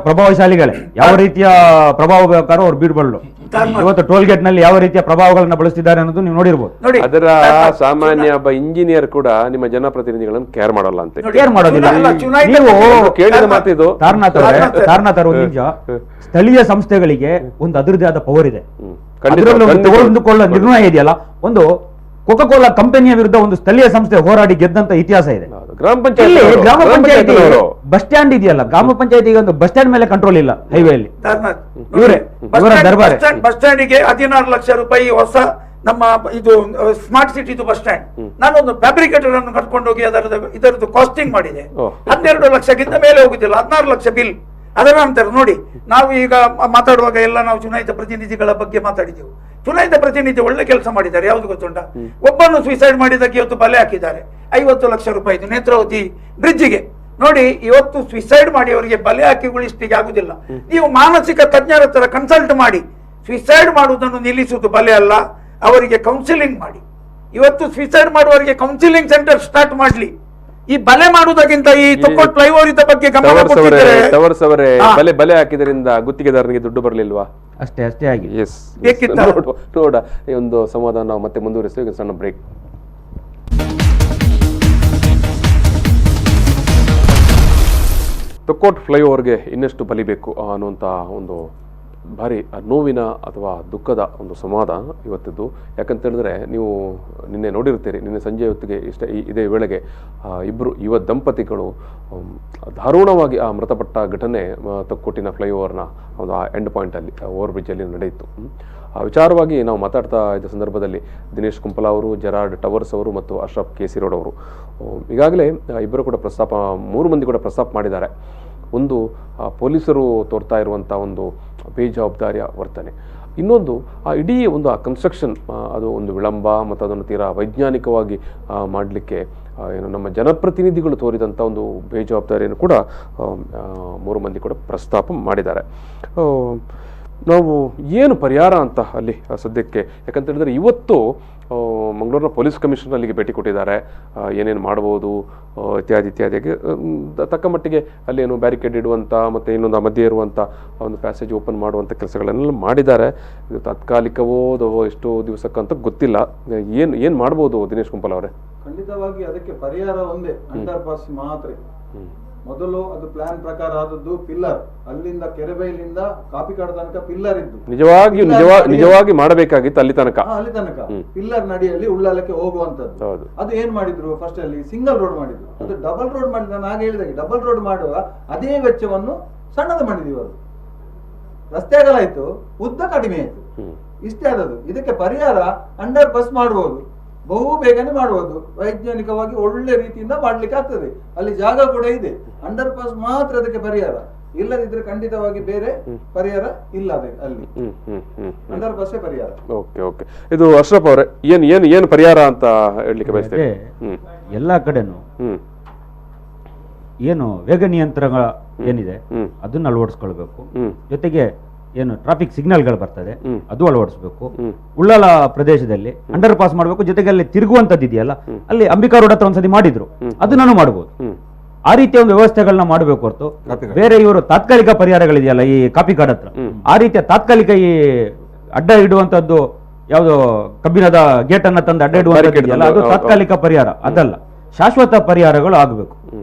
ಪ್ರಭಾವಶಾಲಿಗಳೇ. ಯಾವ ರೀತಿಯ ಪ್ರಭಾವಕಾರ ಅವ್ರು ಬೀಡ್ಬಳ್ಳು. ಇವತ್ತು ಟೋಲ್ ಗೇಟ್ ನಲ್ಲಿ ಯಾವ ರೀತಿಯ ಪ್ರಭಾವಗಳನ್ನ ಬಳಸ್ತಿದ್ದಾರೆ ಅನ್ನೋದು ನೀವು ನೋಡಿರ್ಬೋದು. ಅದರ ಸಾಮಾನ್ಯ ಒಬ್ಬ ಇಂಜಿನಿಯರ್ ಕೂಡ ನಿಮ್ಮ ಜನಪ್ರತಿನಿಧಿಗಳನ್ನು ಕೇರ್ ಮಾಡಲ್ಲ ಅಂತ. ಕೇರ್ ಮಾಡೋದಿಲ್ಲ. ನೀವು ಕೇಳಿದ ಮಾತಿದು ತಾರನಾಥ್ ಒಂದು ನಿಜ. ಸ್ಥಳೀಯ ಸಂಸ್ಥೆಗಳಿಗೆ ಒಂದು ಅದರದೇ ಆದ ಪವರ್ ಇದೆ. ತೆಗೆದುಕೊಳ್ಳುವ ನಿರ್ಣಯ ಇದೆಯಲ್ಲ, ಒಂದು ಕೋಕಾ ಕೋಲಾ ಕಂಪನಿಯ ವಿರುದ್ಧ ಒಂದು ಸ್ಥಳೀಯ ಸಂಸ್ಥೆ ಹೋರಾಡಿ ಗೆದ್ದಂತ ಇತಿಹಾಸ ಇದೆ. ಗ್ರಾಮ ಪಂಚಾಯತ್ ಬಸ್ ಸ್ಟ್ಯಾಂಡ್ ಇದೆಯಲ್ಲ, ಗ್ರಾಮ ಪಂಚಾಯತಿಗೆ ಒಂದು ಬಸ್ ಸ್ಟ್ಯಾಂಡ್ ಮೇಲೆ ಕಂಟ್ರೋಲ್ ಇಲ್ಲ. ಹೈವೇಲಿ ಬಸ್ ಸ್ಟ್ಯಾಂಡಿಗೆ 16 ಲಕ್ಷ ರೂಪಾಯಿ ಹೊಸ ನಮ್ಮ ಇದು ಸ್ಮಾರ್ಟ್ ಸಿಟಿ ಬಸ್ ಸ್ಟ್ಯಾಂಡ್. ನಾನೊಂದು ಫ್ಯಾಬ್ರಿಕೇಟರ್ ಅನ್ನು ಕರ್ಕೊಂಡು ಹೋಗಿ ಇದರದ್ದು ಕಾಸ್ಟಿಂಗ್ ಮಾಡಿದೆ. 12 ಲಕ್ಷಕ್ಕಿಂತ ಮೇಲೆ ಹೋಗುದಿಲ್ಲ, 16 ಲಕ್ಷ ಬಿಲ್. ಅದರ ನಂತರ ನೋಡಿ, ನಾವು ಈಗ ಮಾತಾಡುವಾಗ ಎಲ್ಲ ನಾವು ಚುನಾಯಿತ ಪ್ರತಿನಿಧಿಗಳ ಬಗ್ಗೆ ಮಾತಾಡಿದೆವು. ಚುನಾಯಿತ ಪ್ರತಿನಿಧಿ ಒಳ್ಳೆ ಕೆಲಸ ಮಾಡಿದ್ದಾರೆ. ಯಾವ್ದು ಗೊತ್ತುಂಟ? ಒಬ್ಬನ್ನು ಸುಯಿಸೈಡ್ ಮಾಡಿದ್ದಕ್ಕೆ ಇವತ್ತು ಬಲೆ ಹಾಕಿದ್ದಾರೆ. 50 ಲಕ್ಷ ರೂಪಾಯಿ ನೇತ್ರಾವತಿ ಬ್ರಿಡ್ಜಿಗೆ ನೋಡಿ, ಇವತ್ತು ಸುಸೈಡ್ ಮಾಡಿ ಅವರಿಗೆ ಬಲೆ ಹಾಕಿ ಉಳಿಸ್ಲಿಕ್ಕೆ ಆಗುದಿಲ್ಲ. ನೀವು ಮಾನಸಿಕ ತಜ್ಞರ ಹತ್ರ ಕನ್ಸಲ್ಟ್ ಮಾಡಿ ಸುಸೈಡ್ ಮಾಡುವುದನ್ನು ನಿಲ್ಲಿಸುವುದು ಬಲೆ ಅಲ್ಲ, ಅವರಿಗೆ ಕೌನ್ಸಿಲಿಂಗ್ ಮಾಡಿ. ಇವತ್ತು ಸುಸೈಡ್ ಮಾಡುವವರಿಗೆ ಕೌನ್ಸಿಲಿಂಗ್ ಸೆಂಟರ್ ಸ್ಟಾರ್ಟ್ ಮಾಡ್ಲಿ. ಈ ಬಲೆ ಮಾಡುವುದಕ್ಕಿಂತ ಈ ತೊಕ್ಕೋಟ್ ಫ್ಲೈಓವರ್ ಬಗ್ಗೆ ಗಮನ ತವರ್ಸವರೇ ಬಲೆ ಹಾಕಿದ್ರಿಂದ ಗುತ್ತಿಗೆದಾರನಿಗೆ ದುಡ್ಡು ಬರಲಿಲ್ವಾ? ಅಷ್ಟೇ ಆಗಿ ನೋಡ ಈ ಒಂದು ಸಂವಾದ ನಾವು ಮತ್ತೆ ಮುಂದುವರಿಸ್ತೇವೆ. ಸಣ್ಣ ಬ್ರೇಕ್. ತೊಕ್ಕೋಟ್ ಫ್ಲೈಓವರ್ಗೆ ಇನ್ನೆಷ್ಟು ಬಲಿಬೇಕು ಅನ್ನುವಂಥ ಒಂದು ಭಾರಿ ನೋವಿನ ಅಥವಾ ದುಃಖದ ಒಂದು ಸಂವಾದ ಇವತ್ತಿದ್ದು. ಯಾಕಂತ ಹೇಳಿದ್ರೆ, ನೀವು ನಿನ್ನೆ ನೋಡಿರ್ತೀರಿ, ನಿನ್ನೆ ಸಂಜೆ ಹೊತ್ತಿಗೆ ಇದೇ ವೇಳೆಗೆ ಇಬ್ಬರು ಯುವ ದಂಪತಿಗಳು ದಾರುಣವಾಗಿ ಮೃತಪಟ್ಟ ಘಟನೆ ತೊಕ್ಕೋಟಿನ ಫ್ಲೈಓವರ್ನ ಒಂದು ಎಂಡ್ ಪಾಯಿಂಟಲ್ಲಿ ಓವರ್ ಬ್ರಿಡ್ಜಲ್ಲಿ ನಡೆಯಿತು. ಆ ವಿಚಾರವಾಗಿ ನಾವು ಮಾತಾಡ್ತಾ ಇದ್ದ ಸಂದರ್ಭದಲ್ಲಿ ದಿನೇಶ್ ಕುಂಪಲ ಅವರು, ಜೆರಾರ್ಡ್ ಟವರ್ಸ್ ಅವರು ಮತ್ತು ಅಶ್ರಫ್ ಕೇಸಿ ರೋಡ್ ಅವರು ಈಗಾಗಲೇ ಇಬ್ಬರು ಕೂಡ ಮೂರು ಮಂದಿ ಕೂಡ ಪ್ರಸ್ತಾಪ ಮಾಡಿದ್ದಾರೆ. ಒಂದು, ಪೊಲೀಸರು ತೋರ್ತಾ ಇರುವಂಥ ಒಂದು ಬೇಜವಾಬ್ದಾರಿಯ ವರ್ತನೆ. ಇನ್ನೊಂದು, ಇಡೀ ಒಂದು ಕನ್ಸ್ಟ್ರಕ್ಷನ್ ಅದು ಒಂದು ವಿಳಂಬ ಮತ್ತು ಅದನ್ನು ತೀರಾ ವೈಜ್ಞಾನಿಕವಾಗಿ ಮಾಡಲಿಕ್ಕೆ ಏನು ನಮ್ಮ ಜನಪ್ರತಿನಿಧಿಗಳು ತೋರಿದಂಥ ಒಂದು ಬೇಜವಾಬ್ದಾರಿಯನ್ನು ಕೂಡ ಮೂರು ಮಂದಿ ಕೂಡ ಪ್ರಸ್ತಾಪ ಮಾಡಿದ್ದಾರೆ. ನಾವು ಏನು ಪರಿಹಾರ ಅಂತ ಅಲ್ಲಿ ಸದ್ಯಕ್ಕೆ, ಯಾಕಂತ ಹೇಳಿದ್ರೆ ಇವತ್ತು ಮಂಗಳೂರಿನ ಪೊಲೀಸ್ ಕಮಿಷನರ್ ಅಲ್ಲಿಗೆ ಭೇಟಿ ಕೊಟ್ಟಿದ್ದಾರೆ. ಏನೇನು ಮಾಡ್ಬೋದು ಇತ್ಯಾದಿಯಾಗಿ ತಕ್ಕ ಮಟ್ಟಿಗೆ ಅಲ್ಲಿ ಏನು ಬ್ಯಾರಿಕೇಡ್ ಇಡುವಂಥ ಮತ್ತು ಇನ್ನೊಂದು ಮಧ್ಯೆ ಇರುವಂಥ ಒಂದು ಪ್ಯಾಸೇಜ್ ಓಪನ್ ಮಾಡುವಂಥ ಕೆಲಸಗಳನ್ನೆಲ್ಲ ಮಾಡಿದ್ದಾರೆ. ಇದು ತಾತ್ಕಾಲಿಕವೋ ಅಥವಾ ಎಷ್ಟೋ ದಿವಸಕ್ಕಂತ ಗೊತ್ತಿಲ್ಲ. ಏನು ಮಾಡ್ಬೋದು ದಿನೇಶ್ ಕುಂಪಲ್ ಅವರೇ? ಖಂಡಿತವಾಗಿ ಅದಕ್ಕೆ ಪರಿಹಾರ ಒಂದೇ, ಅಂಡರ್ ಪಾಸ್ ಮಾತ್ರ. ಮೊದಲು ಅದು ಪ್ಲಾನ್ ಪ್ರಕಾರ ಆದದ್ದು ಪಿಲ್ಲರ್, ಅಲ್ಲಿಂದ ಕೆರೆಬೈಲಿಂದ ಕಾಪಿಕಾಡ್ ತನಕ ಪಿಲ್ಲರ್ ಇದ್ದು ನಿಜವಾಗಿ ಮಾಡಬೇಕಾಗಿತ್ತು. ಅಲ್ಲಿ ತನಕ ಪಿಲ್ಲರ್ ನಡಿಯಲ್ಲಿ ಉಳ್ಳಾಲಕ್ಕೆ ಹೋಗುವಂತದ್ದು. ಅದು ಏನ್ ಮಾಡಿದ್ರು, ಫಸ್ಟ್ ಅಲ್ಲಿ ಸಿಂಗಲ್ ರೋಡ್ ಮಾಡಿದ್ರು. ಅದು ಡಬಲ್ ರೋಡ್ ಮಾಡಿದ್ರು. ನಾನು ಹಾಗೆ ಹೇಳಿದಾಗ ಡಬಲ್ ರೋಡ್ ಮಾಡುವ ಅದೇ ವೆಚ್ಚವನ್ನು ಸಣ್ಣದು ಮಾಡಿದೀವಿ. ಅವರು ರಸ್ತೆ ಅಗಲ ಆಯ್ತು, ಉದ್ದ ಕಡಿಮೆ ಆಯ್ತು, ಇಷ್ಟೇ ಆದದ್ದು. ಇದಕ್ಕೆ ಪರಿಹಾರ ಅಂಡರ್ ಪಾಸ್ ಮಾಡಬಹುದು, ಬಹು ಬೇಗನೆ ಮಾಡಬಹುದು. ವೈಜ್ಞಾನಿಕವಾಗಿ ಒಳ್ಳೆ ರೀತಿಯಿಂದ ಮಾಡ್ಲಿಕ್ಕೆ ಆಗ್ತದೆ. ಅಲ್ಲಿ ಜಾಗ ಕೂಡ ಇದೆ. ಅಂಡರ್ ಪಾಸ್ ಮಾತ್ರ ಅದಕ್ಕೆ ಪರಿಹಾರ, ಇಲ್ಲದಿದ್ರೆ ಖಂಡಿತವಾಗಿ ಬೇರೆ ಪರಿಹಾರ ಇಲ್ಲ. ಅಲ್ಲಿ ಅಂಡರ್ ಪಾಸ್ ಪರಿಹಾರ. ಓಕೆ. ಇದು ಅಶ್ರಫ್ ಅವರೇ, ಏನು ಪರಿಹಾರ ಅಂತ ಹೇಳಲಿಕ್ಕೆ ಬಯಸ್ತೇವೆ? ಎಲ್ಲಾ ಕಡೆನೂ ಏನು ವೇಗ ನಿಯಂತ್ರಣ ಏನಿದೆ ಅದನ್ನ ಅಳವಡಿಸ್ಕೊಳ್ಬೇಕು. ಜೊತೆಗೆ ಏನು ಟ್ರಾಫಿಕ್ ಸಿಗ್ನಲ್ಗಳು ಬರ್ತದೆ ಅದು ಅಳವಡಿಸಬೇಕು. ಉಳ್ಳಾಲ ಪ್ರದೇಶದಲ್ಲಿ ಅಂಡರ್ ಪಾಸ್ ಮಾಡಬೇಕು. ಜೊತೆಗೆ ಅಲ್ಲಿ ತಿರುಗುವಂತದ್ದು ಇದೆಯಲ್ಲ, ಅಲ್ಲಿ ಅಂಬಿಕಾ ರೋಡ್ ಹತ್ರ ಒಂದ್ಸತಿ ಮಾಡಿದ್ರು, ಅದನ್ನು ಮಾಡಬಹುದು. ಆ ರೀತಿಯ ಒಂದು ವ್ಯವಸ್ಥೆಗಳನ್ನ ಮಾಡಬೇಕು ಹೊರತು ಬೇರೆ ಇವರು ತಾತ್ಕಾಲಿಕ ಪರಿಹಾರಗಳಿದೆಯಲ್ಲ ಈ ಕಾಪಿಕಾಡ್ ಹತ್ರ, ಆ ರೀತಿಯ ತಾತ್ಕಾಲಿಕ ಈ ಅಡ್ಡ ಇಡುವಂತದ್ದು ಯಾವ್ದು ಕಬ್ಬಿಣದ ಗೇಟ್ ಅನ್ನ ತಂದು ಅಡ್ಡ ಇಡುವಂತದ್ದು ಅದು ತಾತ್ಕಾಲಿಕ ಪರಿಹಾರ ಅದಲ್ಲ. ಶಾಶ್ವತ ಪರಿಹಾರಗಳು ಆಗಬೇಕು.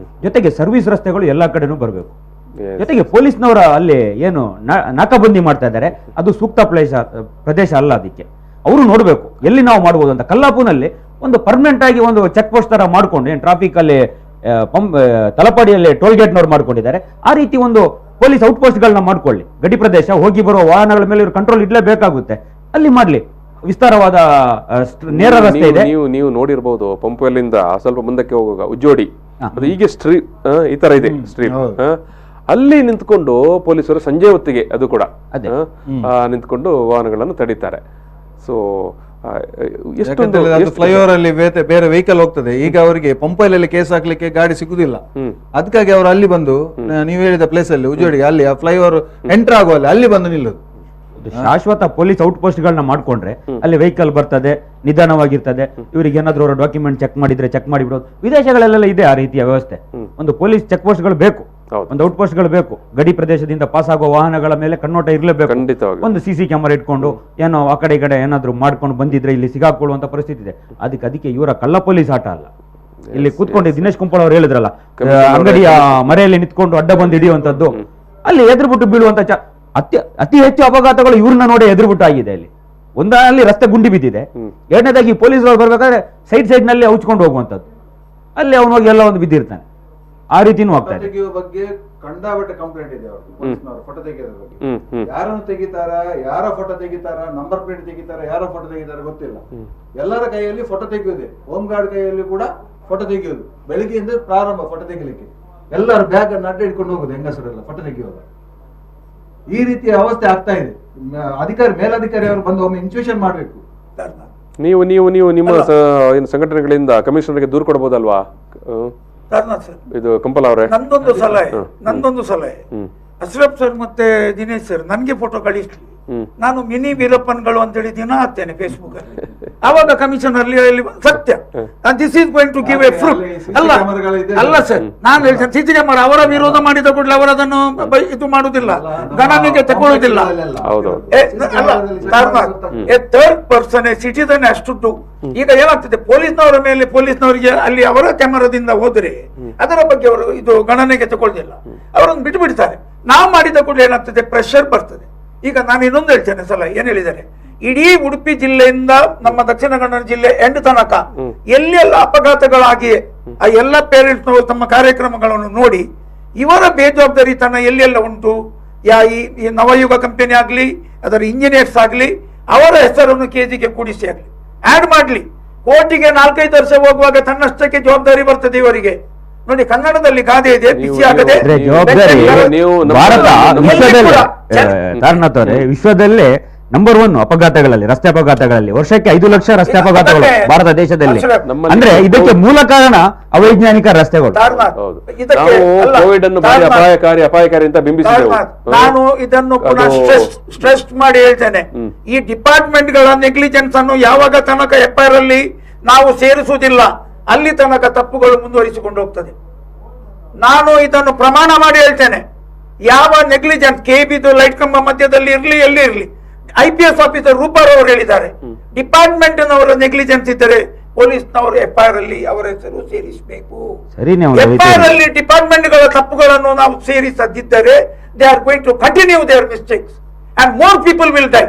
ಜೊತೆಗೆ ಸರ್ವಿಸ್ ರಸ್ತೆಗಳು ಎಲ್ಲಾ ಕಡೆನೂ ಬರಬೇಕು. ಜೊತೆಗೆ ಪೊಲೀಸ್ನವರ ಅಲ್ಲಿ ಏನು ನಾಕಾಬಂದಿ ಮಾಡ್ತಾ ಇದ್ದಾರೆ ಅದು ಸೂಕ್ತ ಪ್ರದೇಶ ಅಲ್ಲ. ಅದಕ್ಕೆ ಅವರು ನೋಡ್ಬೇಕು ಎಲ್ಲಿ ನಾವು ಮಾಡಬಹುದು ಅಂತ. ಕಲ್ಲಾಪುನಲ್ಲಿ ಒಂದು ಪರ್ಮನೆಂಟ್ ಆಗಿ ಒಂದು ಚೆಕ್ ಪೋಸ್ಟ್ ತರ ಮಾಡ್ಕೊಂಡು ಏನು ಟ್ರಾಫಿಕ್ ಅಲ್ಲಿ ತಲಪಾಡಿಯಲ್ಲಿ ಟೋಲ್ ಗೇಟ್ ನವರು ಮಾಡ್ಕೊಂಡಿದ್ದಾರೆ, ಆ ರೀತಿ ಒಂದು ಪೊಲೀಸ್ ಔಟ್ ಪೋಸ್ಟ್ ಗಳನ್ನ ಮಾಡ್ಕೊಳ್ಳಿ. ಗಡಿ ಪ್ರದೇಶ ಹೋಗಿ ಬರುವ ವಾಹನಗಳ ಮೇಲೆ ಇವರು ಕಂಟ್ರೋಲ್ ಇಡ್ಲೇಬೇಕಾಗುತ್ತೆ. ಅಲ್ಲಿ ಮಾಡ್ಲಿ, ವಿಸ್ತಾರವಾದ ನೇರ ರಸ್ತೆ ಇದೆ. ನೀವು ನೋಡಿರ್ಬಹುದು ಪಂಪಲ್ಲಿಂದ ಸ್ವಲ್ಪ ಮುಂದಕ್ಕೆ ಹೋಗುವಾಗ ಉಜ್ಜೋಡಿ, ಅದು ಈಗ ಸ್ಟ್ರೀಟ್ ಈ ತರ ಇದೆ ಸ್ಟ್ರೀಟ್, ಅಲ್ಲಿ ನಿಂತ್ಕೊಂಡು ಪೊಲೀಸರು ಸಂಜೆ ಹೊತ್ತಿಗೆ ಅದು ಕೂಡ ನಿಂತ್ಕೊಂಡು ವಾಹನಗಳನ್ನು ತಡೀತಾರೆ. ಸೊ ಫ್ಲೈಓವರ್ ಅಲ್ಲಿ ಬೇರೆ ವೆಹಿಕಲ್ ಹೋಗ್ತದೆ. ಈಗ ಅವರಿಗೆ ಪಂಪೈಲಲ್ಲಿ ಕೇಸ್ ಹಾಕ್ಲಿಕ್ಕೆ ಗಾಡಿ ಸಿಗುದಿಲ್ಲ. ಅದಕ್ಕಾಗಿ ಅವರು ಅಲ್ಲಿ ಬಂದು ನೀವು ಹೇಳಿದ ಪ್ಲೇಸ್ ಅಲ್ಲಿ ಉಜ್ಜೋಡಿಗೆ ಅಲ್ಲಿ ಫ್ಲೈಓವರ್ ಎಂಟರ್ ಆಗುವಲ್ಲಿ ಅಲ್ಲಿ ಬಂದು ನಿಲ್ಲುದು. ಶಾಶ್ವತ ಪೊಲೀಸ್ ಔಟ್ ಪೋಸ್ಟ್ ಗಳನ್ನ ಮಾಡ್ಕೊಂಡ್ರೆ ಅಲ್ಲಿ ವೆಹಿಕಲ್ ಬರ್ತದೆ, ನಿಧಾನವಾಗಿರ್ತದೆ. ಇವರಿಗೆ ಏನಾದ್ರು ಅವರ ಡಾಕ್ಯುಮೆಂಟ್ ಚೆಕ್ ಮಾಡಿದ್ರೆ ಚೆಕ್ ಮಾಡಿಬಿಡೋದು. ವಿದೇಶಗಳಲ್ಲೆಲ್ಲ ಇದೆ ಆ ರೀತಿಯ ವ್ಯವಸ್ಥೆ. ಒಂದು ಪೊಲೀಸ್ ಚೆಕ್ ಪೋಸ್ಟ್ ಗಳು ಬೇಕು, ಒಂದು ಔಟ್ ಪೋಸ್ಟ್ ಗಳು ಬೇಕು. ಗಡಿ ಪ್ರದೇಶದಿಂದ ಪಾಸ್ ಆಗುವ ವಾಹನಗಳ ಮೇಲೆ ಕಣ್ಣೋಟ ಇರಲೇಬೇಕು. ಒಂದು ಸಿಸಿ ಕ್ಯಾಮರಾ ಇಟ್ಕೊಂಡು ಏನೋ ಆ ಕಡೆ ಈ ಕಡೆ ಏನಾದ್ರು ಮಾಡ್ಕೊಂಡು ಬಂದಿದ್ರೆ ಇಲ್ಲಿ ಸಿಗಾಕೊಳ್ಳುವಂತ ಪರಿಸ್ಥಿತಿ ಇದೆ. ಅದಕ್ಕೆ ಇವರ ಕಳ್ಳ ಪೊಲೀಸ್ ಆಟ ಅಲ್ಲ. ಇಲ್ಲಿ ಕೂತ್ಕೊಂಡು ದಿನೇಶ್ ಕುಂಪಲ್ ಅವರು ಹೇಳಿದ್ರಲ್ಲ, ಅಂಗಡಿಯ ಮರೆಯಲ್ಲಿ ನಿಂತ್ಕೊಂಡು ಅಡ್ಡ ಬಂದು ಹಿಡಿಯುವಂತದ್ದು, ಅಲ್ಲಿ ಎದುರುಬಿಟ್ಟು ಬೀಳುವಂತ ಅತಿ ಹೆಚ್ಚು ಅಪಘಾತಗಳು ಇವ್ರನ್ನ ನೋಡಿ ಎದುರುಬಿಟ್ಟು ಆಗಿದೆ. ಅಲ್ಲಿ ಒಂದಲ್ಲಿ ರಸ್ತೆ ಗುಂಡಿ ಬಿದ್ದಿದೆ, ಎರಡನೇದಾಗಿ ಪೊಲೀಸರು ಬರ್ಬೇಕಾದ್ರೆ ಸೈಡ್ ನಲ್ಲಿ ಔಚ್ಕೊಂಡು ಹೋಗುವಂತದ್ದು, ಅಲ್ಲಿ ಅವನು ಹೋಗಿ ಎಲ್ಲ ಒಂದು ಬಿದ್ದಿರ್ತಾನೆ. ಆ ರೀತಿನೂ ಆಗ್ತಾ ಇದೆ. ಬಗ್ಗೆ ಕಂಡಾಬಟ್ಟೆ ಕಂಪ್ಲೇಂಟ್ ಇದೆ ಫೋಟೋ ತೆಗೆಯೋದ್ರ ಬಗ್ಗೆ. ಯಾರನ್ನು ತೆಗಿತಾರ, ಯಾರ ಫೋಟೋ ತೆಗಿತಾರ, ನಂಬರ್ ಪ್ಲೇಟ್ ತೆಗಿತಾರ, ಯಾರ ಫೋಟೋ ತೆಗಿತಾರ ಗೊತ್ತಿಲ್ಲ. ಎಲ್ಲರ ಕೈಯಲ್ಲಿ ಫೋಟೋ ತೆಗೆಯೋದೆ. ಹೋಮ್ ಗಾರ್ಡ್ ಕೈಯಲ್ಲಿ ಕೂಡ ಫೋಟೋ ತೆಗೆಯೋದು. ಬೆಳಿಗ್ಗೆಯಿಂದ ಪ್ರಾರಂಭ ಫೋಟೋ ತೆಗಿಲಿಕ್ಕೆ. ಎಲ್ಲರೂ ಬ್ಯಾಗ್ ಅನ್ನು ಅಡ್ಡ ಇಟ್ಕೊಂಡು ಹೋಗುದು ಹೆಂಗಸರೆಲ್ಲ ಫೋಟೋ ತೆಗೆಯುವಾಗ. ಈ ರೀತಿಯ ಅವಸ್ಥೆ ಆಗ್ತಾ ಇದೆ. ಮೇಲಧಿಕಾರಿ ಅವರು ಬಂದು ಒಮ್ಮೆ ಇನ್ಸ್ಪೆಕ್ಷನ್ ಮಾಡಬೇಕು. ನೀವು ನಿಮ್ಮ ಸಂಘಟನೆಗಳಿಂದ ಕಮಿಷನರ್ಗೆ ದೂರು ಕೊಡಬಹುದಲ್ವಾ? ರಾಜನಾಥ್ ಸರ್, ಇದು ಕಂಪಲ್ ಅವರೇ, ನಂದೊಂದು ಸಲಹೆ ಅಶ್ರಫ್ ಸರ್ ಮತ್ತೆ ದಿನೇಶ್ ಸರ್ ನನ್ಗೆ ಫೋಟೋ ಕಳಿಸ್ಲಿ, ನಾನು ಮಿನಿ ವೀರಪ್ಪನ್ಗಳು ಅಂತೇಳಿ ದಿನ ಹಾಕ್ತೇನೆ ಫೇಸ್ಬುಕ್ ಅಲ್ಲಿ, ಆವಾಗ ಕಮಿಷನ್ ಅಲ್ಲಿ ಸತ್ಯ this is going to give a proof. ಅಲ್ಲ ಸರ್, ನಾನು ಹೇಳ್ತೇನೆ ಸಿಸಿ ಕ್ಯಾಮರಾ ಅವರ ವಿರೋಧ ಮಾಡಿದ ಕೂಡಲೇ ಅವರದನ್ನು ಇದು ಮಾಡುವುದಿಲ್ಲ, ಗಣನೆಗೆ ತಗೊಳ್ಳುವುದಿಲ್ಲ. A third person a citizen has to do. ಈಗ ಏನಾಗ್ತದೆ, ಪೊಲೀಸ್ನವರ ಮೇಲೆ ಪೊಲೀಸ್ನವರಿಗೆ ಅಲ್ಲಿ ಅವರ ಕ್ಯಾಮರಾದಿಂದ ಹೋದರೆ ಅದರ ಬಗ್ಗೆ ಅವರು ಇದು ಗಣನೆಗೆ ತಗೊಳ್ಳಿಲ್ಲ, ಅವರನ್ನು ಬಿಟ್ಟು ಬಿಡ್ತಾರೆ. ನಾವು ಮಾಡಿದ ಕೂಡಲೇ ಏನಾಗ್ತದೆ, ಪ್ರೆಷರ್ ಬರ್ತದೆ. ಈಗ ನಾನು ಇನ್ನೊಂದು ಹೇಳ್ತೇನೆ ಸಲ ಏನ್ ಹೇಳಿದ್ದಾರೆ, ಇಡೀ ಉಡುಪಿ ಜಿಲ್ಲೆಯಿಂದ ನಮ್ಮ ದಕ್ಷಿಣ ಕನ್ನಡ ಜಿಲ್ಲೆ ಎಂಡ್ ತನಕ ಎಲ್ಲೆಲ್ಲ ಅಪಘಾತಗಳಾಗಿಯೇ ಆ ಎಲ್ಲ ಪೇರೆಂಟ್ಸ್ನವರು ತಮ್ಮ ಕಾರ್ಯಕ್ರಮಗಳನ್ನು ನೋಡಿ ಇವರ ಬೇಜವಾಬ್ದಾರಿತನ ಎಲ್ಲೆಲ್ಲ ಉಂಟು, ಈ ನವಯುಗ ಕಂಪನಿ ಆಗ್ಲಿ ಅದರ ಇಂಜಿನಿಯರ್ಸ್ ಆಗ್ಲಿ ಅವರ ಹೆಸರನ್ನು ಕೆಜಿಗೆ ಕೂಡಿಸಿ ಆಗ್ಲಿ ಆಡ್ ಮಾಡ್ಲಿ. ಕೋರ್ಟಿಗೆ 4-5 ವರ್ಷ ಹೋಗುವಾಗ ತನ್ನಷ್ಟಕ್ಕೆ ಜವಾಬ್ದಾರಿ ಬರ್ತದೆ ಇವರಿಗೆ. ನೋಡಿ, ಕನ್ನಡದಲ್ಲಿ ಗಾದೆ ಇದೆ, ಬಿಸಿ ಆಗದೆ ಭಾರತ ತಾರನಾಥ್ ಅವರೇ ವಿಶ್ವದಲ್ಲೇ ನಂಬರ್ 1 ಅಪಘಾತಗಳಲ್ಲಿ, ರಸ್ತೆ ಅಪಘಾತಗಳಲ್ಲಿ. ವರ್ಷಕ್ಕೆ 5 ಲಕ್ಷ ರಸ್ತೆ ಅಪಘಾತಗಳು ಭಾರತ ದೇಶದಲ್ಲಿ. ಅಂದ್ರೆ ಇದಕ್ಕೆ ಮೂಲ ಕಾರಣ ಅವೈಜ್ಞಾನಿಕ ರಸ್ತೆಗಳು. ಕೋವಿಡ್ ಅನ್ನು ಅಪಾಯಕಾರಿ ಅಂತ ಬಿಂಬಿಸಿದೆವು. ನಾನು ಇದನ್ನು ಪುನಃ ಸ್ಟ್ರೆಸ್ ಮಾಡಿ ಹೇಳ್ತೇನೆ, ಈ ಡಿಪಾರ್ಟ್ಮೆಂಟ್ ಗಳ ನೆಗ್ಲಿಜೆನ್ಸ್ ಅನ್ನು ಯಾವಾಗ ತನಕ FIR ಅಲ್ಲಿ ನಾವು ಸೇರಿಸುವುದಿಲ್ಲ ಅಲ್ಲಿ ತನಕ ತಪ್ಪುಗಳು ಮುಂದುವರಿಸಿಕೊಂಡು ಹೋಗ್ತದೆ. ನಾನು ಇದನ್ನು ಪ್ರಮಾಣ ಮಾಡಿ ಹೇಳ್ತೇನೆ, ಯಾವ ನೆಗ್ಲಿಜೆನ್ಸ್ ಕೆಬಿದು ಲೈಟ್ ಕಂಬ ಮಧ್ಯದಲ್ಲಿ ಇರ್ಲಿ ಎಲ್ಲಿ ಇರ್ಲಿ, IPS ಆಫೀಸರ್ ರೂಪಾರ್ ಅವರು ಹೇಳಿದ್ದಾರೆ, ಡಿಪಾರ್ಟ್ಮೆಂಟ್ ನವರ ನೆಗ್ಲಿಜೆನ್ಸ್ ಇದ್ದರೆ ಪೊಲೀಸ್ನವರು FIR ಅಲ್ಲಿ ಅವರ ಹೆಸರು ಸೇರಿಸಬೇಕು. FIR ಅಲ್ಲಿ ಡಿಪಾರ್ಟ್ಮೆಂಟ್ ಗಳ ತಪ್ಪುಗಳನ್ನು ನಾವು ಸೇರಿಸದಿದ್ದರೆ they are going to continue their mistakes and more people will die.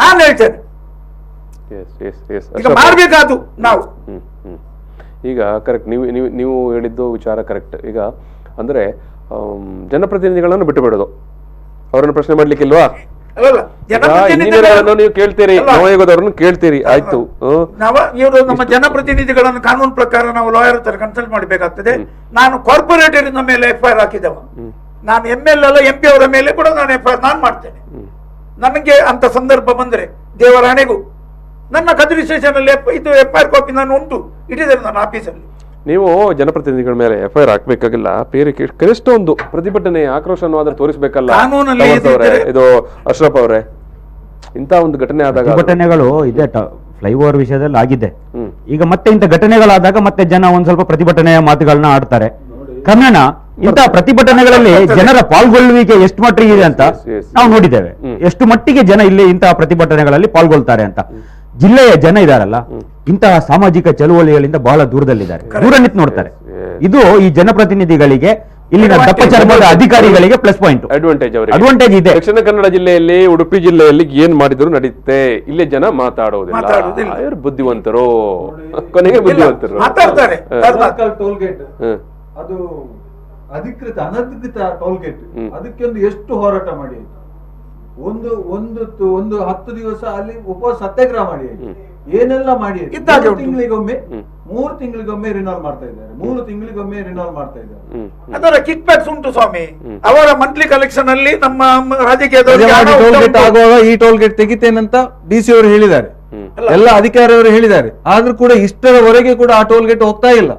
ನಾನು ಹೇಳ್ತೇನೆ ಈಗ ಮಾಡಬೇಕಾದ್ರು ನಾವು. ಈಗ ಕರೆಕ್ಟ್, ನೀವು ಹೇಳಿದ್ದು ವಿಚಾರ ಕರೆಕ್ಟ್. ಈಗ ಅಂದ್ರೆ ಜನಪ್ರತಿನಿಧಿಗಳನ್ನು ಬಿಟ್ಟು ಬಿಡೋದು, ಅವರನ್ನು ಪ್ರಶ್ನೆ ಮಾಡ್ಲಿಕ್ಕಿಲ್ವಾ? ನೀವು ಕೇಳ್ತೀರಿ, ನವಯುಗದವ್ರನ್ನು ಕೇಳ್ತೀರಿ, ಆಯ್ತು. ಇವರು ನಮ್ಮ ಜನಪ್ರತಿನಿಧಿಗಳನ್ನು ಕಾನೂನು ಪ್ರಕಾರ ನಾವು ಲಾಯರ್ ಹತ್ರ ಕನ್ಸಲ್ಟ್ ಮಾಡಬೇಕಾಗ್ತದೆ. ನಾನು ಕಾರ್ಪೊರೇಟರ್ ಮೇಲೆ FIR ಹಾಕಿದವ, ನಾನು ML ಅಲ್ಲ MP ಅವರ ಮೇಲೆ ಕೂಡ ನಾನು FIR ನಾನು ಮಾಡ್ತೇನೆ. ನನಗೆ ಅಂತ ಸಂದರ್ಭ ಬಂದ್ರೆ ದೇವರ ಹಣೆಗೂ ನನ್ನ ಕಚೇರಿ ಸ್ಟೇಷನ್ ಅಲ್ಲಿ ಇದು FIR ಕಾಪಿ ನಾನು ಉಂಟು ಇಟ್ಟಿದ್ದೇನೆ ನನ್ನ ಆಫೀಸಲ್ಲಿ. ನೀವು ಜನಪ್ರತಿನಿಧಿಗಳ ಮೇಲೆ FIR ಹಾಕ್ಬೇಕಾಗಿಲ್ಲ, ಬೇರೆ ಕನಿಷ್ಠ ಒಂದು ಪ್ರತಿಭಟನೆ ಆಕ್ರೋಶವಾದ್ರೆ ತೋರಿಸಬೇಕಲ್ಲ. ಇದು ಅಶ್ರಫ್ ಅವರೇ, ಇಂತ ಒಂದು ಘಟನೆ ಆದಾಗ ಘಟನೆಗಳು ಇದೆ, ಫ್ಲೈಓವರ್ ವಿಷಯದಲ್ಲಿ ಆಗಿದೆ. ಈಗ ಮತ್ತೆ ಇಂಥ ಘಟನೆಗಳಾದಾಗ ಮತ್ತೆ ಜನ ಒಂದ್ ಸ್ವಲ್ಪ ಪ್ರತಿಭಟನೆಯ ಮಾತುಗಳನ್ನ ಆಡ್ತಾರೆ. ಕ್ರಮೇಣ ಇಂತಹ ಪ್ರತಿಭಟನೆಗಳಲ್ಲಿ ಜನರ ಪಾಲ್ಗೊಳ್ಳುವಿಕೆ ಎಷ್ಟು ಮಟ್ಟಿಗೆ ಇದೆ ಅಂತ ನಾವು ನೋಡಿದ್ದೇವೆ. ಎಷ್ಟು ಮಟ್ಟಿಗೆ ಜನ ಇಲ್ಲಿ ಇಂತಹ ಪ್ರತಿಭಟನೆಗಳಲ್ಲಿ ಪಾಲ್ಗೊಳ್ತಾರೆ ಅಂತ. ಜಿಲ್ಲೆಯ ಜನ ಇದಾರಲ್ಲ, ಇಂತಹ ಸಾಮಾಜಿಕ ಚಳುವಳಿಗಳಿಂದ ಬಹಳ ದೂರದಲ್ಲಿದ್ದಾರೆ, ದೂರ ನಿಂತು ನೋಡ್ತಾರೆ. ಇದು ಈ ಜನಪ್ರತಿನಿಧಿಗಳಿಗೆ, ಇಲ್ಲಿನ ದಪ್ಪ ಚರ್ಮದ ಅಧಿಕಾರಿಗಳಿಗೆ ಪ್ಲಸ್ ಪಾಯಿಂಟ್, ಅಡ್ವಾಂಟೇಜ್ ಇದೆ. ದಕ್ಷಿಣ ಕನ್ನಡ ಜಿಲ್ಲೆಯಲ್ಲಿ, ಉಡುಪಿ ಜಿಲ್ಲೆಯಲ್ಲಿ ಏನ್ ಮಾಡಿದ್ರು ನಡೀತೆ, ಇಲ್ಲೇ ಜನ ಮಾತಾಡೋದಿಲ್ಲ. ಇವರು ಬುದ್ಧಿವಂತರು, ಕೊನೆಗೆ ಬುದ್ಧಿವಂತರು ಮಾತಾಡ್ತಾರೆ. ಅದು ಅಧಿಕೃತ ಅನಧಿಕೃತ ಟೋಲ್ ಗೇಟ್, ಅದಕ್ಕೆ ಒಂದು ಎಷ್ಟು ಹೋರಾಟ ಮಾಡಿ ಆಯ್ತು. ಒಂದು 10 ದಿವಸ ಅಲ್ಲಿ ಉಪವಾಸ ಸತ್ಯಾಗ್ರಹ ಮಾಡಿ ಆಯ್ತು, ಏನೆಲ್ಲ ಮಾಡಿ 3 ತಿಂಗಳಿಗೊಮ್ಮೆ ರಿನೋಲ್ ಮಾಡ್ತಾ ಇದ್ದಾರೆ, 3 ತಿಂಗಳಿಗೊಮ್ಮೆ ರಿನೋಲ್ ಮಾಡ್ತಾ ಇದ್ದಾರೆ. ಅದರ ಕಿಕ್ ಬ್ಯಾಕ್ಸ್ ಉಂಟು ಸ್ವಾಮಿ. ಅವರ ಮಂತ್ಲಿ ಕಲೆಕ್ಷನ್ ಅಲ್ಲಿ ನಮ್ಮ ಆಗುವಾಗ ಈ ಟೋಲ್ ಗೇಟ್ ತೆಗಿತೇನಂತ DC ಅವರು ಹೇಳಿದ್ದಾರೆ, ಎಲ್ಲ ಅಧಿಕಾರಿಯವರು ಹೇಳಿದ್ದಾರೆ. ಆದ್ರೂ ಕೂಡ ಇಷ್ಟರವರೆಗೆ ಕೂಡ ಆ ಟೋಲ್ ಗೇಟ್ ಹೋಗ್ತಾ ಇಲ್ಲ.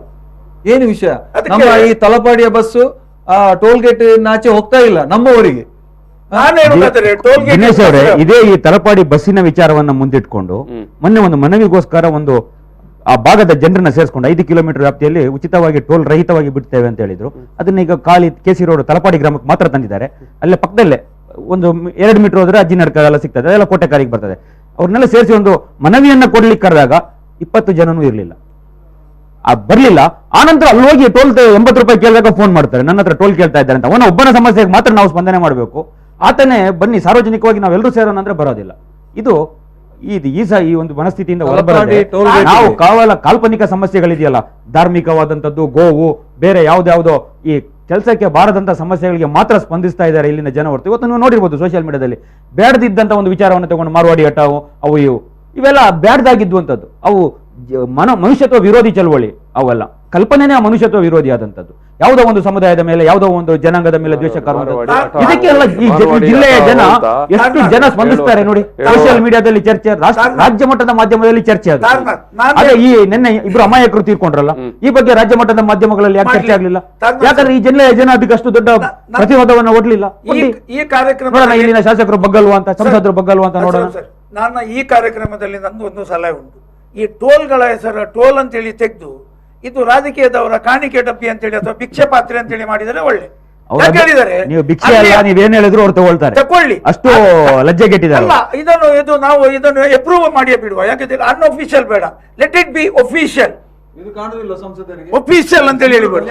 ಏನು ವಿಷಯ, ನಮ್ಮ ಈ ತಲಪಾಡಿಯ ಬಸ್ಸು ಆ ಟೋಲ್ ಗೇಟ್ ನಾಚೆ ಹೋಗ್ತಾ ಇಲ್ಲ ನಮ್ಮವರಿಗೆ. ದಿನೇಶ್ ಅವರೇ, ಇದೇ ಈ ತಲಪಾಡಿ ಬಸ್ಸಿನ ವಿಚಾರವನ್ನ ಮುಂದಿಟ್ಕೊಂಡು ಮೊನ್ನೆ ಒಂದು ಮನವಿಗೋಸ್ಕರ ಒಂದು ಆ ಭಾಗದ ಜನರನ್ನ ಸೇರಿಸ್ಕೊಂಡು 5 ಕಿಲೋಮೀಟರ್ ವ್ಯಾಪ್ತಿಯಲ್ಲಿ ಉಚಿತವಾಗಿ ಟೋಲ್ ರಹಿತವಾಗಿ ಬಿಡ್ತೇವೆ ಅಂತ ಹೇಳಿದ್ರು. ಅದನ್ನ ಈಗ ಖಾಲಿ KC ರೋಡ್ ತಲಪಾಡಿ ಗ್ರಾಮಕ್ಕೆ ಮಾತ್ರ ತಂದಿದ್ದಾರೆ. ಅಲ್ಲೇ ಪಕ್ಕದಲ್ಲೇ ಒಂದು 2 ಮೀಟರ್ ಹೋದ್ರೆ ಅಜ್ಜಿ ನಡ್ಕೆಲ್ಲ ಸಿಗ್ತದೆ, ಅದೆಲ್ಲ ಕೋಟೆಕಾರಿಗೆ ಬರ್ತದೆ. ಅವ್ರನ್ನೆಲ್ಲ ಸೇರಿಸಿ ಒಂದು ಮನವಿಯನ್ನ ಕೊಡ್ಲಿಕ್ಕೆ ಕರೆದಾಗ 20 ಜನನೂ ಇರ್ಲಿಲ್ಲ, ಬರ್ಲಿಲ್ಲ. ಆನಂತರ ಅಲ್ಲಿ ಹೋಗಿ ಟೋಲ್ 80 ರೂಪಾಯಿ ಕೇಳಿದಾಗ ಫೋನ್ ಮಾಡ್ತಾರೆ, ನನ್ನ ಹತ್ರ ಟೋಲ್ ಕೇಳ್ತಾ ಇದ್ದಾರೆ ಅಂತ. ಅವನ ಒಬ್ಬನ ಸಮಸ್ಯೆಗೆ ಮಾತ್ರ ನಾವು ಸ್ಪಂದನೆ ಮಾಡಬೇಕು. ಆತನೇ ಬನ್ನಿ ಸಾರ್ವಜನಿಕವಾಗಿ ನಾವೆಲ್ಲರೂ ಸೇರೋಣ ಅಂದ್ರೆ ಬರೋದಿಲ್ಲ. ಇದು ಈ ಒಂದು ಮನಸ್ಥಿತಿಯಿಂದ ಹೊರಬರದೆ ನಾವು ಕಾಲ್ಪನಿಕ ಸಮಸ್ಯೆಗಳಿದೆಯಲ್ಲ, ಧಾರ್ಮಿಕವಾದಂಥದ್ದು, ಗೋವು, ಬೇರೆ ಯಾವ್ದಾವುದೋ ಈ ಕೆಲಸಕ್ಕೆ ಬಾರದಂತ ಸಮಸ್ಯೆಗಳಿಗೆ ಮಾತ್ರ ಸ್ಪಂದಿಸ್ತಾ ಇದ್ದಾರೆ ಇಲ್ಲಿನ ಜನ ಹೊರತು. ಇವತ್ತು ನೀವು ನೋಡಿರ್ಬೋದು ಸೋಷಿಯಲ್ ಮೀಡಿಯಾದಲ್ಲಿ ಬೇಡದಿದ್ದಂತ ಒಂದು ವಿಚಾರವನ್ನು ತಗೊಂಡು ಮಾರ್ವಾಡಿ ಹಠವು ಅವು ಇವೆಲ್ಲ ಬೇಡದಾಗಿದ್ದುವಂಥದ್ದು, ಅವು ಮನುಷ್ಯತ್ವ ವಿರೋಧಿ ಚಳವಳಿ ಅವೆಲ್ಲ. ಕಲ್ಪನೆನೇ ಆ ಮನುಷ್ಯತ್ವ ವಿರೋಧಿಯಾದಂಥದ್ದು. ಯಾವುದೋ ಒಂದು ಸಮುದಾಯದ ಮೇಲೆ, ಯಾವುದೋ ಒಂದು ಜನಾಂಗದ ಮೇಲೆ ದ್ವೇಷ ಕಾರುವಂಥದ್ದು. ಇದಕ್ಕೆಲ್ಲ ಈ ಜಿಲ್ಲೆಯ ಜನ ಎಷ್ಟು ಜನ ಸ್ಪಂದಿಸ್ತಾರೆ ನೋಡಿ. ಸೋಷಿಯಲ್ ಮೀಡಿಯಾದಲ್ಲಿ ಚರ್ಚೆ, ರಾಜ್ಯ ಮಟ್ಟದ ಮಾಧ್ಯಮದಲ್ಲಿ ಚರ್ಚೆ. ಅದು ಅದೇ ಈ ನಿನ್ನೆ ಇಬ್ರು ಅಮಾಯಕರು ತೀರ್ಕೊಂಡ್ರಲ್ಲ, ಈ ಬಗ್ಗೆ ರಾಜ್ಯ ಮಟ್ಟದ ಮಾಧ್ಯಮಗಳಲ್ಲಿ ಯಾಕೆ ಚರ್ಚೆ ಆಗ್ಲಿಲ್ಲ? ಯಾಕಂದ್ರೆ ಈ ಜಿಲ್ಲೆಯ ಜನ ಅದಕ್ಕೆ ಅಷ್ಟು ದೊಡ್ಡ ಪ್ರತಿವಾದವನ್ನು ಒಡ್ಲಿಲ್ಲ. ಈ ಕಾರ್ಯಕ್ರಮ ನೋಡೋಣ ಇಲ್ಲಿನ ಶಾಸಕರು ಬಗ್ಗಲ್ವಾ ಅಂತ, ಸಂಸದರು ಬಗ್ಗಲ್ವಾ ಅಂತ ನೋಡೋಣ. ನನ್ನ ಈ ಕಾರ್ಯಕ್ರಮದಲ್ಲಿ ನಂದು ಒಂದು ಸಲಹೆ ಉಂಟು. ಈ ಟೋಲ್ಗಳ ಹೆಸರು ಟೋಲ್ ಅಂತೇಳಿ ತೆಗೆದು ಇದು ರಾಜಕೀಯದವರ ಕಾಣಿಕೆ ಡಬ್ಬಿ ಅಂತೇಳಿ ಅಥವಾ ಭಿಕ್ಷೆ ಪಾತ್ರೆ ಅಂತೇಳಿ ಮಾಡಿದರೆ ಒಳ್ಳೆ. ನೀವು ಭಿಕ್ಷೆ ಅಲ್ಲ, ನೀವೇನ್ ಹೇಳಿದ್ರು ಅವ್ರು ತಗೊಳ್ತಾರೆ, ತಗೊಳ್ಳಿ. ಅಷ್ಟು ಲಜ್ಜೆಗೆಟ್ಟಿದ್ದಾರೆ. ಇದನ್ನು ಅಪ್ರೂವ್ ಮಾಡಿಯೇ ಬಿಡುವ. ಯಾಕಂದ್ರೆ ಅನ್ಅಫಿಷಿಯಲ್ ಬೇಡ, ಲೆಟ್ ಇಟ್ ಬಿ ಒಫಿಷಿಯಲ್. ಇದು ಕಾಣುದಿಲ್ಲ ಸಂಸದರಿಗೆ ಒಫಿಷಿಯಲ್ ಅಂತ ಹೇಳಿ ಬಿಡು.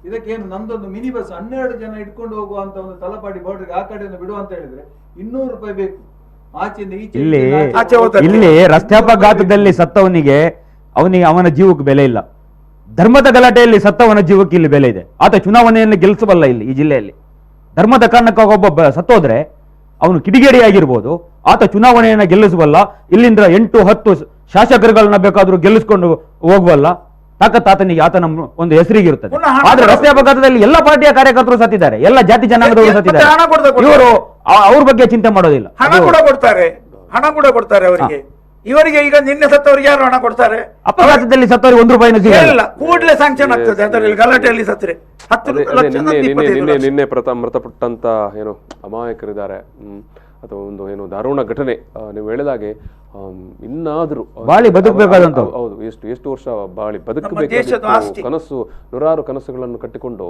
ಇದಕ್ಕೇನು ನಮ್ದೊಂದು ಮಿನಿ ಬಸ್ 12 ಜನ ಇಟ್ಕೊಂಡು ಹೋಗುವಂತ ಒಂದು ತಲಪಾಡಿ ಬಾರ್ಡ್ರಿಗೆ ಆ ಕಡೆಯನ್ನು ಬಿಡುವ ಅಂತ ಹೇಳಿದ್ರೆ 200 ರೂಪಾಯಿ ಬೇಕು. ಇಲ್ಲಿ ರಸ್ತಾಪಘಾತದಲ್ಲಿ ಸತ್ತವನಿಗೆ ಅವನ ಜೀವಕ್ಕೆ ಬೆಲೆ ಇಲ್ಲ. ಧರ್ಮದ ಗಲಾಟೆಯಲ್ಲಿ ಸತ್ತವನ ಜೀವಕ್ಕೆ ಇಲ್ಲಿ ಬೆಲೆ ಇದೆ. ಆತ ಚುನಾವಣೆಯನ್ನು ಗೆಲ್ಲಿಸಬಲ್ಲ. ಇಲ್ಲಿ ಈ ಜಿಲ್ಲೆಯಲ್ಲಿ ಧರ್ಮದ ಕಾರಣಕ್ಕಾಗಿ ಒಬ್ಬ ಸತ್ತೋದ್ರೆ ಅವನು ಕಿಡಿಗೇಡಿಯಾಗಿರ್ಬೋದು, ಆತ ಚುನಾವಣೆಯನ್ನು ಗೆಲ್ಲಿಸಬಲ್ಲ. ಇಲ್ಲಿಂದ 8-10 ಶಾಸಕರುಗಳನ್ನ ಬೇಕಾದ್ರೂ ಗೆಲ್ಲಿಸ್ಕೊಂಡು ಹೋಗಬಲ್ಲ ತಾಕತ್ ಆತನಿಗೆ, ಆತನ ಒಂದು ಹೆಸರಿಗಿರುತ್ತದೆ. ಆದ್ರೆ ರಸ್ತೆ ಅಪಘಾತದಲ್ಲಿ ಎಲ್ಲ ಪಾರ್ಟಿಯ ಕಾರ್ಯಕರ್ತರು ಸತ್ತಿದ್ದಾರೆ, ಎಲ್ಲ ಜಾತಿ ಜನಾಂಗದವರು ಸತ್ತಿದ್ದಾರೆ. ಇವರು ಅವ್ರ ಬಗ್ಗೆ ಚಿಂತೆ ಮಾಡೋದಿಲ್ಲ. ಹಣ ಕೂಡ ಕೊಡ್ತಾರೆ ಅವರಿಗೆ. ಇವರಿಗೆ ಈಗ ನಿನ್ನೆ ಸತ್ತವರಿಗೆ ಯಾರು ಹಣ ಕೊಡ್ತಾರೆ? ಅಪಘಾತದಲ್ಲಿ ಸತ್ತವರಿಗೆ 1 ರೂಪಾಯಿನೂ ಸಿಗಲ್ಲ. ಕೂಡಲೇ ಸ್ಯಾಂಕ್ಷನ್ ಆಗ್ತದೆ. ಅದರಲ್ಲಿ ಗಲಾಟೆಯಲ್ಲಿ ಸತ್ತರೆ 10 ಲಕ್ಷ. ನಿನ್ನೆ ಮೃತಪಟ್ಟಂತ ಏನು ಅಮಾಯಕರಿದ್ದಾರೆ ಅಥವಾ ಒಂದು ಏನು ದಾರುಣ ಘಟನೆ ನೀವು ಹೇಳಿದಾಗೆ ಇನ್ನಾದ್ರೂ ಬಾಳಿ ಬದುಕಬೇಕಾದಂತ, ಹೌದು, ಎಷ್ಟು ವರ್ಷ ಬಾಳಿ ಬದುಕಬೇಕಾದ ಕನಸು, ನೂರಾರು ಕನಸುಗಳನ್ನು ಕಟ್ಟಿಕೊಂಡು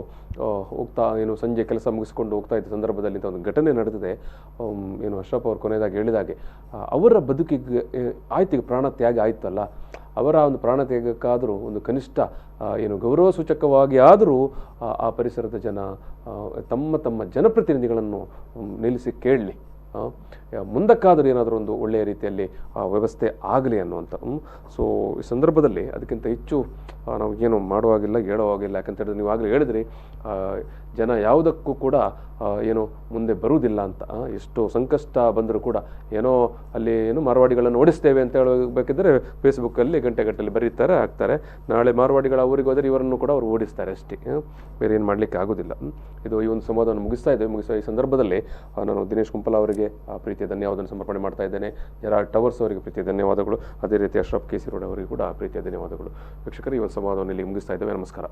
ಹೋಗ್ತಾ ಏನು ಸಂಜೆ ಕೆಲಸ ಮುಗಿಸಿಕೊಂಡು ಹೋಗ್ತಾ ಇದ್ದ ಸಂದರ್ಭದಲ್ಲಿ ಒಂದು ಘಟನೆ ನಡೆದಿದೆ. ಏನು ಅಶ್ರಫ್ ಅವರು ಕೊನೆಯದಾಗಿ ಹೇಳಿದಾಗೆ ಅವರ ಬದುಕಿಗೆ ಆಯ್ತು, ಪ್ರಾಣ ತ್ಯಾಗ ಆಯ್ತಲ್ಲ, ಅವರ ಒಂದು ಪ್ರಾಣ ತ್ಯಾಗಕ್ಕಾದರೂ ಒಂದು ಕನಿಷ್ಠ ಏನು ಗೌರವ ಸೂಚಕವಾಗಿ ಆದರೂ ಆ ಪರಿಸರದ ಜನ ತಮ್ಮ ಜನಪ್ರತಿನಿಧಿಗಳನ್ನು ನಿಲ್ಲಿಸಿ ಕೇಳಲಿ, ಮುಂದಕ್ಕಾದರೂ ಏನಾದರೂ ಒಂದು ಒಳ್ಳೆಯ ರೀತಿಯಲ್ಲಿ ವ್ಯವಸ್ಥೆ ಆಗಲಿ ಅನ್ನುವಂಥ. ಸೊ ಈ ಸಂದರ್ಭದಲ್ಲಿ ಅದಕ್ಕಿಂತ ಹೆಚ್ಚು ನಾವು ಏನು ಮಾಡುವಾಗಿಲ್ಲ, ಹೇಳುವಾಗಿಲ್ಲ. ಯಾಕಂತ ಹೇಳಿದ್ರೆ ನೀವು ಆಗಲೇ ಹೇಳಿದ್ರಿ, ಜನ ಯಾವುದಕ್ಕೂ ಕೂಡ ಏನು ಮುಂದೆ ಬರುವುದಿಲ್ಲ ಅಂತ. ಎಷ್ಟು ಸಂಕಷ್ಟ ಬಂದರೂ ಕೂಡ ಏನೋ ಅಲ್ಲಿ ಏನು ಮಾರವಾಡಿಗಳನ್ನು ಓಡಿಸ್ತೇವೆ ಅಂತ ಹೇಳಬೇಕಿದ್ರೆ ಫೇಸ್ಬುಕ್ಕಲ್ಲಿ ಗಂಟೆಗಟ್ಟಲೆ ಬರೀತಾರೆ, ಹಾಕ್ತಾರೆ. ನಾಳೆ ಮಾರವಾಡಿಗಳ ಊರಿಗೆ ಹೋದರೆ ಇವರನ್ನು ಕೂಡ ಅವರು ಓಡಿಸ್ತಾರೆ ಅಷ್ಟೇ, ಬೇರೆ ಏನು ಮಾಡಲಿಕ್ಕೆ ಆಗೋದಿಲ್ಲ. ಇದು ಈ ಒಂದು ಸಂವಾದವನ್ನು ಮುಗಿಸುವ ಈ ಸಂದರ್ಭದಲ್ಲಿ ನಾನು ದಿನೇಶ್ ಕುಂಪಲ ಅವರಿಗೆ ಪ್ರೀತಿಯ ಧನ್ಯವಾದವನ್ನು ಸಮರ್ಪಣೆ ಮಾಡ್ತಾ ಇದ್ದೇನೆ. ಜೆರಾಲ್ಡ್ ಟವರ್ಸ್ ಅವರಿಗೆ ಪ್ರೀತಿಯ ಧನ್ಯವಾದಗಳು. ಅದೇ ರೀತಿ ಅಶ್ರಫ್ KC ರೋಡ್ ಅವರಿಗೆ ಕೂಡ ಪ್ರೀತಿಯ ಧನ್ಯವಾದಗಳು. ವೀಕ್ಷಕರು, ಈ ಒಂದು ಸಂವಾದವನ್ನು ಇಲ್ಲಿ ಮುಗಿಸ್ತಾ ಇದ್ದೇವೆ. ನಮಸ್ಕಾರ.